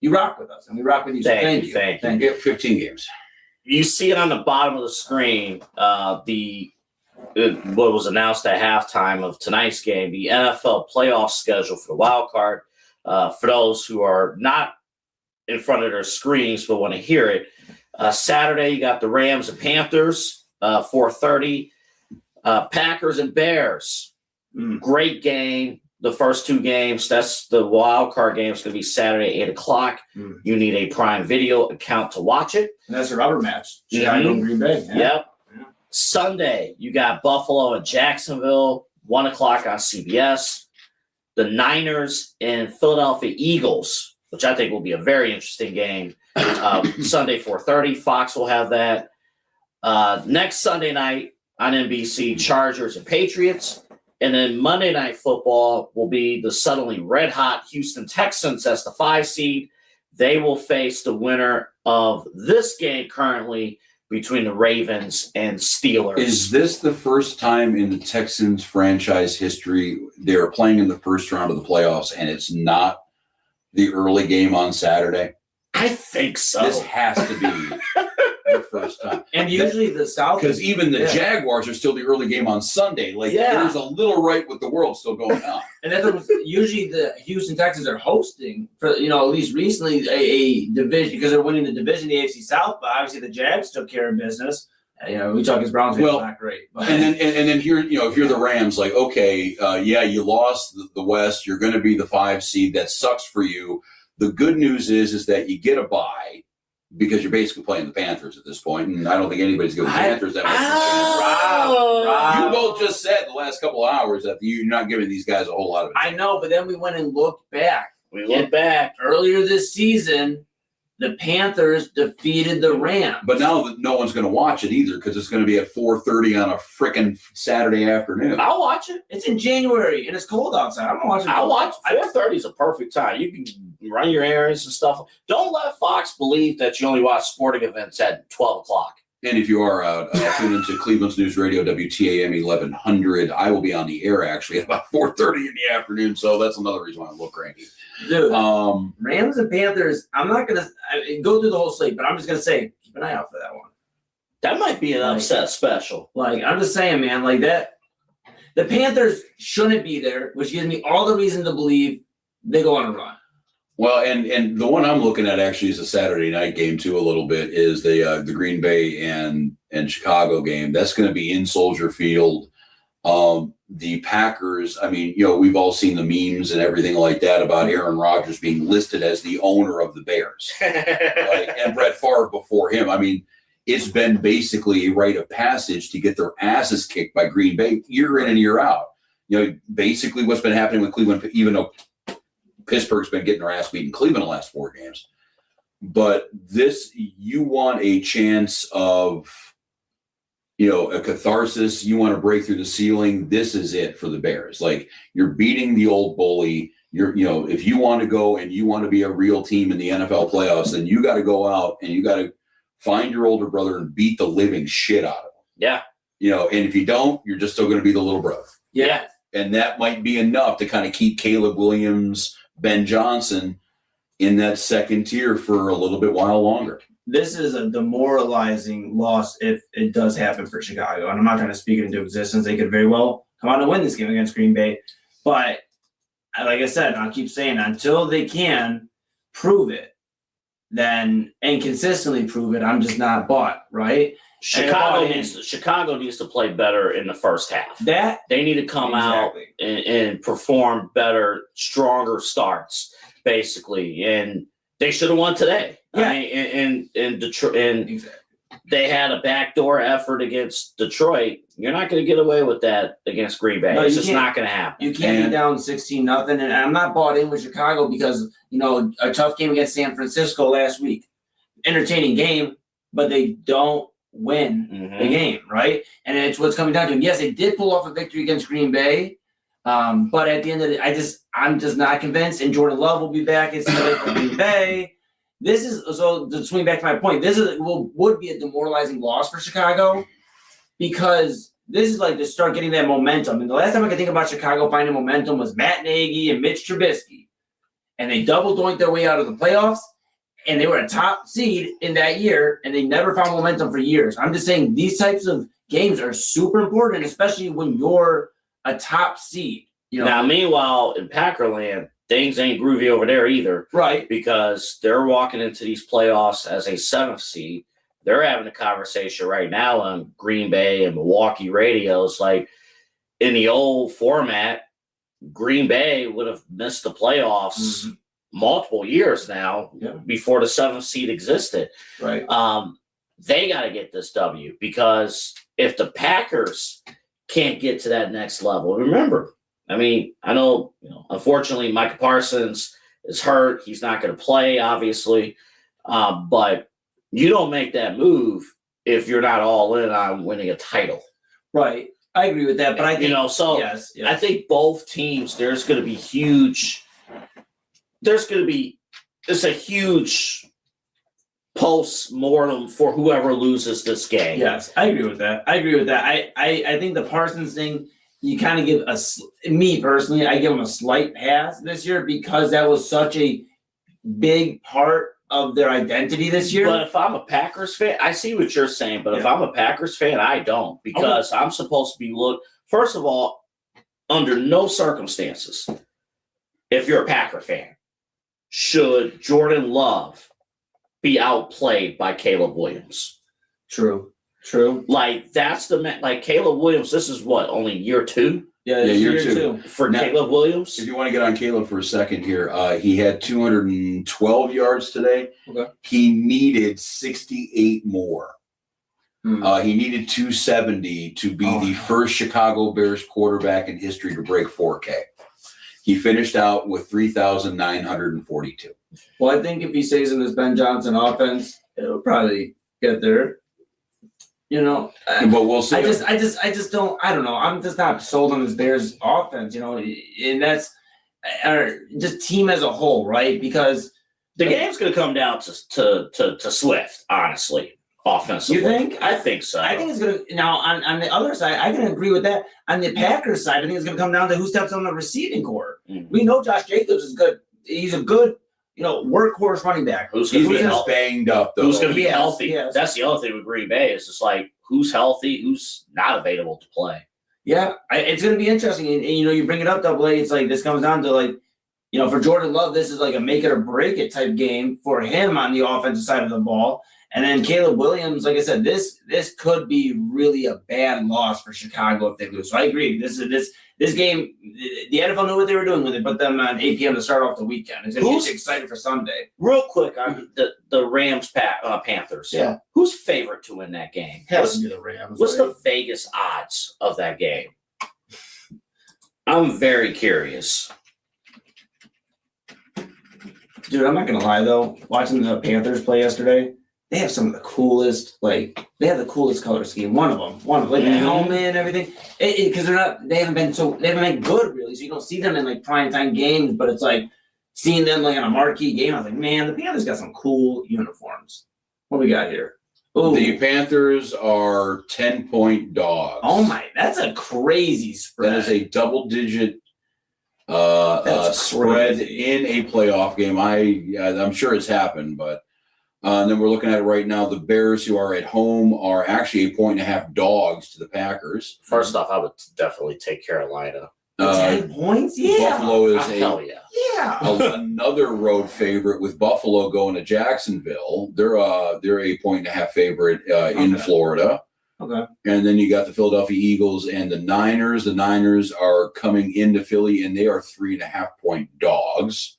you rock with us, and we rock with you. So Thank thank you, you. thank you. Yeah, 15 games. You see it on the bottom of the screen. What was announced at halftime of tonight's game, the NFL playoff schedule for the wild card. For those who are not in front of their screens but want to hear it, Saturday you got the Rams and Panthers, 4:30. Packers and Bears, great game. The first two games, that's the wild card game. It's going to be Saturday, 8:00. You need a Prime Video account to watch it. And that's a rubber match. Chicago and Green Bay. Yeah. Yep. Sunday, you got Buffalo and Jacksonville, 1:00 on CBS. The Niners and Philadelphia Eagles, which I think will be a very interesting game. Sunday, 4:30. Fox will have that. Next Sunday night on NBC, Chargers and Patriots. And then Monday Night Football will be the suddenly red-hot Houston Texans as the 5 seed. They will face the winner of this game currently between the Ravens and Steelers. Is this the first time in the Texans franchise history they're playing in the first round of the playoffs and it's not the early game on Saturday? I think so. This has to be. the first time. And usually the South, Because even the Yeah. Jaguars are still the early game on Sunday. Like Yeah. there's a little right with the world still going on. and that's what usually the Houston Texans are hosting for, at least recently a division because they're winning the division, the AFC South. But obviously the Jags took care of business. We talk as Browns fans, Well, not great. But. And then here, if you're the Rams, like, okay, yeah, you lost the West. You're going to be the 5 seed. That sucks for you. The good news is that you get a bye because you're basically playing the Panthers at this point, and I don't think anybody's giving the Panthers that much of a chance. Rob. You both just said the last couple of hours that you're not giving these guys a whole lot of it. I know, but then we went and looked back. We look back. Earlier this season, the Panthers defeated the Rams. But now no one's going to watch it either because it's going to be at 4:30 on a frickin' Saturday afternoon. I'll watch it. It's in January and it's cold outside. I'm gonna watch it. I'll watch. 4:30 is a perfect time. You can run your errands and stuff. Don't let Fox believe that you only watch sporting events at 12 o'clock. And if you are tuned into Cleveland's News Radio, WTAM 1100, I will be on the air actually at about 4:30 in the afternoon. So that's another reason why I look cranky. Dude, Um, Rams and Panthers. I'm not gonna go through the whole slate, but I'm just gonna say keep an eye out for that one. That might be an upset special. Like I'm just saying, man, like that. The Panthers shouldn't be there, which gives me all the reason to believe they go on a run. well, and the one I'm looking at actually is a Saturday night game too. A little bit is the Green Bay and Chicago game. That's going to be in Soldier Field. The Packers. I mean, we've all seen the memes and everything like that about Aaron Rodgers being listed as the owner of the Bears, and Brett Favre before him. I mean, it's been basically a rite of passage to get their asses kicked by Green Bay year in and year out. Basically what's been happening with Cleveland, even though Pittsburgh's been getting their ass beat in Cleveland the last 4 games. But you want a chance of, a catharsis. You want to break through the ceiling. This is it for the Bears. Like, you're beating the old bully. If you want to go and you want to be a real team in the NFL playoffs, then you got to go out and you got to find your older brother and beat the living shit out of him. Yeah. And if you don't, you're just still going to be the little brother. Yeah. And that might be enough to kind of keep Caleb Williams, Ben Johnson in that second tier for a little bit while longer. This is a demoralizing loss if it does happen for Chicago. And I'm not going to speak it into existence. They could very well come out and win this game against Green Bay. But like I said, I'll keep saying until they can prove it, and consistently prove it, I'm just not bought, right? Chicago needs to play better in the first half. That They need to come out and perform better, stronger starts, basically. And they should have won today. Yeah. I mean, in Detroit, and exactly. they had a backdoor effort against Detroit. You're not going to get away with that against Green Bay. No, it's you just can't. not going to happen. You can't be down 16-0, and I'm not bought in with Chicago because a tough game against San Francisco last week, entertaining game, but they don't win the game, right? And it's what's coming down to. Yes, they did pull off a victory against Green Bay, but at the end of the day, I'm just not convinced. And Jordan Love will be back instead of Green Bay. This is so to swing back to my point. This would be a demoralizing loss for Chicago because this is like to start getting that momentum. And the last time I could think about Chicago finding momentum was Matt Nagy and Mitch Trubisky, and they double doinked their way out of the playoffs. And they were a top seed in that year, and they never found momentum for years. I'm just saying these types of games are super important, especially when you're a top seed. Now, meanwhile, in Packerland, things ain't groovy over there either. Right. Because they're walking into these playoffs as a 7th seed. They're having a conversation right now on Green Bay and Milwaukee radios. Like, in the old format, Green Bay would have missed the playoffs multiple years now before the 7th seed existed. Right. They got to get this W because if the Packers can't get to that next level, remember, I mean, I know, unfortunately, Micah Parsons is hurt. He's not going to play, obviously. But you don't make that move if you're not all in on winning a title. Right. I agree with that. But I think, yes. I think both teams, there's going to be it's a huge post-mortem for whoever loses this game. Yes, I agree with that. I think the Parsons thing, you kind of give me personally, I give him a slight pass this year because that was such a big part of their identity this year. But if I'm a Packers fan, I see what you're saying. But if I'm a Packers fan, I don't, because I'm supposed to be first of all, under no circumstances, if you're a Packer fan, should Jordan Love be outplayed by Caleb Williams. True. Like, that's like Caleb Williams, this is what, only year 2? Yeah, year two. For Now, Caleb Williams? If you want to get on Caleb for a second here, he had 212 yards today. Okay. He needed 68 more. Hmm. He needed 270 to be the first Chicago Bears quarterback in history to break 4K. He finished out with 3,942. Well, I think if he stays in this Ben Johnson offense, it'll probably get there. You know, But we'll see. I just don't. I don't know. I'm just not sold on this Bears offense. You know, and that's just team as a whole, right? Because The game's going to come down to Swift, honestly, offensively. You think? I think so. I think it's going to now on the other side. I can agree with that. On the Packers side, I think it's going to come down to who steps on the receiving core. Mhm. We know Josh Jacobs is good. He's a good, workhorse running back. Who's going He's to be been healthy? banged up, though. Who's going to be Yes, healthy? yes. That's the other thing with Green Bay is it's like, who's healthy, who's not available to play. Yeah, it's going to be interesting. And, you bring it up, Double A. It's like this comes down to for Jordan Love, this is like a make it or break it type game for him on the offensive side of the ball. And then Caleb Williams, like I said, this could be really a bad loss for Chicago if they lose. So I agree. This game, the NFL knew what they were doing with it. Put them on 8 p.m. to start off the weekend. It's going to be excited for Sunday. Real quick on the Rams Panthers. Yeah. Who's favorite to win that game? Has to be the Rams. What's right? the Vegas odds of that game? I'm very curious. Dude, I'm not gonna lie though. Watching the Panthers play yesterday, they have some of the coolest. They have the coolest color scheme. One of them, the helmet and everything. Because they haven't been good really. So you don't see them in primetime games. But it's like seeing them on a marquee game. I was like, man, the Panthers got some cool uniforms. What we got here? Ooh. The Panthers are 10-point dogs. Oh my, that's a crazy spread. That is a double-digit That's spread crazy. in a playoff game. I'm sure it's happened, but and then we're looking at it right now. The Bears, who are at home, are actually 1.5 dogs to the Packers. First off, I would definitely take Carolina. 10 points? Yeah. Buffalo is Hell yeah. Yeah. another road favorite with Buffalo going to Jacksonville. They're a 1.5 favorite in Okay. Florida. Okay. And then you got the Philadelphia Eagles and the Niners. The Niners are coming into Philly, and they are 3.5-point dogs.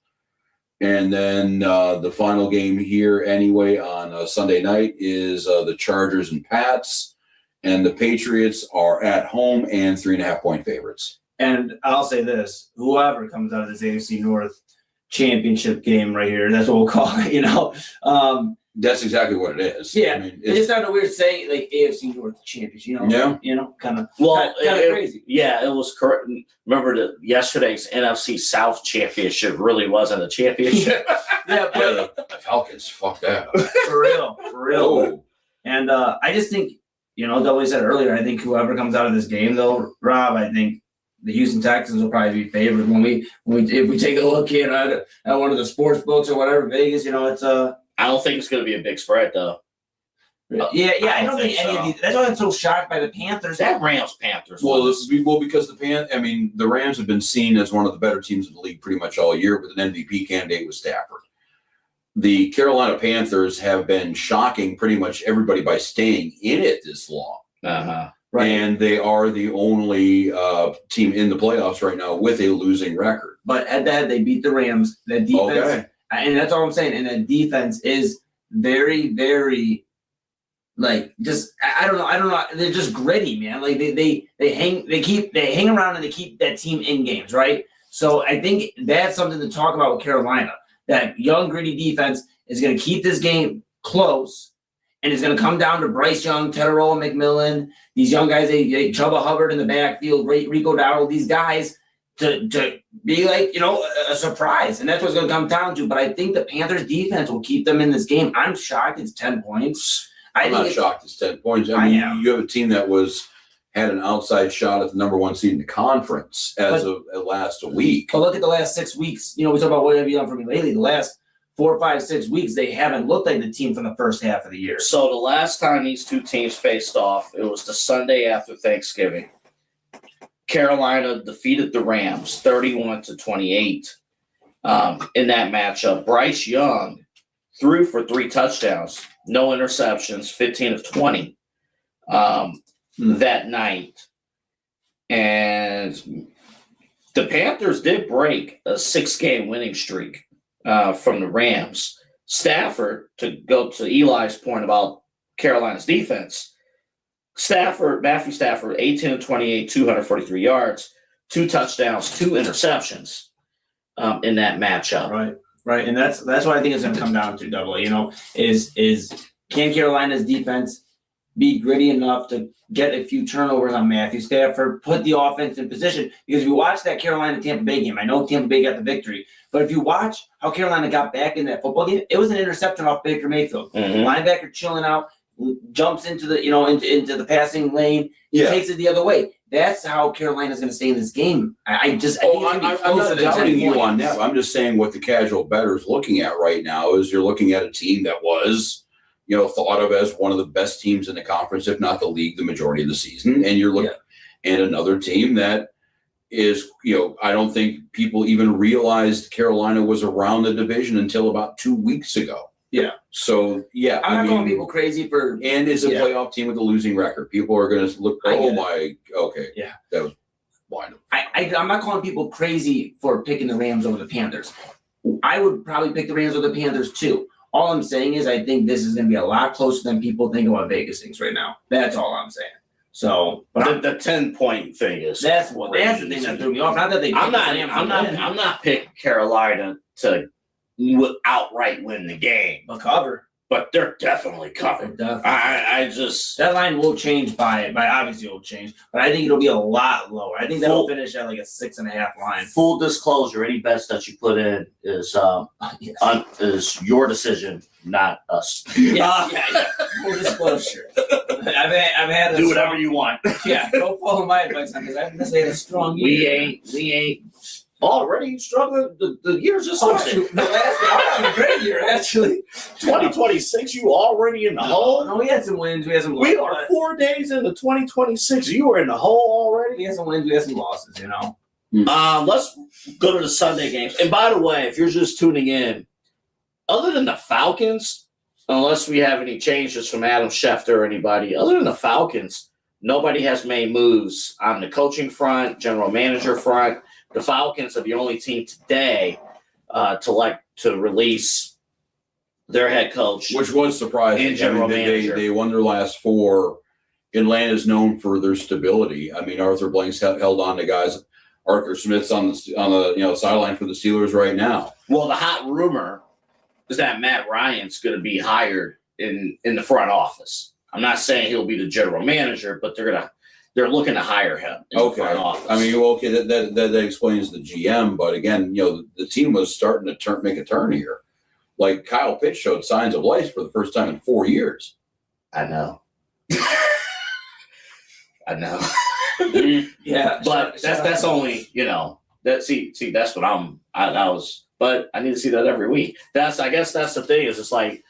And then the final game here, anyway, on Sunday night is the Chargers and Pats. And the Patriots are at home and 3.5-point favorites. And I'll say this: whoever comes out of this AFC North championship game right here, that's what we'll call it. That's exactly what it is. Yeah, I mean, it's just not a weird saying AFC North championship. Yeah. Kind of. Well, kind of crazy. Yeah, it was correct. Remember yesterday's NFC South championship really wasn't a championship. Yeah, Yeah, but the Falcons, fuck that. for real. Oh. And I just think, Double said earlier, I think whoever comes out of this game, though, Rob, I think the Houston Texans will probably be favored if we take a look here at one of the sports books or whatever, Vegas. It's I don't think it's going to be a big spread, though. yeah. I don't think any so. of these. That's why I'm so shocked by the Panthers. That Rams-Panthers Well, was. because the Rams have been seen as one of the better teams in the league pretty much all year, with an MVP candidate with Stafford. The Carolina Panthers have been shocking pretty much everybody by staying in it this long. Uh-huh. Right. And they are the only team in the playoffs right now with a losing record. But at that, they beat the Rams. That defense, Okay. and that's all I'm saying. And that defense is very, very, I don't know. They're just gritty, man. They hang around and they keep that team in games, right? So I think that's something to talk about with Carolina. That young, gritty defense is going to keep this game close, and it's going to come down to Bryce Young, Tedderall, McMillan, these young guys, Chubba Hubbard in the backfield, Rico Dowdle, these guys to be a surprise. And that's what it's going to come down to. But I think the Panthers defense will keep them in this game. I'm shocked it's 10 points. I'm not shocked it's 10 points. I mean, you have a team that had an outside shot at the number one seed in the conference as of last week. But look at the last 6 weeks. We talk about what have you done for me lately. The last 4, 5, 6 weeks, they haven't looked like the team from the first half of the year. So the last time these two teams faced off, it was the Sunday after Thanksgiving. Carolina defeated the Rams 31-28 in that matchup. Bryce Young threw for 3 touchdowns, no interceptions, 15 of 20 that night. And the Panthers did break a 6-game winning streak from the Rams. Stafford, to go to Eli's point about Carolina's defense, Matthew Stafford, 18 of 28, 243 yards, 2 touchdowns, 2 interceptions in that matchup. Right, and that's what I think it's going to come down to. Double, is can Carolina's defense be gritty enough to get a few turnovers on Matthew Stafford, put the offense in position? Because if you watch that Carolina-Tampa Bay game, I know Tampa Bay got the victory, but if you watch how Carolina got back in that football game, it was an interception off Baker Mayfield. Linebacker chilling out, jumps into the into the passing lane, takes it the other way. That's how Carolina's going to stay in this game. I think it's going to be I'm closer not than 10 doubting you on points. that. I'm just saying what the casual bettor is looking at right now is you're looking at a team that was, thought of as one of the best teams in the conference, if not the league, the majority of the season. And you're looking at another team that is, I don't think people even realized Carolina was around the division until about 2 weeks ago. Yeah. So, yeah. I'm not calling people crazy for. And it's a playoff team with a losing record. People are going to look, okay. Yeah. That was blind. I'm not calling people crazy for picking the Rams over the Panthers. I would probably pick the Rams over the Panthers too. All I'm saying is I think this is going to be a lot closer than people think about Vegas things right now. That's all I'm saying. So, but The 10-point thing is that's the thing that threw me off. Not that they. I'm not picking Carolina to outright win the game, a cover, but they're definitely covered. I just that line will change by obviously it will change, but I think it'll be a lot lower. I think that'll finish at like a 6.5 line. Full disclosure: any bets that you put in is is your decision, not us. Yeah. Full disclosure. I've had a do whatever you want. Yeah, don't follow my advice on this. I've had a strong year. We ain't already struggling. The year's just started. The last year, I'm having a great year actually. 2026, you already in the hole. No, we had some wins. We had some. We are 4 days into 2026. You were in the hole already. We had some wins. We had some losses. Let's go to the Sunday games. And by the way, if you're just tuning in, other than the Falcons, unless we have any changes from Adam Schefter or anybody, other than the Falcons, nobody has made moves on the coaching front, general manager front. The Falcons are the only team today to release their head coach, which was surprising. And general manager. They won their last 4. Atlanta's known for their stability. I mean, Arthur Blank's held on to guys. Arthur Smith's on the sideline for the Steelers right now. Well, the hot rumor is that Matt Ryan's going to be hired in the front office. I'm not saying he'll be the general manager, but they're looking to hire him in the front office. I mean, that explains the GM, but again, the team was starting to make a turn here. Like Kyle Pitts showed signs of life for the first time in 4 years. I know. I know. Yeah, but that's only that's what I was. But I need to see that every week. I guess that's the thing is it's like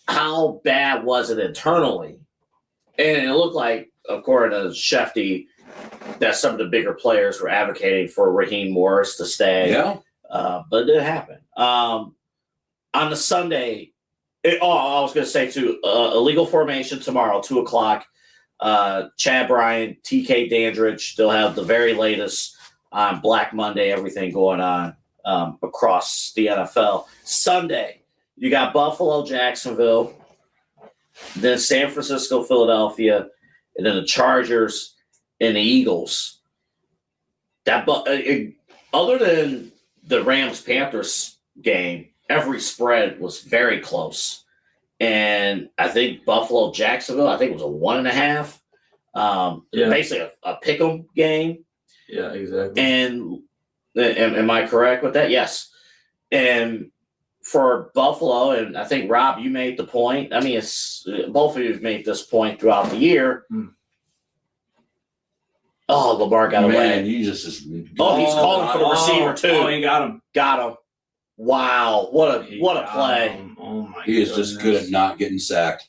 how bad was it internally, and it looked like according to Shefty that some of the bigger players were advocating for Raheem Morris to stay. Yeah, but it didn't happen. On the Sunday, I was going to say too, illegal formation tomorrow, 2:00. Chad Bryant, TK Dandridge, they'll have the very latest on Black Monday, everything going on across the NFL. Sunday, you got Buffalo, Jacksonville, then San Francisco, Philadelphia, and then the Chargers and the Eagles. Other than the Rams-Panthers game, every spread was very close. And I think Buffalo, Jacksonville, I think it was a 1.5. Basically a pick'em game. Yeah, exactly. And am I correct with that? Yes. And for Buffalo, and I think Rob, you made the point. I mean, it's both of you have made this point throughout the year. Oh, Lamar got away. He just is. He's calling for the receiver too. Oh, he got him. Got him. Wow, what a play! Oh my! He is just good at not getting sacked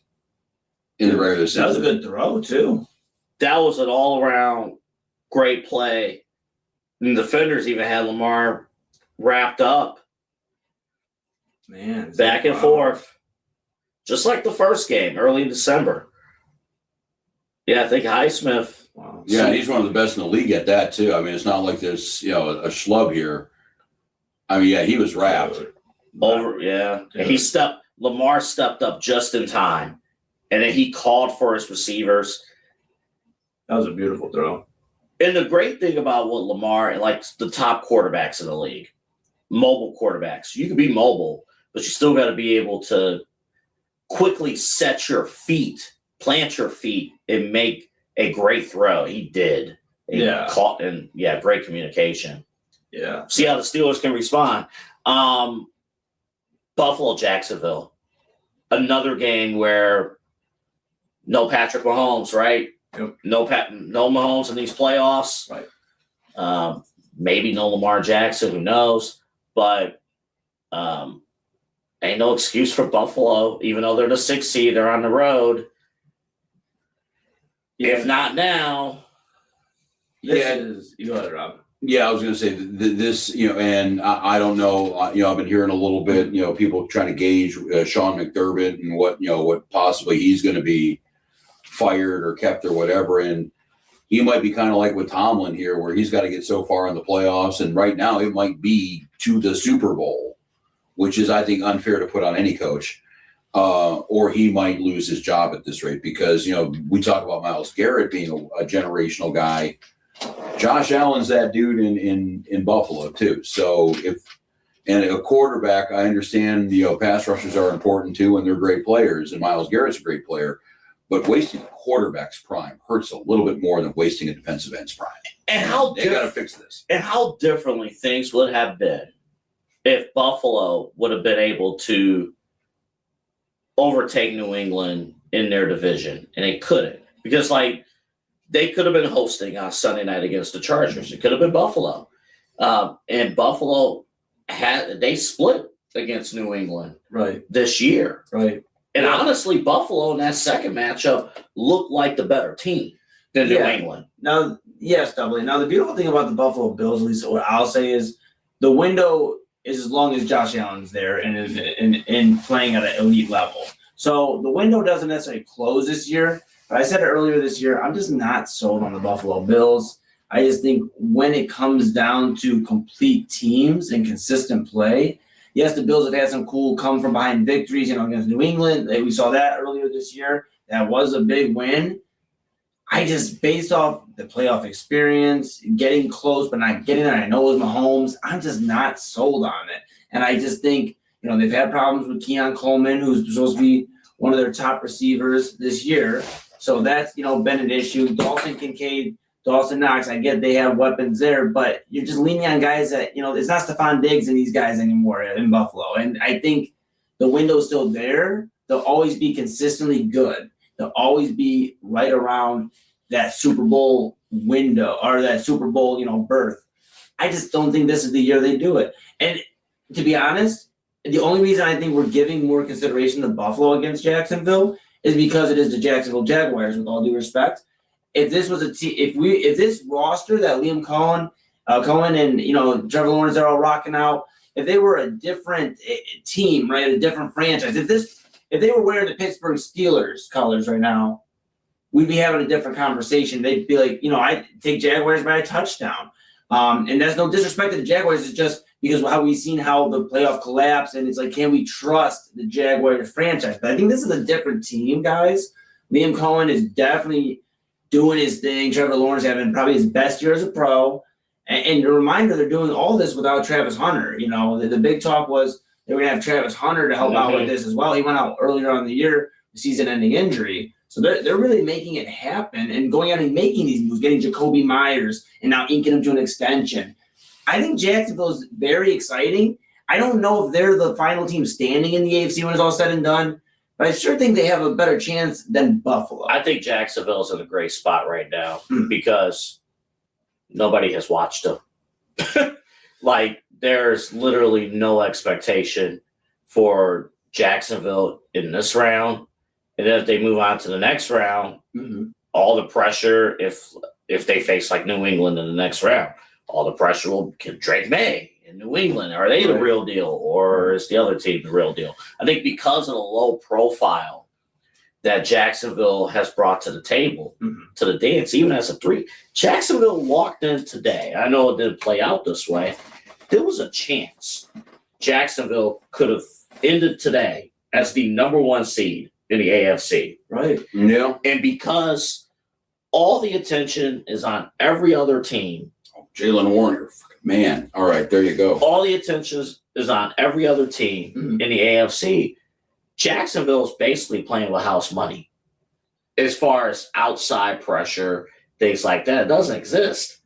in the regular season. That was a good throw too. That was an all-around great play. And the defenders even had Lamar wrapped up, Man, back and forth, just like the first game early in December. Yeah, I think Highsmith. Wow. Yeah, he's one of the best in the league at that too. I mean, it's not like there's a schlub here. I mean, yeah, he was wrapped. Over, yeah. And Lamar stepped up just in time. And then he called for his receivers. That was a beautiful throw. And the great thing about what Lamar and like the top quarterbacks in the league, mobile quarterbacks, you can be mobile, but you still got to be able to quickly set your feet, plant your feet, and make a great throw. He did. He caught, and great communication. Yeah. See how the Steelers can respond. Buffalo, Jacksonville. Another game where no Patrick Mahomes, right? Yep. No Mahomes in these playoffs. Right. Maybe no Lamar Jackson, who knows? But ain't no excuse for Buffalo, even though they're the 6th seed, they're on the road. Yeah. If not now. You go ahead, Rob. Yeah, I was going to say this, and I don't know, I've been hearing a little bit, people trying to gauge Sean McDermott and what possibly he's going to be fired or kept or whatever. And he might be kind of like with Tomlin here, where he's got to get so far in the playoffs. And right now it might be to the Super Bowl, which is, I think, unfair to put on any coach. Or he might lose his job at this rate because, we talk about Myles Garrett being a generational guy. Josh Allen's that dude in Buffalo too. So and a quarterback, I understand, pass rushers are important too, and they're great players, and Myles Garrett's a great player, but wasting a quarterback's prime hurts a little bit more than wasting a defensive end's prime. And how they got to fix this. And how differently things would have been if Buffalo would have been able to overtake New England in their division, and they couldn't because they could have been hosting on Sunday night against the Chargers. It could have been Buffalo. And Buffalo they split against New England this year. Right. And honestly, Buffalo in that second matchup looked like the better team than New England. Now, yes, doubly. Now, the beautiful thing about the Buffalo Bills, at least what I'll say is the window is as long as Josh Allen's there and playing at an elite level. So the window doesn't necessarily close this year. But I said it earlier this year, I'm just not sold on the Buffalo Bills. I just think when it comes down to complete teams and consistent play, yes, the Bills have had some cool come-from-behind victories, against New England. We saw that earlier this year. That was a big win. I just, based off the playoff experience, getting close but not getting there, I know it was Mahomes, I'm just not sold on it. And I just think, they've had problems with Keon Coleman, who's supposed to be one of their top receivers this year. So that's, been an issue. Dalton Kincaid, Dawson Knox, I get they have weapons there, but you're just leaning on guys that, it's not Stephon Diggs and these guys anymore in Buffalo. And I think the window's still there. They'll always be consistently good. They'll always be right around that Super Bowl window or that Super Bowl, berth. I just don't think this is the year they do it. And to be honest, the only reason I think we're giving more consideration to Buffalo against Jacksonville is because it is the Jacksonville Jaguars, with all due respect. If this was if this roster that Liam Cohen and Trevor Lawrence are all rocking out, if they were a different team, right, a different franchise, if they were wearing the Pittsburgh Steelers colors right now, we'd be having a different conversation. They'd be like, I take Jaguars by a touchdown, and that's no disrespect to the Jaguars. It's just because we've seen how the playoff collapsed, and it's like, can we trust the Jaguars franchise? But I think this is a different team, guys. Liam Cohen is definitely doing his thing. Trevor Lawrence having probably his best year as a pro. And a reminder, they're doing all this without Travis Hunter. The big talk was they were going to have Travis Hunter to help out with this as well. He went out earlier on in the year, season-ending injury. So they're really making it happen and going out and making these moves, getting Jacoby Myers and now inking him to an extension. I think Jacksonville is very exciting. I don't know if they're the final team standing in the AFC when it's all said and done, but I sure think they have a better chance than Buffalo. I think Jacksonville's in a great spot right now because nobody has watched them. there's literally no expectation for Jacksonville in this round. And then if they move on to the next round, all the pressure, if they face like New England in the next round, all the pressure will get Drake May in New England. Are they the real deal, or is the other team the real deal? I think because of the low profile that Jacksonville has brought to the table, to the dance, even as a 3, Jacksonville walked in today. I know it didn't play out this way. There was a chance Jacksonville could have ended today as the number 1 seed in the AFC. Right. Yeah. And because all the attention is on every other team, Jalen Warner, man. All right, there you go. all the attention is on every other team in the AFC. Jacksonville's basically playing with house money as far as outside pressure, things like that. It doesn't exist.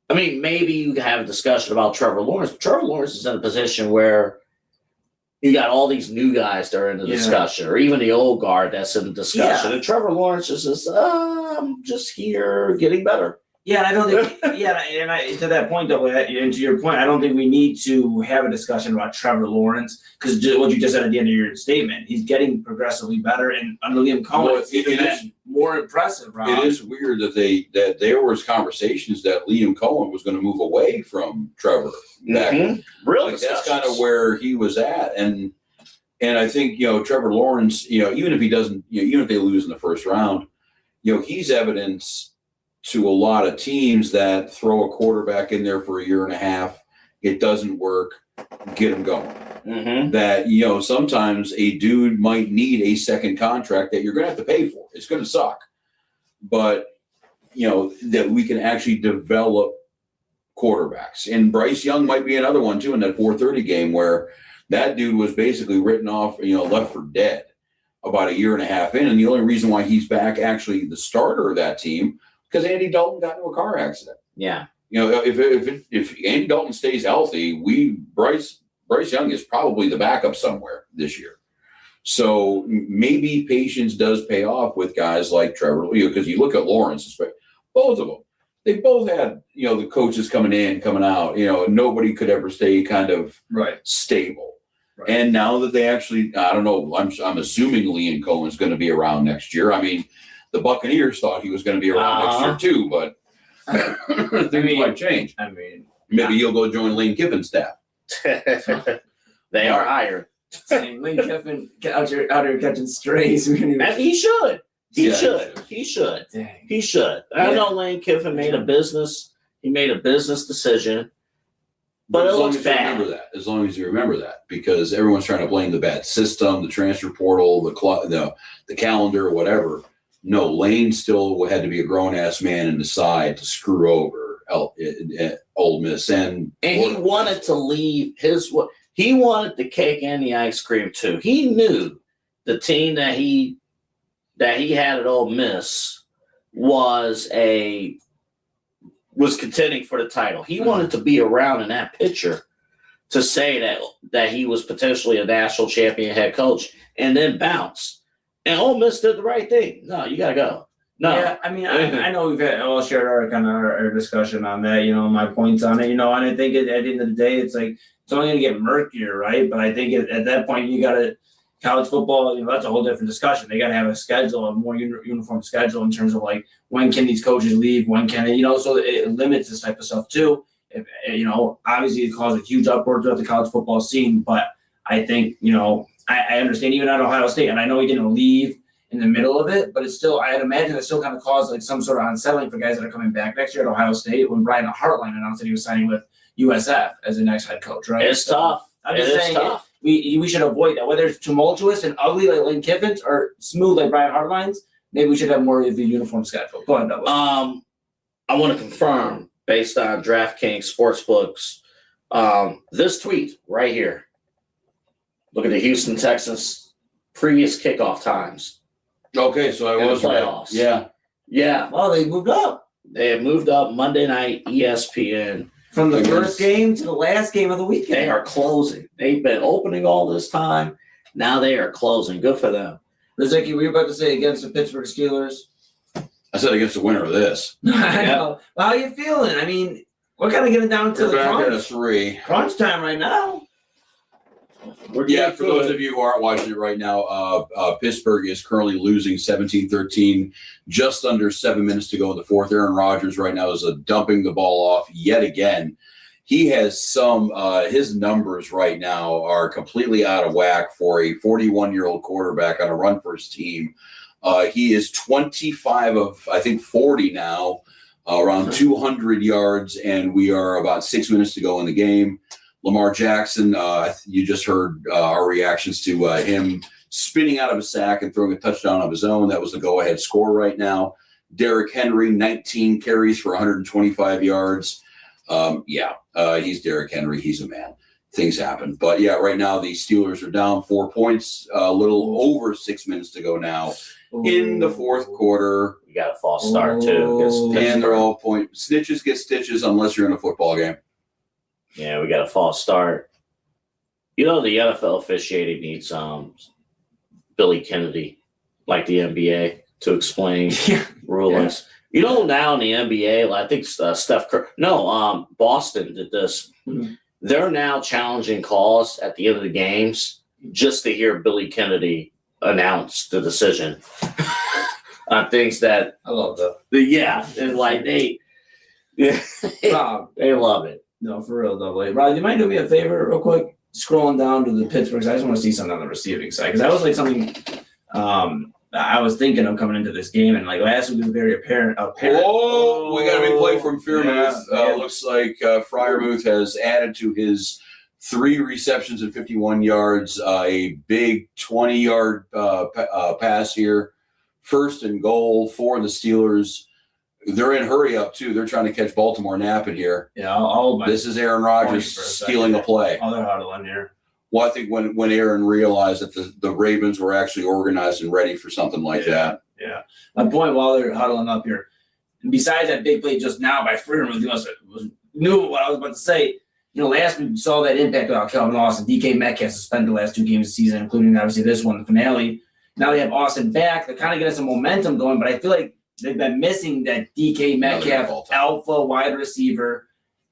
I mean, maybe you can have a discussion about Trevor Lawrence. But Trevor Lawrence is in a position where you got all these new guys that are in the discussion, or even the old guard that's in the discussion. And Trevor Lawrence is just, I'm just here getting better. Yeah, and I don't think. To that point, though, and to your point, I don't think we need to have a discussion about Trevor Lawrence because what you just said at the end of your statement, he's getting progressively better, and under Liam Cohen, Well, it's even been more impressive. Rob. It is weird that there was conversations that Liam Cohen was going to move away from Trevor back. Real Like, that's discussions. kind of where he was at, and I think Trevor Lawrence, even if he doesn't, even if they lose in the first round, he's evidence to a lot of teams that throw a quarterback in there for a year and a half, it doesn't work, get him going. That sometimes a dude might need a second contract that you're going to have to pay for. It's going to suck, but that we can actually develop quarterbacks. And Bryce Young might be another one too in that 4:30 game where that dude was basically written off, left for dead about a year and a half in. And the only reason why he's back actually the starter of that team because Andy Dalton got into a car accident. Yeah. If Andy Dalton stays healthy, Bryce Young is probably the backup somewhere this year. So maybe patience does pay off with guys like Trevor, because you look at Lawrence, both of them. They both had, the coaches coming in, coming out. Nobody could ever stay kind of stable. Right. And now that they actually, I don't know, I'm assuming Liam Cohen's going to be around next year. I mean, the Buccaneers thought he was going to be around next year too, but things might change. I mean, maybe he'll go join Lane Kiffin's staff. They are hired. Lane Kiffin out here catching strays. And he should. He Yeah, should. He should. Dang. He should. I know Lane Kiffin made a business. He made a business decision. But it looks bad. As long as you remember that, because everyone's trying to blame the bad system, the transfer portal, the calendar, whatever. No, Lane still had to be a grown-ass man and decide to screw over Ole Miss. And he wanted to leave he wanted the cake and the ice cream too. He knew the team that he had at Ole Miss was contending for the title. He wanted to be around in that picture to say that he was potentially a national champion head coach and then bounce. And Ole Miss did the right thing. No, you gotta go. No. Yeah, I mean, I know we've all shared our discussion on that, my points on it, and I think at the end of the day, it's like, it's only going to get murkier, right? But I think at that point, you got to, college football, that's a whole different discussion. They got to have a schedule, a more uniform schedule in terms of like, when can these coaches leave? When can they, so it limits this type of stuff too. If, obviously it caused a huge uproar throughout the college football scene, but I think, I understand even at Ohio State, and I know he didn't leave in the middle of it, but it's still, I'd imagine it still kind of caused like some sort of unsettling for guys that are coming back next year at Ohio State when Brian Hartline announced that he was signing with USF as the next head coach, right? It's tough. I'm just saying tough. We should avoid that. Whether it's tumultuous and ugly like Lane Kiffin's or smooth like Brian Hartline's, maybe we should have more of the uniform schedule. Go ahead, Douglas. I want to confirm based on DraftKings Sportsbooks, this tweet right here. Look at the Houston Texans previous kickoff times. Okay, so I In the was right. playoffs. Yeah. Well, they moved up They have moved up Monday night ESPN. from the first game to the last game of the weekend. They are closing. They've been opening all this time. Now they are closing. Good for them. Rozycki, were you about to say against the Pittsburgh Steelers? I said against the winner of this. I know. Well, how are you feeling? I mean, We're kind of getting down to We're the back at a crunch. 3. Crunch time right now. We're Yeah, getting for to those it. of you who aren't watching it right now, Pittsburgh is currently losing 17-13, just under 7 minutes to go in the fourth. Aaron Rodgers right now is dumping the ball off yet again. He has his numbers right now are completely out of whack for a 41-year-old quarterback on a run-first team. He is 25 of, I think, 40 now, around 200 yards, and we are about 6 minutes to go in the game. Lamar Jackson, you just heard our reactions to him spinning out of a sack and throwing a touchdown of his own. That was the go-ahead score right now. Derrick Henry, 19 carries for 125 yards. He's Derrick Henry. He's a man. Things happen. But, yeah, right now the Steelers are down 4 points, a little over 6 minutes to go now in the fourth quarter. We got a false start too. against And they're Pittsburgh. all snitches get stitches unless you're in a football game. Yeah, we got a false start. You know, the NFL officiating needs Billy Kennedy, like the NBA, to explain rulings. You know, now in the NBA, I think Steph Curry, Boston did this. Mhm. They're now challenging calls at the end of the games just to hear Billy Kennedy announce the decision on things that, I love that. and like they Rob, love it. no, for real though. Like, Rob, you might do me a favor real quick? Scrolling down to the Pittsburgh, I just want to see something on the receiving side because that was like something I was thinking of coming into this game, and like last week was very apparent. Oh, we got a big play from Freiermuth. Yeah. Looks like Freiermuth has added to his 3 receptions and 51 yards, a big 20-yard pass here. First and goal for the Steelers. They're in hurry up, too. They're trying to catch Baltimore napping here. Yeah, all my This is Aaron Rodgers Points for a second. stealing a play. other huddle in here. Well, I think when Aaron realized that the Ravens were actually organized and ready for something like that. Yeah. My point while they're huddling up here, besides that big play just now by Freeman, knew what I was about to say. You know, last week we saw that impact without Calvin Austin. DK Metcalf suspended the last 2 games of the season, including obviously this one, the finale. Now they have Austin back. They're kind of getting some momentum going, but I feel like they've been missing that DK Metcalf alpha wide receiver.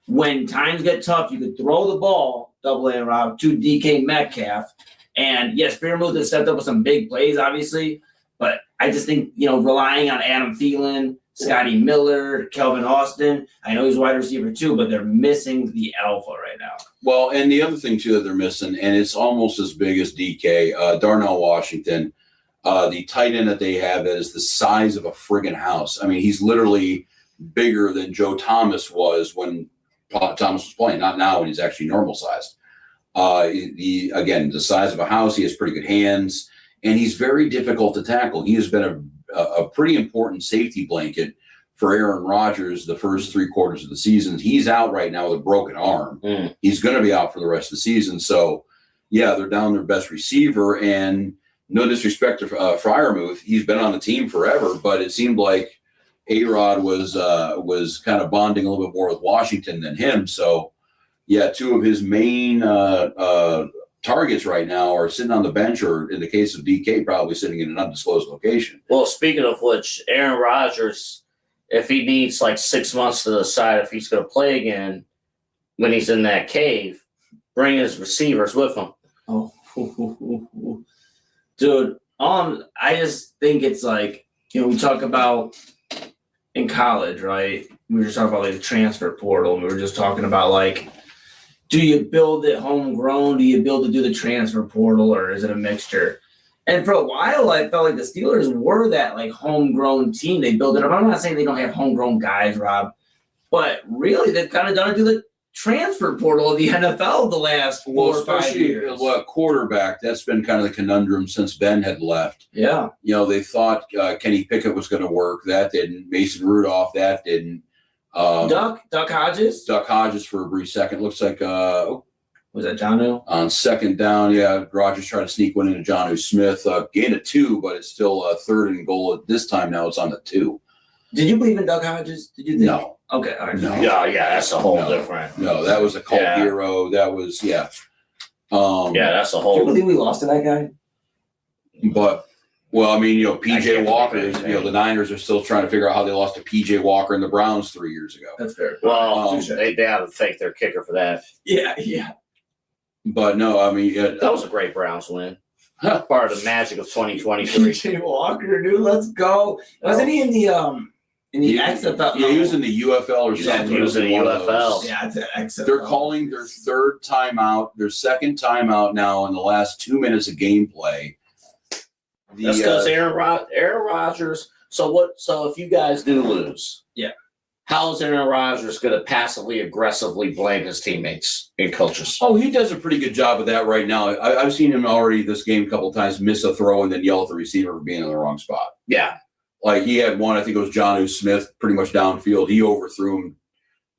When times get tough, you could throw the ball, double A Rob, to DK Metcalf. And yes, Freeman has stepped up with some big plays, obviously. But I just think, relying on Adam Thielen, Scotty Miller, Kelvin Austin, I know he's a wide receiver too, but they're missing the alpha right now. Well, and the other thing, too, that they're missing, and it's almost as big as DK, Darnell Washington, the tight end that they have that is the size of a friggin' house. I mean, he's literally bigger than Joe Thomas was when Thomas was playing, not now when he's actually normal sized. The size of a house, he has pretty good hands, and he's very difficult to tackle. He has been a pretty important safety blanket for Aaron Rodgers the first 3 quarters of the season. He's out right now with a broken arm. He's going to be out for the rest of the season. So, yeah, they're down their best receiver, and no disrespect to Freiermuth, he's been on the team forever, but it seemed like A-Rod was kind of bonding a little bit more with Washington than him. So, yeah, 2 of his main targets right now are sitting on the bench, or in the case of DK, probably sitting in an undisclosed location. Well, speaking of which, Aaron Rodgers, if he needs like 6 months to decide if he's going to play again when he's in that cave, bring his receivers with him. Oh, dude, I just think it's like, we talk about in college, right? We were just talking about like the transfer portal, and we were just talking about like, do you build it homegrown? Do you build it through the transfer portal, or is it a mixture? And for a while, I felt like the Steelers were that like homegrown team. They built it up. I'm not saying they don't have homegrown guys, Rob, but really they've kind of done it through the transfer portal of the NFL the last 4 or 5 years. Well, quarterback, that's been kind of the conundrum since Ben had left. Yeah. They thought Kenny Pickett was going to work. That didn't. Mason Rudolph, that didn't. Duck Hodges. Duck Hodges for a brief second. Looks like Was that Jonnu? on second down, yeah, Rodgers tried to sneak one into Jonnu Smith. Gained a 2, but it's still a 3rd and goal at this time. Now it's on the 2. Did you believe in Duck Hodges? Did you think? No. Okay, all right. No. Yeah, that's a whole No. different. No, that was a cult Yeah. hero. That was, Yeah, that's a Can you whole. believe we lost to that guy? But Well, I mean, I PJ can't Walker believe is, it. the Niners are still trying to figure out how they lost to PJ Walker and the Browns 3 years ago. That's fair. Well, Um, they have to thank their kicker for that. Yeah. But no, I mean, That was a great Browns win. Part of the magic of 2023. PJ Walker, dude, let's go. Wasn't he in the XFL? Yeah, he was in the UFL or Yeah, something. he was in the One of those. UFL. Yeah, it's an XFL. They're calling their third timeout, their second timeout now in the last 2 minutes of gameplay. That's because Aaron Rodgers. So if you guys do lose, Yeah. how is Aaron Rodgers going to passively aggressively blame his teammates and coaches? Oh, he does a pretty good job of that right now. I've seen him already this game a couple of times miss a throw and then yell at the receiver for being in the wrong spot. Yeah, Like he had one, I think it was Jonnu Smith, pretty much downfield. He overthrew him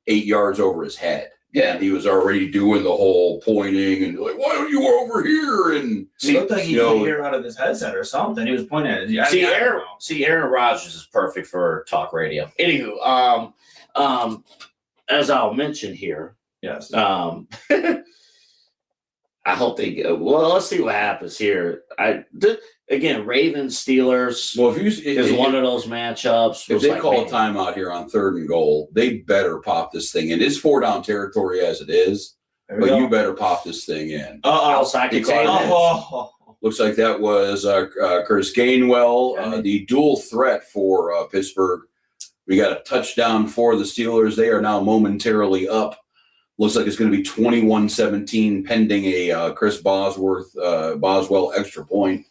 8 yards over his head. Yeah. And he was already doing the whole pointing and like, why are you over here? And He looked like he you know, could hear out of his headset or something. He was pointing at it. Aaron Rodgers is perfect for talk radio. Anywho, as I'll mention here, Yes. I hope they go. Well, let's see what happens here. Again, Ravens Steelers well, is one of those matchups. if It's they like, call a man, timeout here on 3rd and goal, they better pop this thing in. It's 4-down territory as it is, There we but go. you better pop this thing in. outside It's containment. Looks like that was Curtis Gainwell, the dual threat for Pittsburgh. We got a touchdown for the Steelers. They are now momentarily up. Looks like it's going to be 21-17 pending a Chris Boswell extra point.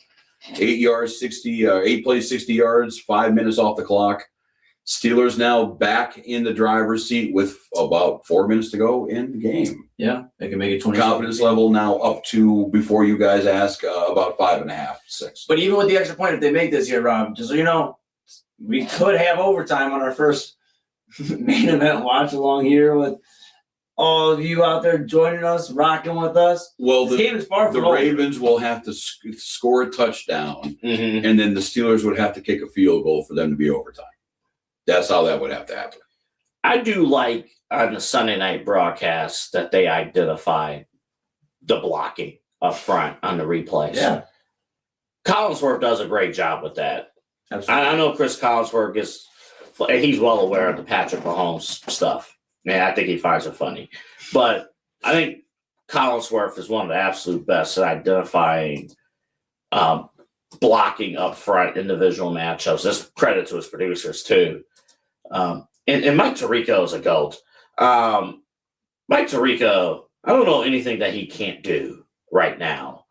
8 plays, 60 yards, 5 minutes off the clock. Steelers now back in the driver's seat with about 4 minutes to go in the game. Yeah, they can make it 20. Confidence level now up to, before you guys ask, about 5.5, 6. But even with the extra point, if they make this here, Rob, just so you know, we could have overtime on our first main event watch along here with all of you out there joining us, rocking with us. Well, This game is far the from over. Ravens will have to score a touchdown, Mhm. and then the Steelers would have to kick a field goal for them to be overtime. That's how that would have to happen. I do like on the Sunday night broadcast that they identify the blocking up front on the replays. Yeah, Collinsworth does a great job with that. absolutely. I know Chris Collinsworth he's well aware of the Patrick Mahomes stuff. Yeah, I think he finds it funny. But I think Collinsworth is one of the absolute best at identifying blocking up front individual matchups. That's credit to his producers, too. And Mike Tirico is a GOAT. Mike Tirico, I don't know anything that he can't do right now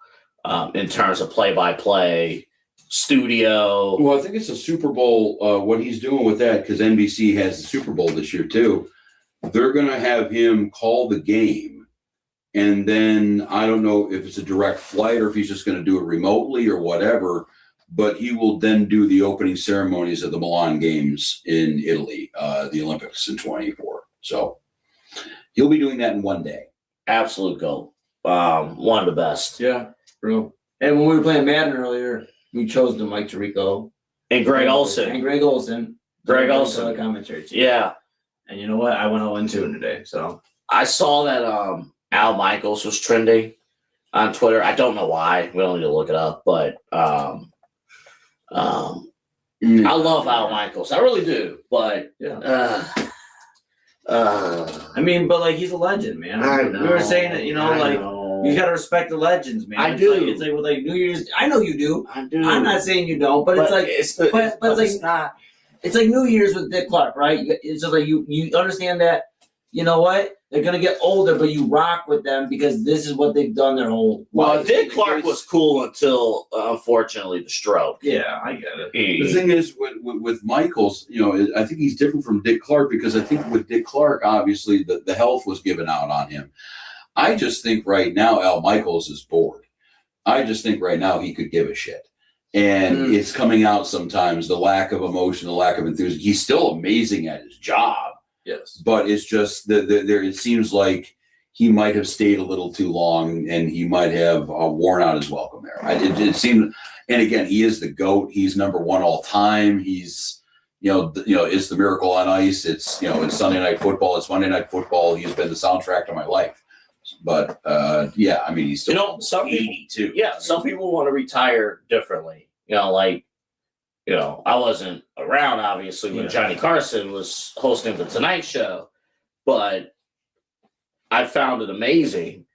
in terms of play-by-play, studio. Well, I think it's a Super Bowl, what he's doing with that, because NBC has the Super Bowl this year, too. They're going to have him call the game, and then I don't know if it's a direct flight or if he's just going to do it remotely or whatever, but he will then do the opening ceremonies of the Milan Games in Italy, the Olympics in 24. So he'll be doing that in one day. Absolute GOAT. One of the best. Yeah, bro. And when we were playing Madden earlier, we chose the Mike Tirico And Greg and Olson. Greg Olson. Greg Olson. The commentary team. Yeah. And you know what? I went 0-2 today. So I saw that Al Michaels was trending on Twitter. I don't know why. We don't need to look it up, but I love Al Michaels. I really do. But yeah. I mean, but like he's a legend, man. We were saying that, you know, you gotta respect the legends, man. I It's do. Like, it's like with like New Year's. I know you do. I do. I'm not saying you don't, but it's like but it's like it's like New Year's with Dick Clark, right? It's just like you understand that, you know what? They're gonna get older, but you rock with them because this is what they've done their whole Well, life. Dick Clark was cool until, unfortunately, the stroke. Yeah, I get it. The thing is, with Michaels, you know, I think he's different from Dick Clark because I think with Dick Clark, obviously, the health was given out on him. I just think right now Al Michaels is bored. I just think right now he could give a shit. And it's coming out sometimes, the lack of emotion, the lack of enthusiasm. He's still amazing at his job. Yes. But it's just there. It seems like he might have stayed a little too long, and he might have worn out his welcome there. It seemed, and again, he is the GOAT. He's number one all time. He's, it's the Miracle on Ice. It's it's Sunday Night Football. It's Monday Night Football. He's been the soundtrack to my life. But yeah, I mean, he's still Some people, 82. yeah, some people want to retire differently. I wasn't around obviously when Johnny Carson was hosting the Tonight Show, but I found it amazing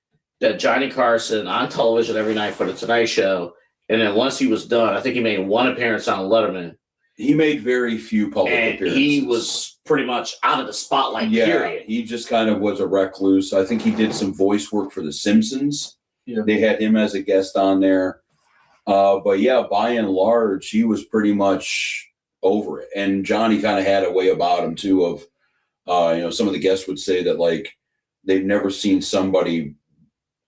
that Johnny Carson on television every night for the Tonight Show, and then once he was done, I think he made one appearance on Letterman. He made very few public And appearances. he was pretty much out of the spotlight, period. He just kind of was a recluse. I think he did some voice work for The Simpsons. Yeah. They had him as a guest on there. But yeah, by and large, he was pretty much over it. And Johnny kind of had a way about him too of, some of the guests would say that like they've never seen somebody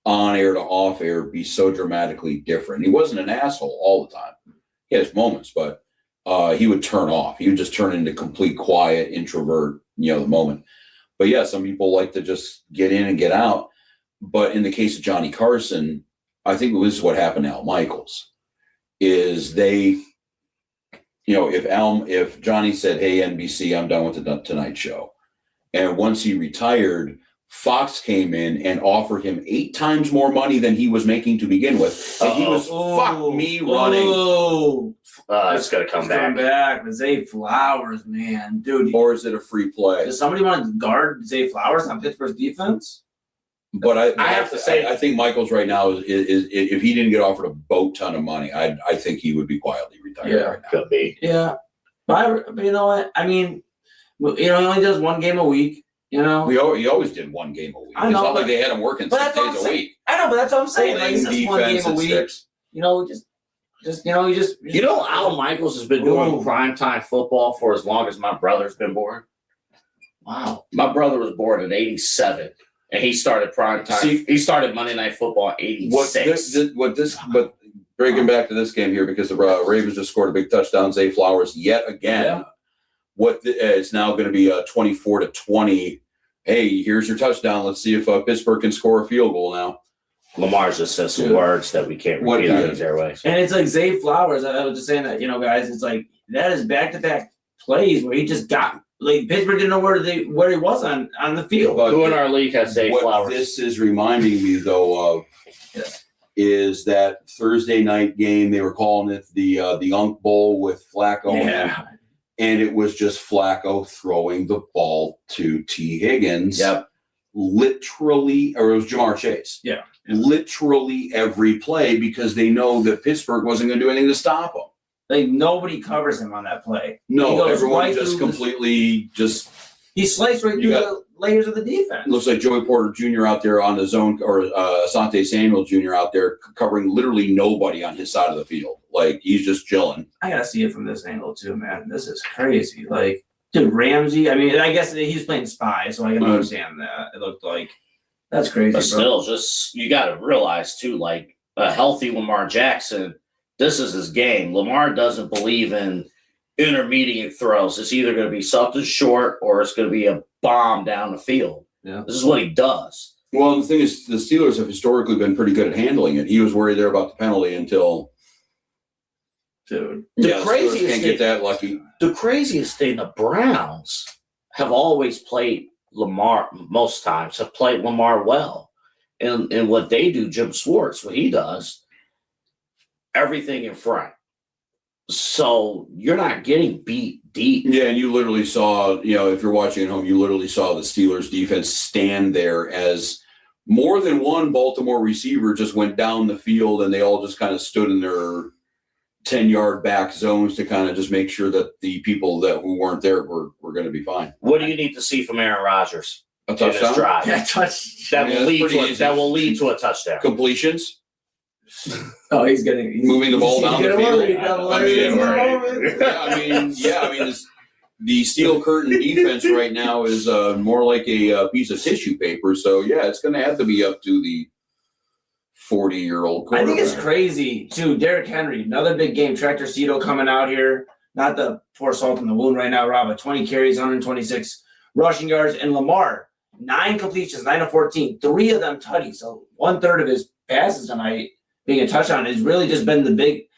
on air to off air be so dramatically different. He wasn't an asshole all the time. He had his moments, but he would turn off. He would just turn into complete quiet introvert, the moment. But yeah, some people like to just get in and get out. But in the case of Johnny Carson, I think this is what happened to Al Michaels, is they, if Johnny said, "Hey, NBC, I'm done with the Tonight Show," and once he retired, Fox came in and offered him 8 times more money than he was making to begin with, and he was fuck me running. It's gonna come back. Come back. But Zay Flowers, man, dude. Or is it a free play? Does somebody want to guard Zay Flowers on Pittsburgh's defense? But I have to say, I think Michaels right now is if he didn't get offered a boat ton of money, I think he would be quietly retired right now. Could be. Yeah, but you know what? I mean, he only does one game a week. He always did one game a week. I know, it's not like but- they had him working but 6 that's what days I'm a saying. week. I know, but that's what I'm saying. Like, Holding it's just one game defense a and week. sticks. Al Michaels has been doing Ooh. primetime football for as long as my brother's been born. Wow. My brother was born in '87, and he started primetime. See- He started Monday Night Football in '86. But breaking back to this game here, because the Ravens just scored a big touchdown, Zay Flowers yet again. Yeah. It's now going to be 24-20. Hey, here's your touchdown. Let's see if Pittsburgh can score a field goal now. Lamar just says some words that we can't What repeat he on is. these airways. And it's like Zay Flowers. I was just saying that, guys, it's like that is back-to-back plays where he just got like Pittsburgh didn't know where he was on the field. But Who in our league has Zay what Flowers? this is reminding me, though, of is that Thursday night game. They were calling it the Unk Bowl with Flacco. Yeah. And it was just Flacco throwing the ball to T. Higgins. Yep. Literally, or it was Jamar Chase. Yeah. Literally every play, because they know that Pittsburgh wasn't going to do anything to stop him. Like nobody covers him on that play. He No, goes everyone right just through completely just He sliced right You through got- the layers of the defense. looks like Joey Porter Jr. out there on the zone, or Asante Samuel Jr. out there covering literally nobody on his side of the field. Like, he's just chilling. I gotta see it from this angle too, man. This is crazy. Like, dude, Ramsey. I mean, I guess he's playing spy, so I can understand that. It looked like that's crazy, But bro. still, you got to realize too, like a healthy Lamar Jackson, this is his game. Lamar doesn't believe in intermediate throws. It's either going to be something short or it's going to be a bomb down the field. Yeah. This is what he does. Well, the thing is, the Steelers have historically been pretty good at handling it. He was worried there about the penalty until Dude. The Steelers craziest can't get that lucky. The craziest thing, the Browns have always played Lamar, most times have played Lamar well. And what they do, Jim Schwartz, what he does, everything in front. So you're not getting beat deep. Yeah, and you literally saw, if you're watching at home, you literally saw the Steelers defense stand there as more than one Baltimore receiver just went down the field, and they all just kind of stood in their 10-yard back zones to kind of just make sure that the people who weren't there were going to be fine. What do you need to see from Aaron Rodgers A in this touchdown? drive? Yeah, touch. That Yeah, will that's lead pretty to easy. that will lead to a touchdown. Completions? Oh, he's Moving the ball down the field. field. The steel curtain defense right now is more like a piece of tissue paper. So, yeah, it's going to have to be up to the 40-year-old I quarterback. think it's crazy too. Derrick Henry, another big game. Tractor Cito coming out here. Not to pour salt in the wound right now, Rob. But 20 carries, 126 rushing yards, and Lamar 9 completions, 9 of 14, 3 of them tutties. So 1/3 of his passes tonight being a touchdown has really just been the big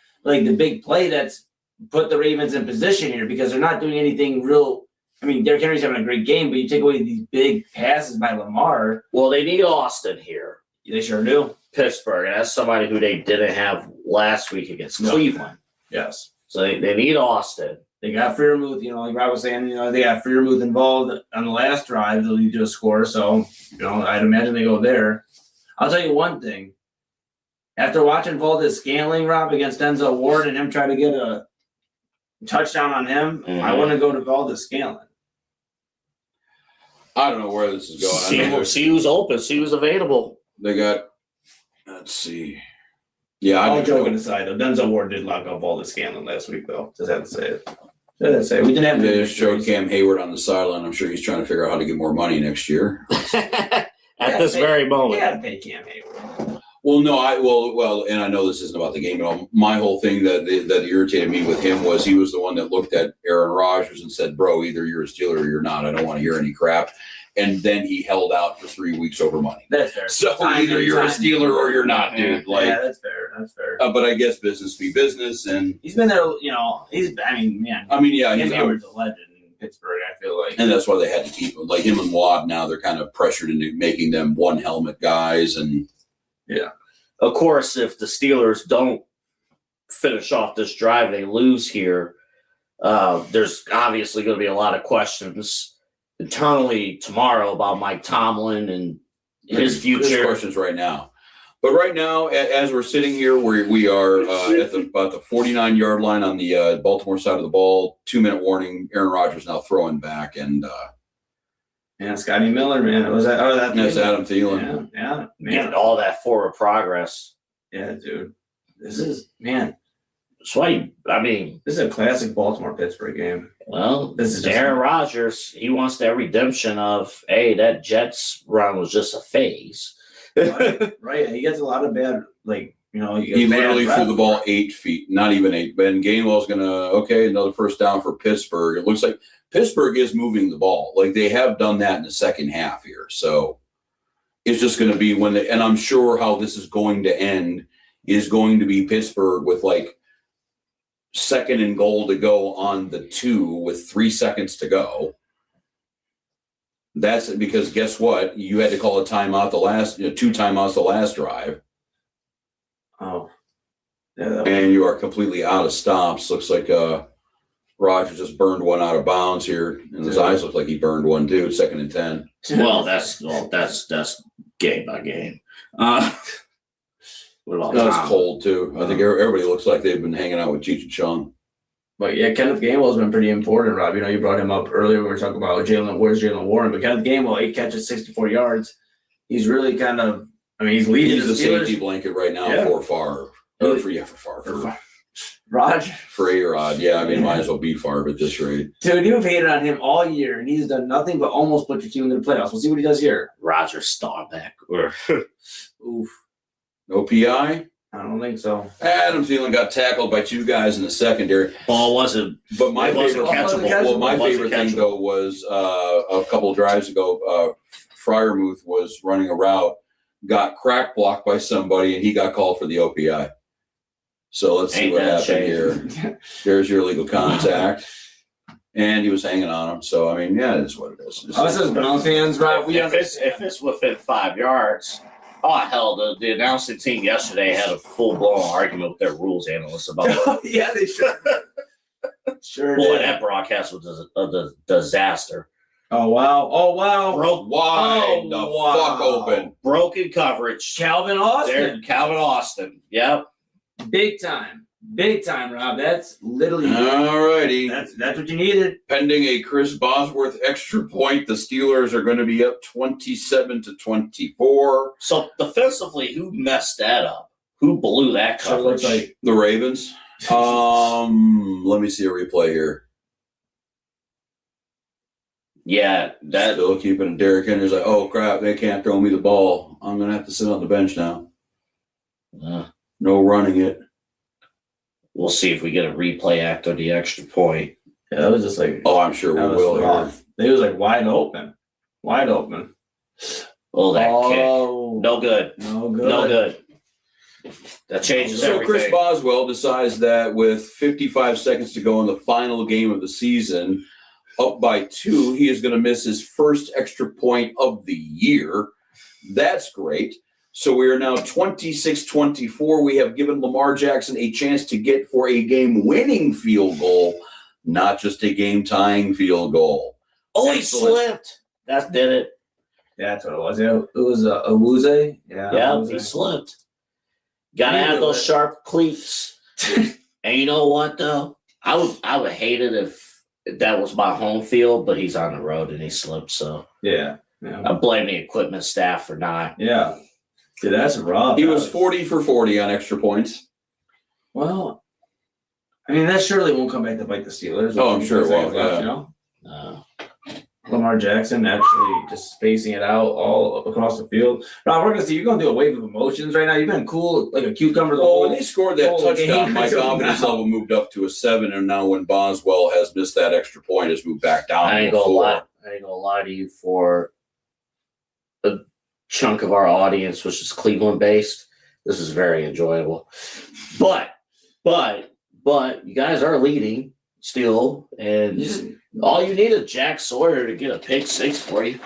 play that's put the Ravens in position here, because they're not doing anything real. I mean, Derrick Henry's having a great game, but you take away these big passes by Lamar. Well, they need Austin here, They sure do. Pittsburgh, and that's somebody who they didn't have last week against No. Cleveland. Yes. So they need Austin. They got Freermuth, like Rob was saying, they got Freermuth involved on the last drive to lead to a score. So, I'd imagine they go there. I'll tell you one thing. After watching Valdez Scantling, Rob, against Denzel Ward and him try to get a touchdown on him, I want to go to Valdez Scantling. I don't know where this is going. See who's open. See who's available. They got, let's see. Yeah, All I joking aside, though, Denzel Ward did lock up Valdez Scantling last week, though. Just have to say it. We didn't have They to just showed Cam Hayward on the sideline. I'm sure he's trying to figure out how to get more money next year. At this very moment. You got to pay Cam Hayward. Well, no, and I know this isn't about the game at all. My whole thing that irritated me with him was he was the one that looked at Aaron Rodgers and said, "Bro, either you're a Steeler or you're not. I don't want to hear any crap." And then he held out for 3 weeks over money. That's fair. So either you're a Steeler or you're not, dude. Yeah, that's fair. That's fair. But I guess business be business, and He's been there, yeah, Cam Hayward's a legend in Pittsburgh, I feel like. and that's why they had to keep him. Like him and Watt now, they're kind of pressured into making them one helmet guys, and Of course, if the Steelers don't finish off this drive, they lose here. There's obviously going to be a lot of questions internally tomorrow about Mike Tomlin and his future. There's questions right now. But right now, as we're sitting here, we are at about the 49-yard line on the Baltimore side of the ball. 2-minute warning. Aaron Rodgers now throwing back, and Scotty Miller, man. that's Adam Thielen. Yeah, And all that forward progress. Yeah, dude. This is, man, That's why, this is a classic Baltimore-Pittsburgh game. well, This is just- Aaron Rodgers. He wants that redemption of, hey, that Jets run was just a phase. Right. He gets a lot of bad, He literally threw the ball 8 feet, not even 8. Ben Gainwell's another first down for Pittsburgh. It looks like Pittsburgh is moving the ball. Like they have done that in the second half here. So it's just going to be and I'm sure how this is going to end is going to be Pittsburgh with second and goal to go on the 2 with 3 seconds to go. That's because guess what? You had to call a timeout 2 timeouts the last drive. Oh. Yeah, And you are completely out of stops. Looks like Rodgers just burned one out of bounds here, and his eyes look like he burned one too. 2nd and 10. Well, that's game by game. What about No, it's Tom? cold too. I think everybody looks like they've been hanging out with Cheech and Chong. But yeah, Kenneth Gainwell's been pretty important, Rob. You brought him up earlier. We were talking about where's Jalen Warren, but Kenneth Gainwell, 8 catches, 64 yards. He's really kind of, he's leading He's the the safety Steelers. blanket right now Yeah. for Favre. For Favre. Raj, For A-Rod. Yeah, might as well be Favre at this rate. dude, you've hated on him all year, and he's done nothing but almost put your team into the playoffs. We'll see what he does here. Roger Staubach. Oof. No PI? I don't think so. Adam Thielen got tackled by 2 guys in the secondary. Ball wasn't. But my It wasn't favorite, catchable. well, my It wasn't favorite thing catchable. though was a couple of drives ago. Freiermuth was running a route, got crack blocked by somebody, and he got called for the OPI. So let's see Ain't what that happened here. There's your illegal contact, and he was hanging on him. So it is what it is. Us as Browns fans, Rob, If it's within 5 yards, oh hell, the announcing team yesterday had a full blown argument with their rules analysts about it. yeah, they should. Sure Boy, did. that broadcast was a disaster. Oh wow! Broke Wide the wow. fuck open. broken coverage. Calvin Austin, There, Calvin Austin. Yep. big time, Rob. That's literally All righty. that's what you needed. Pending a Chris Bosworth extra point, the Steelers are going to be up 27-24. So defensively, who messed that up? Who blew that Sure looks coverage? like The Ravens. Let me see a replay here. Yeah, that. Still keeping it. Derrick Henry's like, oh crap, they can't throw me the ball. I'm gonna have to sit on the bench now. No running it. We'll see if we get a replay after the extra point. yeah, that was just like Oh, I'm sure we that was will here. rough. It was like wide open. Oh, that kick. Oh, No good. no good. No good. That changes So everything. Chris Boswell decides that with 55 seconds to go in the final game of the season, up by 2, he is going to miss his first extra point of the year. That's great. So we are now 26-24. We have given Lamar Jackson a chance to get for a game-winning field goal, not just a game-tying field goal. Oh, he Excellent. slipped. That did it. Yeah, that's what it was. Yeah, it was a Awuzie. Yeah, Yeah, Awuzie. he slipped. Gotta He have knew those it. sharp cleats. And you know what though? I would hate it if that was my home field, but he's on the road and he slipped. So Yeah. I blame the equipment staff for not. Yeah. Dude, that's rough. He was 40 for 40 on extra points. Well, I mean, that surely won't come back to bite the Steelers. Oh, I'm sure it won't, yeah. You know? Uh, Lamar Jackson actually just spacing it out all across the field. Now we're gonna see you're gonna do a wave of emotions right now. You've been cool like a cucumber the Well, whole. when they scored that whole touchdown, game my until confidence now. level moved up to a 7, and now when Boswell has missed that extra point, it's moved back down I to ain't a gonna 4. lie. I ain't gonna lie to you. For a chunk of our audience, which is Cleveland based, this is very enjoyable. But you guys are leading still, and all you need is Jack Sawyer to get a pick 6 for you.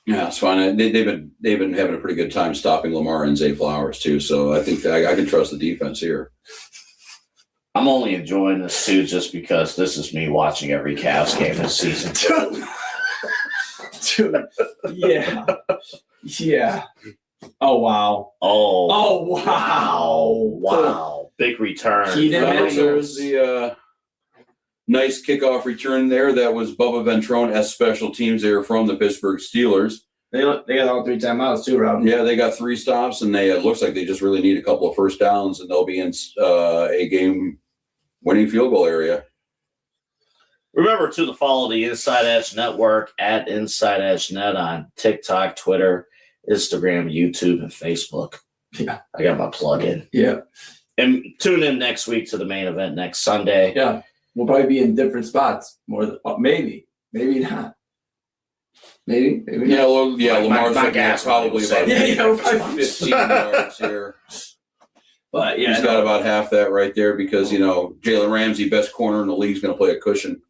Yeah, it's fine. They've been having a pretty good time stopping Lamar and Zay Flowers too. So I think I can trust the defense here. I'm only enjoying this too just because this is me watching every Cavs game this season. Dude, yeah, yeah. Oh wow. Oh, Oh wow. wow. Big return. He didn't Well, mention- there's the nice kickoff return there. That was Bubba Ventrone as special teams. They were from the Pittsburgh Steelers. They got all 3 timeouts too, Rob. Yeah, they got 3 stops, and it looks like they just really need a couple of first downs, and they'll be in a game-winning field goal area. Remember to follow the Inside Edge Network at Inside Edge Net on TikTok, Twitter, Instagram, YouTube, and Facebook. Yeah. I got my plug in. Yeah. And tune in next week to the main event next Sunday. Yeah. We'll probably be in different spots. More than maybe not. Maybe not. Yeah, well, yeah, My Lamar's looking at gas probably will about say- Yeah, probably 15 yards here. But yeah, He's got about half that right there because, Jalen Ramsey, best corner in the league, is going to play a cushion.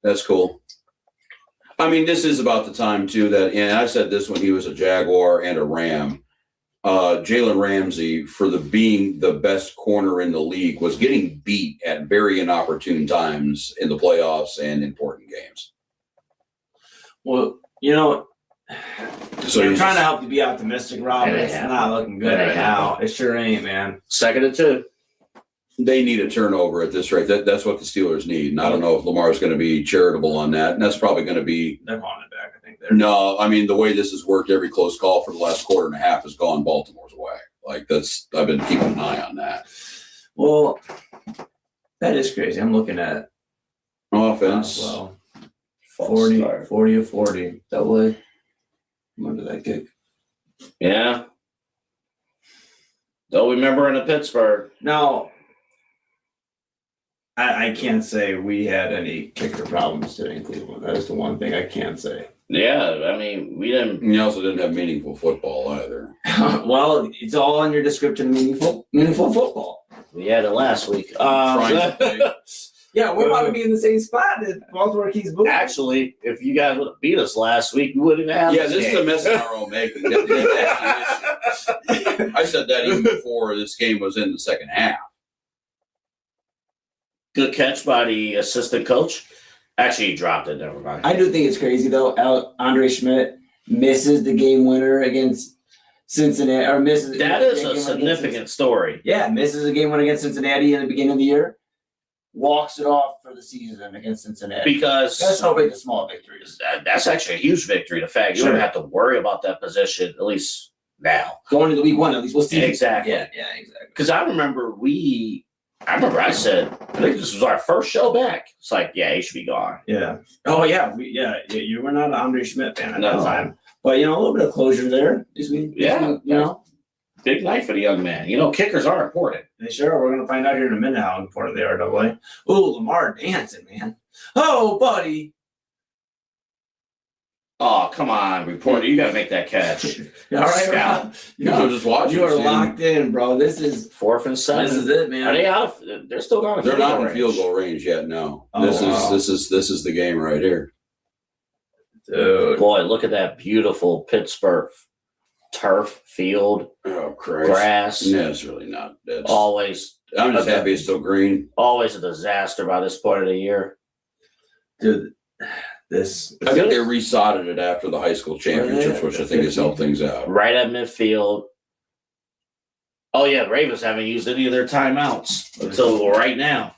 That's cool. I mean, this is about the time, too, that, and I said this when he was a Jaguar and a Ram, Jalen Ramsey, for being the best corner in the league, was getting beat at very inopportune times in the playoffs and important games. Well, So I'm he's trying to help you be optimistic, Rob. It But ain't it's happening. not looking good It ain't right now. It sure ain't, man. 2nd and 2. They need a turnover at this rate. That's what the Steelers need. And I don't know if Lamar's going to be charitable on that. And that's probably going to be They're calling it back. I think they're. no. I mean, the way this has worked, every close call for the last quarter and a half has gone Baltimore's way. I've been keeping an eye on that. Well, that is crazy. I'm looking at Offense. well, False 40 start. or 40. That way. When did that kick? Yeah. Don't remember in Pittsburgh. Now, I can't say we had any kicker problems today in Cleveland. That is the one thing I can say. Yeah, I mean, we didn't. And you also didn't have meaningful football either. Well, it's all in your description of meaningful football. We had it last week. Trying to play. Yeah, we're about to be in the same spot that Baltimore keeps moving. Actually, if you guys would have beat us last week, we wouldn't have. Yeah, this is a mess in our own making. That's the issue. I said that even before this game was in the second half. Good catch by the assistant coach. Actually, he dropped it. Never mind. I do think it's crazy though. Andre Schmidt misses the game winner against Cincinnati, or misses. That is game a winner significant story. Yeah, misses a game winner against Cincinnati in the beginning of the year. Walks it off for the season against Cincinnati. Because That's how big the small victory is. that's actually a huge victory. The fact you Sure. don't have to worry about that position, at least now. Going into week 1, at least we'll see. Exactly. Yeah, exactly. Because I remember I said, I think this was our first show back. It's like, yeah, he should be gone. Yeah. Oh yeah. You were not an Andre Schmidt fan at No. that time, but a little bit of closure there. Yeah. Big night for the young man. Kickers are important. They sure are. We're gonna find out here in a minute how important they are. AA. Ooh, Lamar dancing, man. Oh, buddy. Oh, come on, reporter. You got to make that catch. All right, Scout. Rob. I'm just watching. You are seeing- locked in, bro. This is 4th and 7. it, man. Are they out of? They're still not in They're field not goal in range. field goal range yet. No, Oh, this wow. is the game right here. Dude. Boy, look at that beautiful Pittsburgh turf, field, Oh, Christ. grass. No, it's really not. Always, I'm just happy it's still green. always a disaster by this point of the year. Dude, this. I think they resodded it after the high school championships, which I think has helped things out. Right at midfield. Oh yeah, the Ravens haven't used any of their timeouts until right now.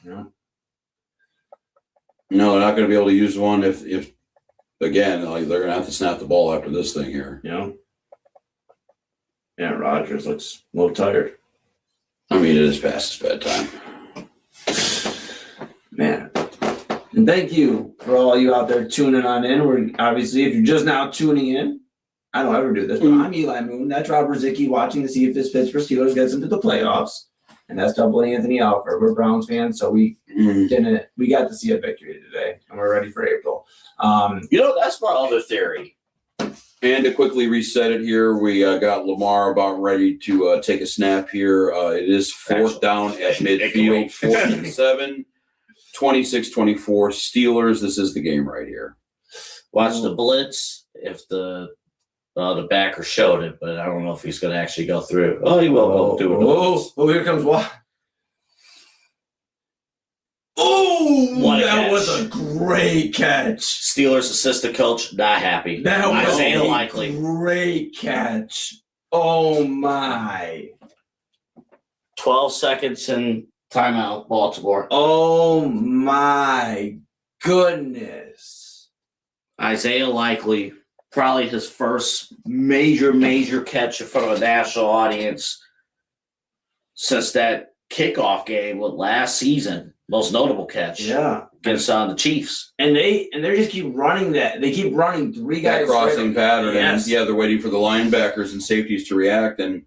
No, they're not going to be able to use one if again, like they're going to have to snap the ball after this thing here. Yeah, Rodgers looks a little tired. I mean, it is past his bedtime. Man. And thank you for all you out there tuning on in. We're obviously, if you're just now tuning in, I don't ever do this, but I'm Eli Moon. That's Rob Rozycki watching to see if this Pittsburgh Steelers gets into the playoffs. And that's Double Anthony Alford. We're Browns fans, so we got to see a victory today, and we're ready for April. That's my other theory. And to quickly reset it here, we got Lamar about ready to take a snap here. It is fourth down at midfield, 14-7, 26-24 Steelers. This is the game right here. Watch the blitz if the backer showed it, but I don't know if he's going to actually go through. Oh, he will do it. Oh, here comes what? Oh, What a that catch. was a great catch. Steelers assistant coach not happy. That was Isaiah a Likely. great catch. Oh, my. 12 seconds and timeout, Baltimore. Oh, my goodness. Isaiah Likely, probably his first major catch in front of a national audience since that kickoff game with last season. Most notable catch. Yeah. Against the Chiefs. And they just keep running that. They keep running three guys. That crossing pattern. Yes. And they're waiting for the linebackers and safeties to react. And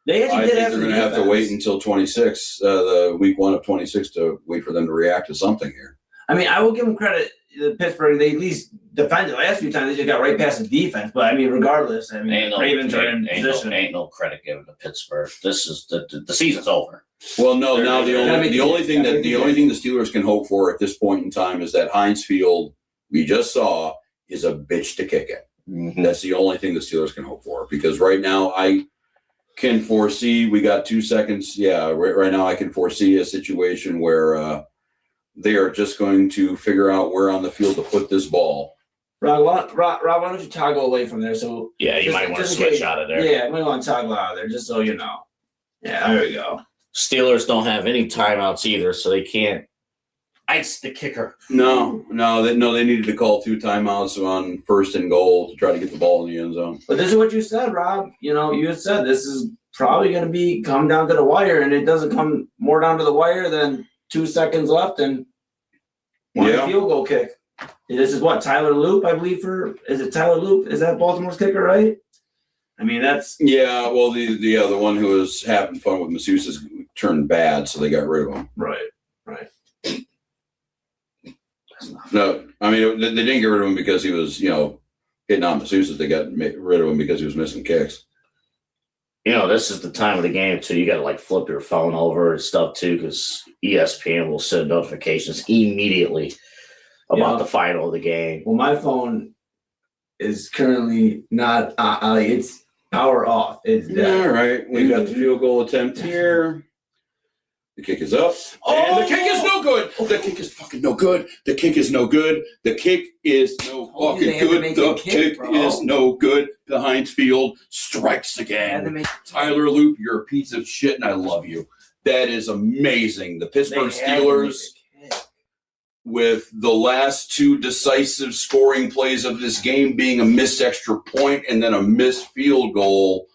They I actually think did they're going to have to wait until 26, the week 1 of 26 to wait for them to react to something here. I mean, I will give them credit. The Pittsburgh, they at least defended. Last few times, they just got right past the defense. But I mean, regardless, Ravens are in position. Ain't no credit given to Pittsburgh. This is the season's over. Well, no. Now the only thing the thing Steelers can hope for at this point in time is that Heinz Field we just saw is a bitch to kick it. Mm-hmm. That's the only thing the Steelers can hope for, because right now I can foresee we got 2 seconds. Yeah, right now I can foresee a situation where they are just going to figure out where on the field to put this ball. Rob, why don't you toggle away from there? So Yeah, you might want to switch out of there. Yeah, you might want to toggle out of there, just so you know. Yeah, there we go. Steelers don't have any timeouts either, so they can't ice the kicker. No, they needed to call 2 timeouts on 1st and goal to try to get the ball in the end zone. But this is what you said, Rob. You had said this is probably going to come down to the wire, and it doesn't come more down to the wire than 2 seconds left and one field goal kick. This is what, Tyler Loop, I believe, is it Tyler Loop? Is that Baltimore's kicker, right? I mean, that's... Yeah, well, the one who was having fun with Masseuse's turned bad, so they got rid of him. Right. No, I mean, they didn't get rid of him because he was, hitting on Masseuse's. They got rid of him because he was missing kicks. This is the time of the game, too. You got to, flip your phone over and stuff, too, because ESPN will send notifications immediately about the final of the game. Well, my phone is currently not, it's power off. It's dead. All right, we got the field goal attempt here. The kick is up. And the kick is no good. The kick is fucking no good. The kick is no good. The kick is no fucking good. The kick is no good. The Heinz Field strikes again. Tyler Loop, you're a piece of shit, and I love you. That is amazing. The Pittsburgh Steelers, with the last 2 decisive scoring plays of this game being a missed extra point and then a missed field goal.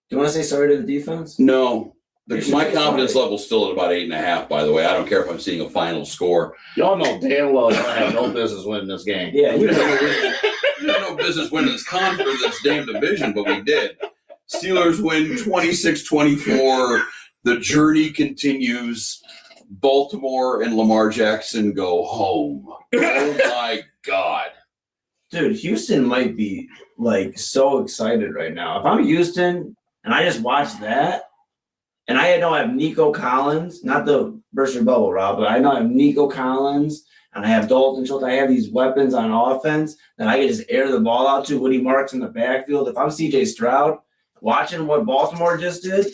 Do you want to say sorry to the defense? No. My confidence level is still at about 8.5, by the way. I don't care if I'm seeing a final score. Y'all know damn well y'all have no business winning this game. Yeah, We had no business winning this conference, this damn division, but we did. Steelers win 26-24. The journey continues. Baltimore and Lamar Jackson go home. Oh, my God. Dude, Houston might be, so excited right now. If I'm Houston and I just watch that, and I know I have Nico Collins, not the burst your bubble, Rob, but I know I have Nico Collins. and I have Dalton Schultz, I have these weapons on offense that I can just air the ball out to Woody Marks in the backfield. If I'm CJ Stroud, watching what Baltimore just did,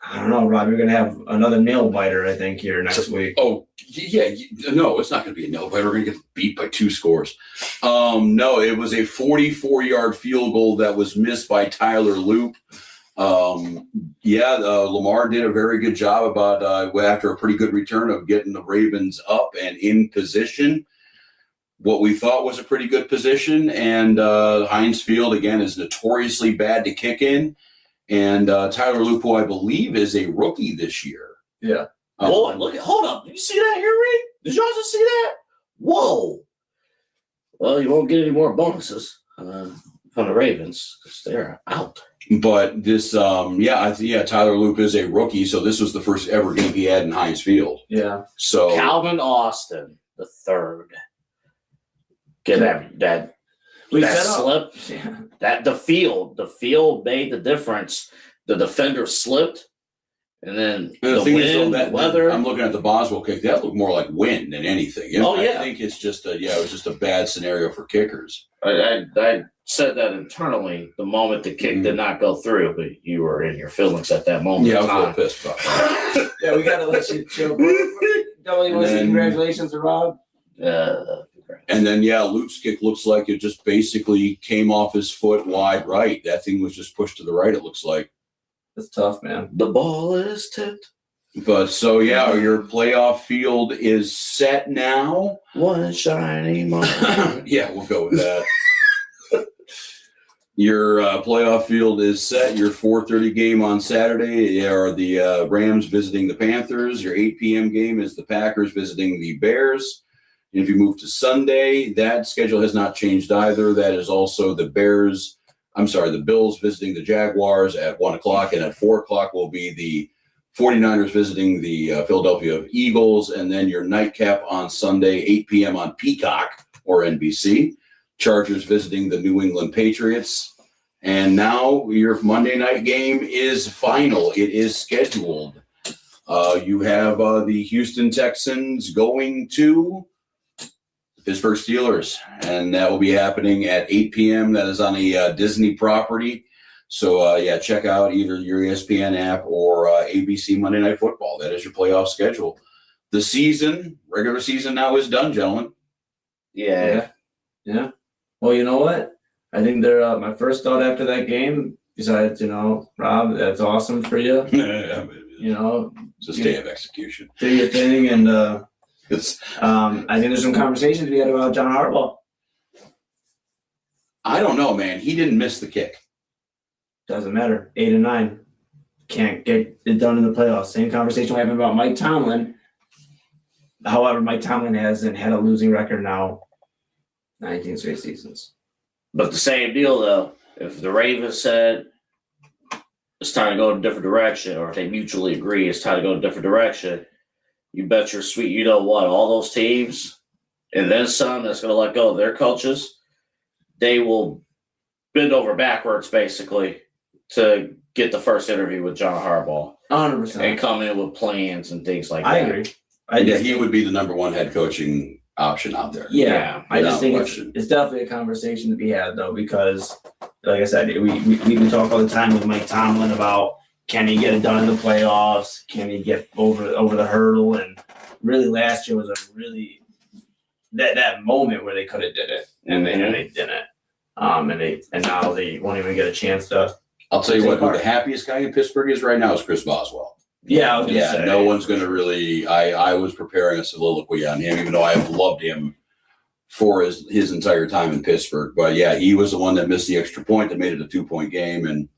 I don't know, Rob, you're going to have another nail biter, I think, here next week. Oh, yeah. No, it's not going to be a nail biter. We're going to get beat by 2 scores. No, it was a 44-yard field goal that was missed by Tyler Loop. Lamar did a very good job about after a pretty good return of getting the Ravens up and in position. What we thought was a pretty good position, and Heinz Field, again, is notoriously bad to kick in. And Tyler Loop, who I believe is a rookie this year. Yeah. Boy, hold up. Did you see that here, Ray? Did y'all just see that? Whoa. Well, you won't get any more bonuses from the Ravens because they're out. But this, Tyler Loop is a rookie, so this was the first ever game he had in Heinz Field. Yeah. So Calvin Austin, the third. Get that We that set up. slip. Yeah. That the field made the difference. The defender slipped, and then the thing wind, is, the weather. I'm looking at the Boswell kick. That looked more like wind than anything. I think it's just it was just a bad scenario for kickers. I said that internally the moment the kick did not go through, but you were in your feelings at that moment. Yeah, I in was a little time. pissed about that. Yeah, we got to let you chill. Definitely want to say congratulations to Rob. And then, Luke's kick looks like it just basically came off his foot wide right. That thing was just pushed to the right, it looks like. That's tough, man. The ball is tipped. But so, your playoff field is set now. One shiny moment. Yeah, we'll go with that. Your playoff field is set. Your 4:30 game on Saturday are the Rams visiting the Panthers. Your 8 p.m. game is the Packers visiting the Bears. And if you move to Sunday, that schedule has not changed either. That is also the Bills visiting the Jaguars at 1 o'clock. And at 4 o'clock will be the 49ers visiting the Philadelphia Eagles. And then your nightcap on Sunday, 8 p.m. on Peacock or NBC. Chargers visiting the New England Patriots. And now your Monday night game is final. It is scheduled. You have the Houston Texans going to Pittsburgh Steelers, and that will be happening at 8 p.m. That is on a Disney property. So, check out either your ESPN app or ABC Monday Night Football. That is your playoff schedule. The regular season now is done, gentlemen. Yeah. Well, you know what? I think they're my first thought after that game, besides, Rob, that's awesome for you. It's a stay of execution. Do your thing, and I think there's some conversations we had about John Harbaugh. I don't know, man. He didn't miss the kick. Doesn't matter. 8 and 9. Can't get it done in the playoffs. Same conversation we having about Mike Tomlin. However, Mike Tomlin hasn't had a losing record now 19 straight seasons. But the same deal, though. If the Ravens said it's time to go in a different direction, or if they mutually agree it's time to go in a different direction, you bet your sweet, you know what, all those teams, and then some that's going to let go of their coaches, they will bend over backwards, basically, to get the first interview with John Harbaugh. 100%. And come in with plans and things like that. I agree. He would be the number one head coaching option out there. Yeah, I just think question. it's definitely a conversation to be had, though, because, like I said, we can talk all the time with Mike Tomlin about can he get it done in the playoffs? Can he get over the hurdle? And really, last year was a really that moment where they could have did it, and they didn't. And now they won't even get a chance to. I'll tell you what, who the happiest guy in Pittsburgh is right now is Chris Boswell. Yeah, I was gonna say. No one's going to really. I was preparing a soliloquy on him, even though I have loved him for his entire time in Pittsburgh. But he was the one that missed the extra point that made it a 2-point game, and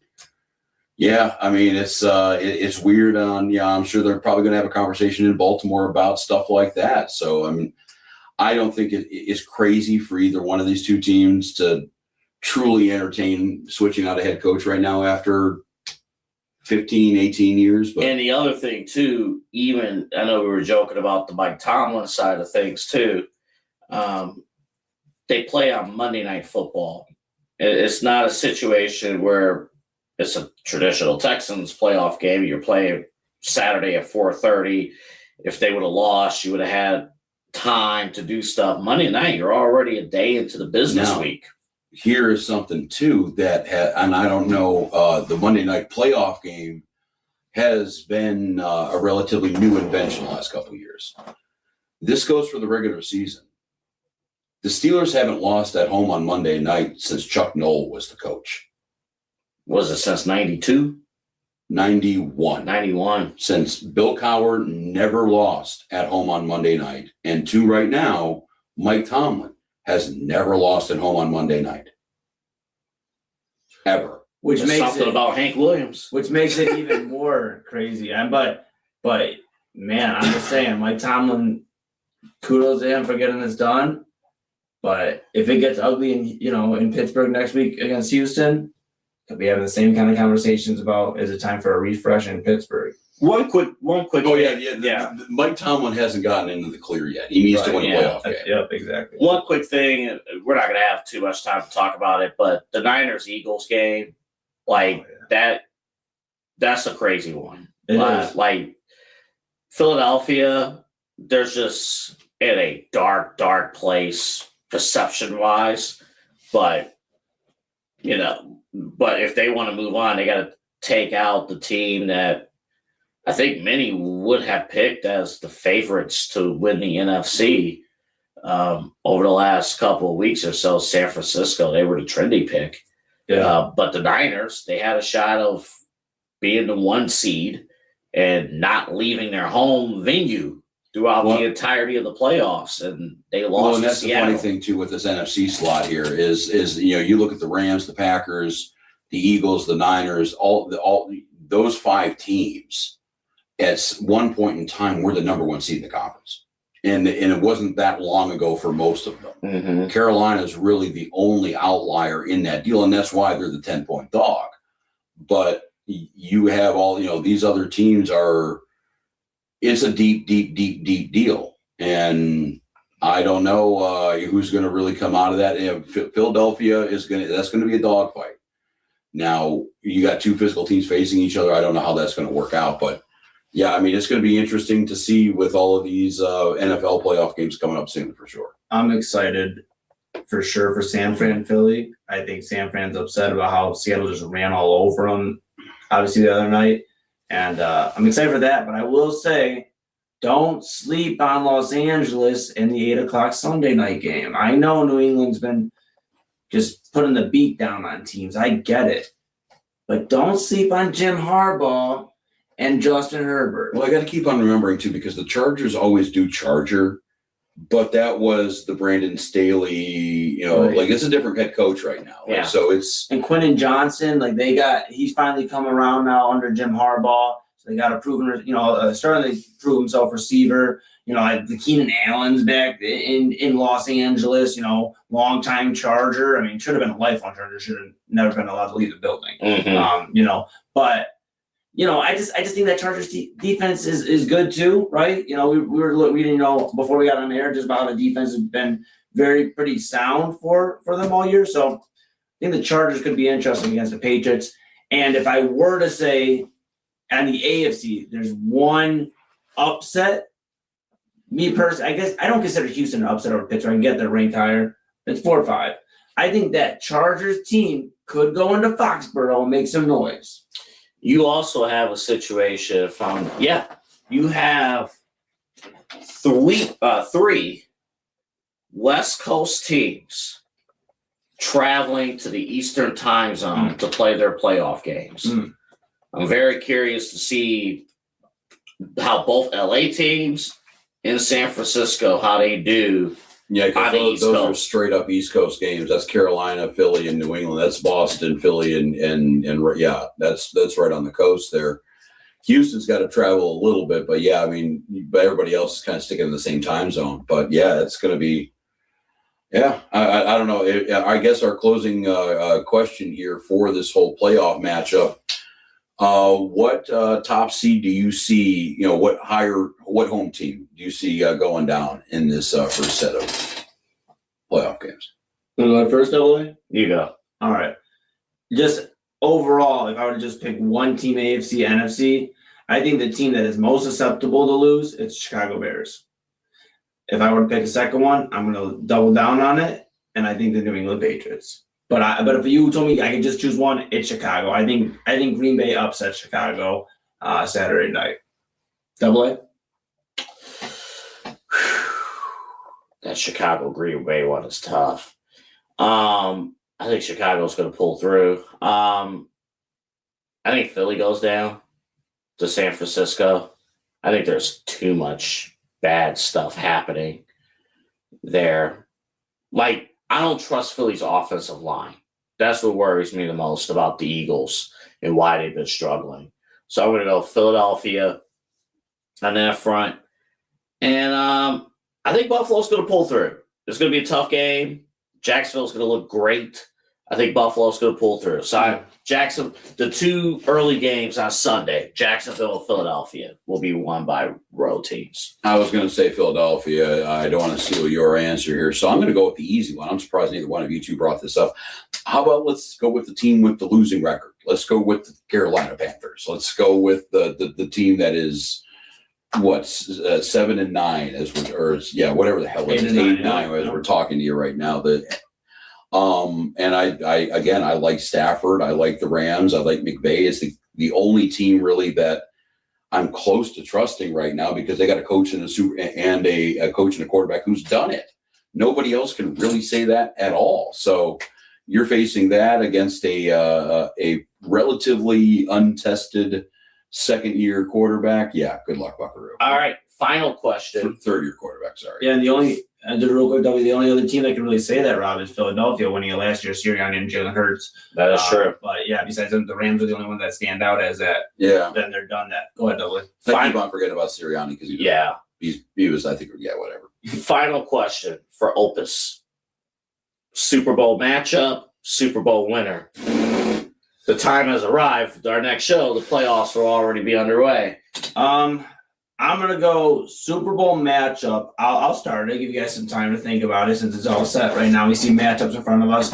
it's weird. I'm sure they're probably going to have a conversation in Baltimore about stuff like that. So I don't think it's crazy for either one of these two teams to truly entertain switching out a head coach right now after 15, 18 years. But. And the other thing, too, even I know we were joking about the Mike Tomlin side of things, too. They play on Monday Night Football. It's not a situation where it's a traditional Texans playoff game. You're playing Saturday at 4:30. If they would have lost, you would have had time to do stuff. Monday night, you're already a day into the business Now, week. Here is something too that and I don't know, the Monday night playoff game has been a relatively new invention the last couple of years. This goes for the regular season. The Steelers haven't lost at home on Monday night since Chuck Noll was the coach. Was it since 92? 91. 91. Since Bill Cowher never lost at home on Monday night. And two right now, Mike Tomlin has never lost at home on Monday night. Ever. Which There's makes something it about Hank Williams. which makes it even more crazy. But man, I'm just saying, Mike Tomlin, kudos to him for getting this done. But if it gets ugly in Pittsburgh next week against Houston, could be having the same kind of conversations about, is it time for a refresh in Pittsburgh? One quick. Oh yeah. Mike Tomlin hasn't gotten into the clear yet. He needs to win a playoff game. Yep, exactly. One quick thing. We're not going to have too much time to talk about it, but the Niners-Eagles game, that's a crazy one. It is. Like Philadelphia, they're just in a dark, dark place perception-wise, but if they want to move on, they got to take out the team that I think many would have picked as the favorites to win the NFC over the last couple of weeks or so. San Francisco, they were the trendy pick. Yeah. But the Niners, they had a shot of being the 1 seed and not leaving their home venue throughout the entirety of the playoffs, and they lost. Well, and that's to the Seattle. funny thing too with this NFC slot here is you look at the Rams, the Packers, the Eagles, the Niners, all those 5 teams at one point in time were the number 1 seed in the conference, and it wasn't that long ago for most of them. Mm-hmm. Carolina is really the only outlier in that deal, and that's why they're the 10-point dog. But you have all these other teams are. It's a deep deal, and I don't know who's going to really come out of that. Philadelphia that's going to be a dogfight. Now you got 2 physical teams facing each other. I don't know how that's going to work out, but yeah, I mean it's going to be interesting to see with all of these NFL playoff games coming up soon for sure. I'm excited for sure for San Fran, Philly. I think San Fran's upset about how Seattle just ran all over them, obviously, the other night. And I'm excited for that. But I will say, don't sleep on Los Angeles in the 8 o'clock Sunday night game. I know New England's been just putting the beat down on teams. I get it. But don't sleep on Jim Harbaugh and Justin Herbert. Well, I got to keep on remembering, too, because the Chargers always do Charger, but that was the Brandon Staley, Right. Like it's a different head coach right now. Yeah. So it's. And Quentin Johnson, he's finally come around now under Jim Harbaugh. So they got a starting to prove himself receiver. The Keenan Allen's back in Los Angeles, longtime Charger. I mean, should have been a lifelong Charger, should have never been allowed to leave the building. Mm-hmm. But I just think that Chargers defense is good too, right? We didn't know before we got on air just about how the defense has been pretty sound for them all year. So I think the Chargers could be interesting against the Patriots. And if I were to say on the AFC, there's one upset. Me personally, I guess I don't consider Houston an upset over Pittsburgh. I can get their ranked higher. It's 4-5. I think that Chargers team could go into Foxborough and make some noise. You also have a situation you have three West Coast teams traveling to the Eastern time zone to play their playoff games. I'm very curious to see how both LA teams and San Francisco, how they do. Yeah, on the because East those are Coast. straight up East Coast games. That's Carolina, Philly, and New England. That's Boston, Philly, and yeah, that's right on the coast there. Houston's got to travel a little bit, but yeah, I mean, but everybody else is kind of sticking in the same time zone. But yeah, it's going to be. Yeah, I don't know. I guess our closing question here for this whole playoff matchup. What top seed do you see? What home team do you see going down in this first set of playoff games? Want to go first, LA? You go. All right. Just overall, if I were to just pick one team, AFC, NFC, I think the team that is most susceptible to lose, it's Chicago Bears. if I were to pick a second one, I'm going to double down on it, and I think the New England Patriots. But if you told me I could just choose one, it's Chicago. I think Green Bay upsets Chicago Saturday night. Double A. That Chicago Green Bay one is tough. I think Chicago's going to pull through. I think Philly goes down to San Francisco. I think there's too much bad stuff happening there. Like, I don't trust Philly's offensive line. That's what worries me the most about the Eagles and why they've been struggling. So I'm going to go Philadelphia on that front. And I think Buffalo's going to pull through. It's going to be a tough game. Jacksonville's going to look great. I think Buffalo's going to pull through. So the two early games on Sunday, Jacksonville and Philadelphia, will be won by road teams. I was going to say Philadelphia. I don't want to steal your answer here, so I'm going to go with the easy one. I'm surprised neither one of you two brought this up. How about let's go with the team with the losing record? Let's go with the Carolina Panthers. Let's go with the team that is 7-9 whatever the hell it is, 8-9 as we're talking to you right now. And I like Stafford. I like the Rams. I like McVay. It's the only team really that I'm close to trusting right now because they got a coach and a coach and a quarterback who's done it. Nobody else can really say that at all. So you're facing that against a relatively untested second-year quarterback. Yeah, good luck, Buckaroo. All right, final question. Third-year quarterback, sorry. Yeah, and the only other team that can really say that, Rob, is Philadelphia winning it last year, Sirianni and Jalen Hurts. That is true. But yeah, besides them, the Rams are the only ones that stand out as that. Yeah. Then they're done that. Go ahead, Douglas. I keep on forgetting about Sirianni because he was, I think, whatever. Final question for Opus. Super Bowl matchup, Super Bowl winner. The time has arrived. Our next show, the playoffs will already be underway. I'm gonna go Super Bowl matchup. I'll start it. Give you guys some time to think about it since it's all set right now. We see matchups in front of us.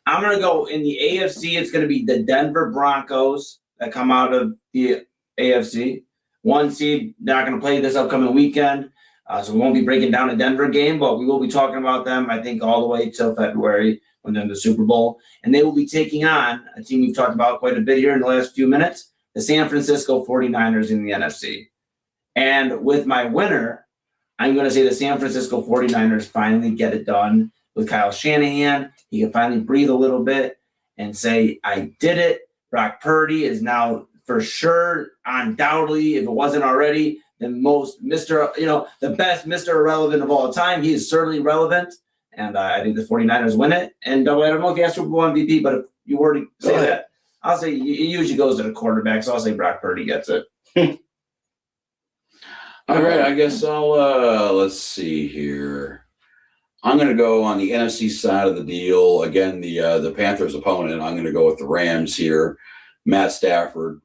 I'm gonna go in the AFC. It's gonna be the Denver Broncos that come out of the AFC. 1 seed. Not gonna play this upcoming weekend, so we won't be breaking down a Denver game, but we will be talking about them. I think all the way till February when they're in the Super Bowl, and they will be taking on a team we've talked about quite a bit here in the last few minutes, the San Francisco 49ers in the NFC. And with my winner, I'm going to say the San Francisco 49ers finally get it done with Kyle Shanahan. He can finally breathe a little bit and say, I did it. Brock Purdy is now for sure, undoubtedly, if it wasn't already, the best Mr. Irrelevant of all time. He is certainly relevant. And I think the 49ers win it. And I don't know if you asked Super Bowl MVP, but if you were to say that, I'll say it usually goes to the quarterback. So I'll say Brock Purdy gets it. All right, I guess I'll let's see here. I'm going to go on the NFC side of the deal. Again, the Panthers' opponent. I'm going to go with the Rams here. Matt Stafford.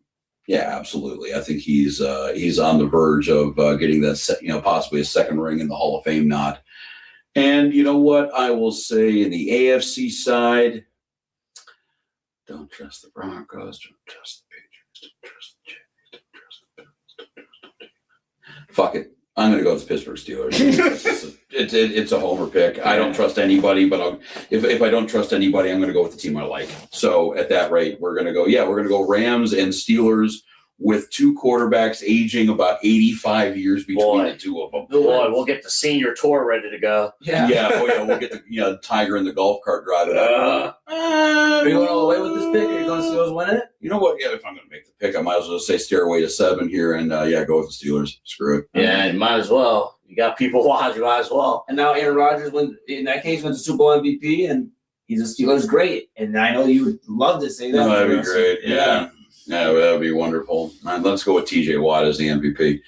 Yeah, absolutely. I think he's on the verge of getting that possibly a second ring in the Hall of Fame nod. And you know what I will say in the AFC side? Don't trust the Broncos. Don't trust the Patriots. Don't trust the Jags. Don't trust the Bills. Don't trust the Texans. Fuck it. I'm going to go with the Pittsburgh Steelers. It's a homer pick. I don't trust anybody, but if I don't trust anybody, I'm going to go with the team I like. So at that rate, we're going to go Rams and Steelers with two quarterbacks aging about 85 years between the two of them. Boy, we'll get the senior tour ready to go. Yeah. We'll get the Tiger in the golf cart driving. Are you going all the way with this pick? Are you going to Steelers win it? You know what? Yeah, if I'm going to make the pick, I might as well say stairway to 7 here and go with the Steelers. Screw it. Yeah, you might as well. You got people watching, you might as well. And now Aaron Rodgers, wins the Super Bowl MVP, and he's a Steelers great. And I know you would love to say that. No, that'd be great. Yeah. Yeah, that would be wonderful. And let's go with TJ Watt as the MVP.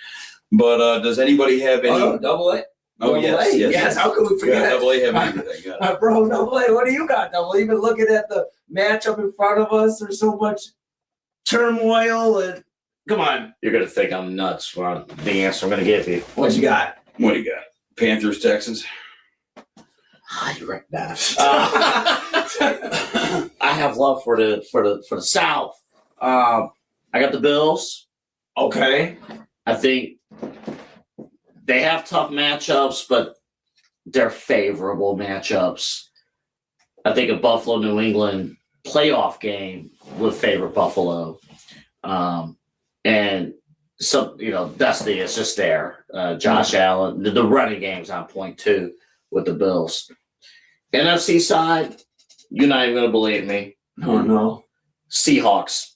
But does anybody have any? Oh, double A. Oh, yes. How could we forget? Yeah, double A have anything. Yeah. Bro, double A. What do you got, double A? Even looking at the matchup in front of us, there's so much turmoil. And come on. You're going to think I'm nuts for the answer I'm going to give you. What you got? What do you got? Panthers, Texans. You're right. I have love for the South. I got the Bills. Okay. I think they have tough matchups, but they're favorable matchups. I think a Buffalo New England playoff game would favor Buffalo. And some, Dusty is just there. Josh Allen, the running game's on point too with the Bills. NFC side, you're not even going to believe me. Oh, no. Seahawks.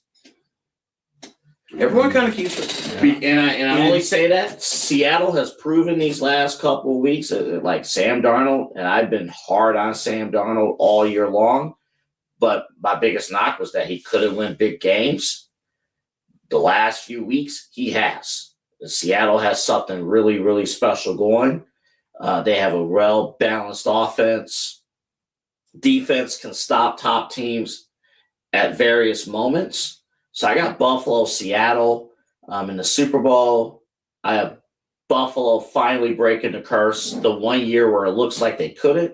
Everyone kind of keeps it. And I only say that Seattle has proven these last couple of weeks, like Sam Darnold, and I've been hard on Sam Darnold all year long. But my biggest knock was that he couldn't win big games. The last few weeks, he has. Seattle has something really, really special going. They have a well-balanced offense. Defense can stop top teams at various moments. So I got Buffalo, Seattle in the Super Bowl. I have Buffalo finally breaking the curse. The 1 year where it looks like they couldn't.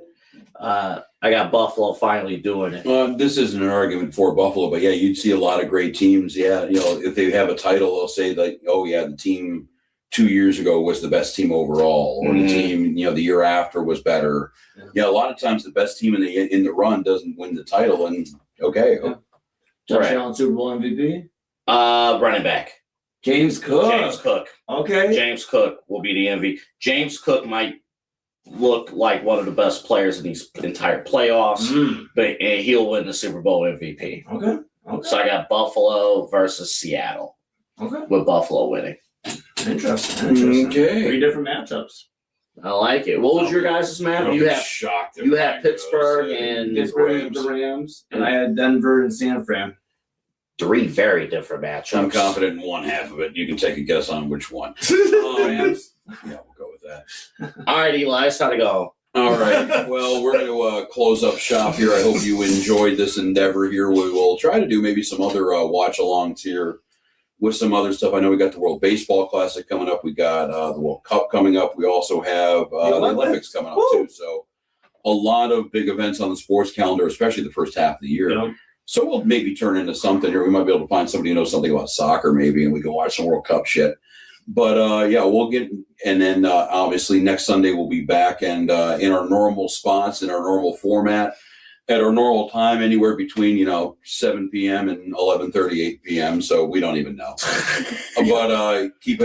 I got Buffalo finally doing it. This isn't an argument for Buffalo, but yeah, you'd see a lot of great teams. Yeah, if they have a title, they'll say like, oh yeah, the team 2 years ago was the best team overall, or the team, the year after was better. Yeah, a lot of times the best team in the run doesn't win the title, and okay. Yeah. Josh Allen, Super Bowl MVP? Running back. James Cook. James Cook. Okay. James Cook will be the MVP. James Cook might look like one of the best players in these entire playoffs, but he'll win the Super Bowl MVP. Okay. So I got Buffalo versus Seattle. Okay. With Buffalo winning. Interesting. Okay. 3 different matchups. I like it. What was your guys' matchup? You have shocked. you had Pittsburgh and Pittsburgh, the Rams, and I had Denver and San Fran. 3 very different matchups. I'm confident in one half of it. You can take a guess on which one. Rams. Yeah, we'll go with that. All right, Eli, how'd it go? All right. Well, we're going to close up shop here. I hope you enjoyed this endeavor here. We will try to do maybe some other watch-alongs here with some other stuff. I know we got the World Baseball Classic coming up. We got the World Cup coming up. We also have the Olympics coming up, too. So a lot of big events on the sports calendar, especially the first half of the year. Yeah. So we'll maybe turn into something here. We might be able to find somebody who knows something about soccer maybe, and we can watch some World Cup shit. But, yeah, we'll get – and then, obviously, next Sunday we'll be back and in our normal spots, in our normal format, at our normal time, anywhere between, 7 p.m. and 11:38 p.m., so we don't even know. But keep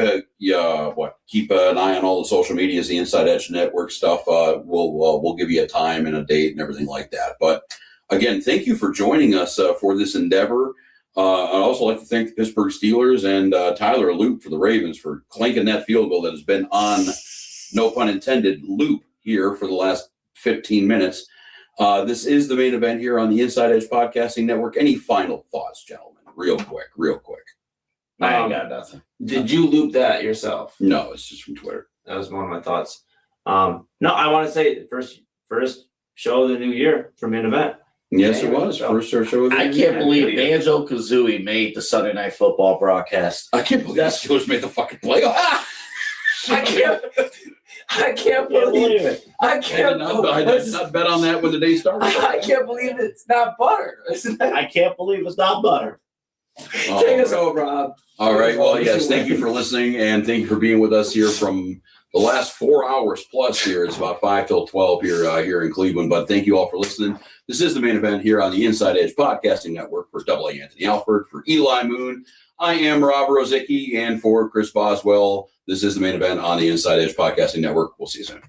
an eye on all the social medias, the Inside Edge Network stuff. We'll give you a time and a date and everything like that. But, again, thank you for joining us for this endeavor. I'd also like to thank the Pittsburgh Steelers and Tyler Loop for the Ravens for clanking that field goal that has been on, no pun intended, loop here for the last 15 minutes. This is the main event here on the Inside Edge Podcasting Network. Any final thoughts, gentlemen? Real quick. I ain't got nothing. Did you loop that yourself? No, it's just from Twitter. That was one of my thoughts. No, I want to say first show of the new year for main event. Yes, it was. First show of the I year. can't believe Banjo Kazooie made the Sunday Night Football broadcast. I can't believe the Steelers made the fucking playoff. I can't believe it. I did not bet on that when the day started. I can't believe it's not butter. I can't believe it's not butter. Take us home, Rob. All right. Well, yes, thank you for listening, and thank you for being with us here from the last 4 hours plus here. It's about 5 till 12 here in Cleveland, but thank you all for listening. This is the main event here on the Inside Edge Podcasting Network. For AA Anthony Alford, for Eli Moon, I am Rob Rozycki, and for Chris Boswell, this is the main event on the Inside Edge Podcasting Network. We'll see you soon.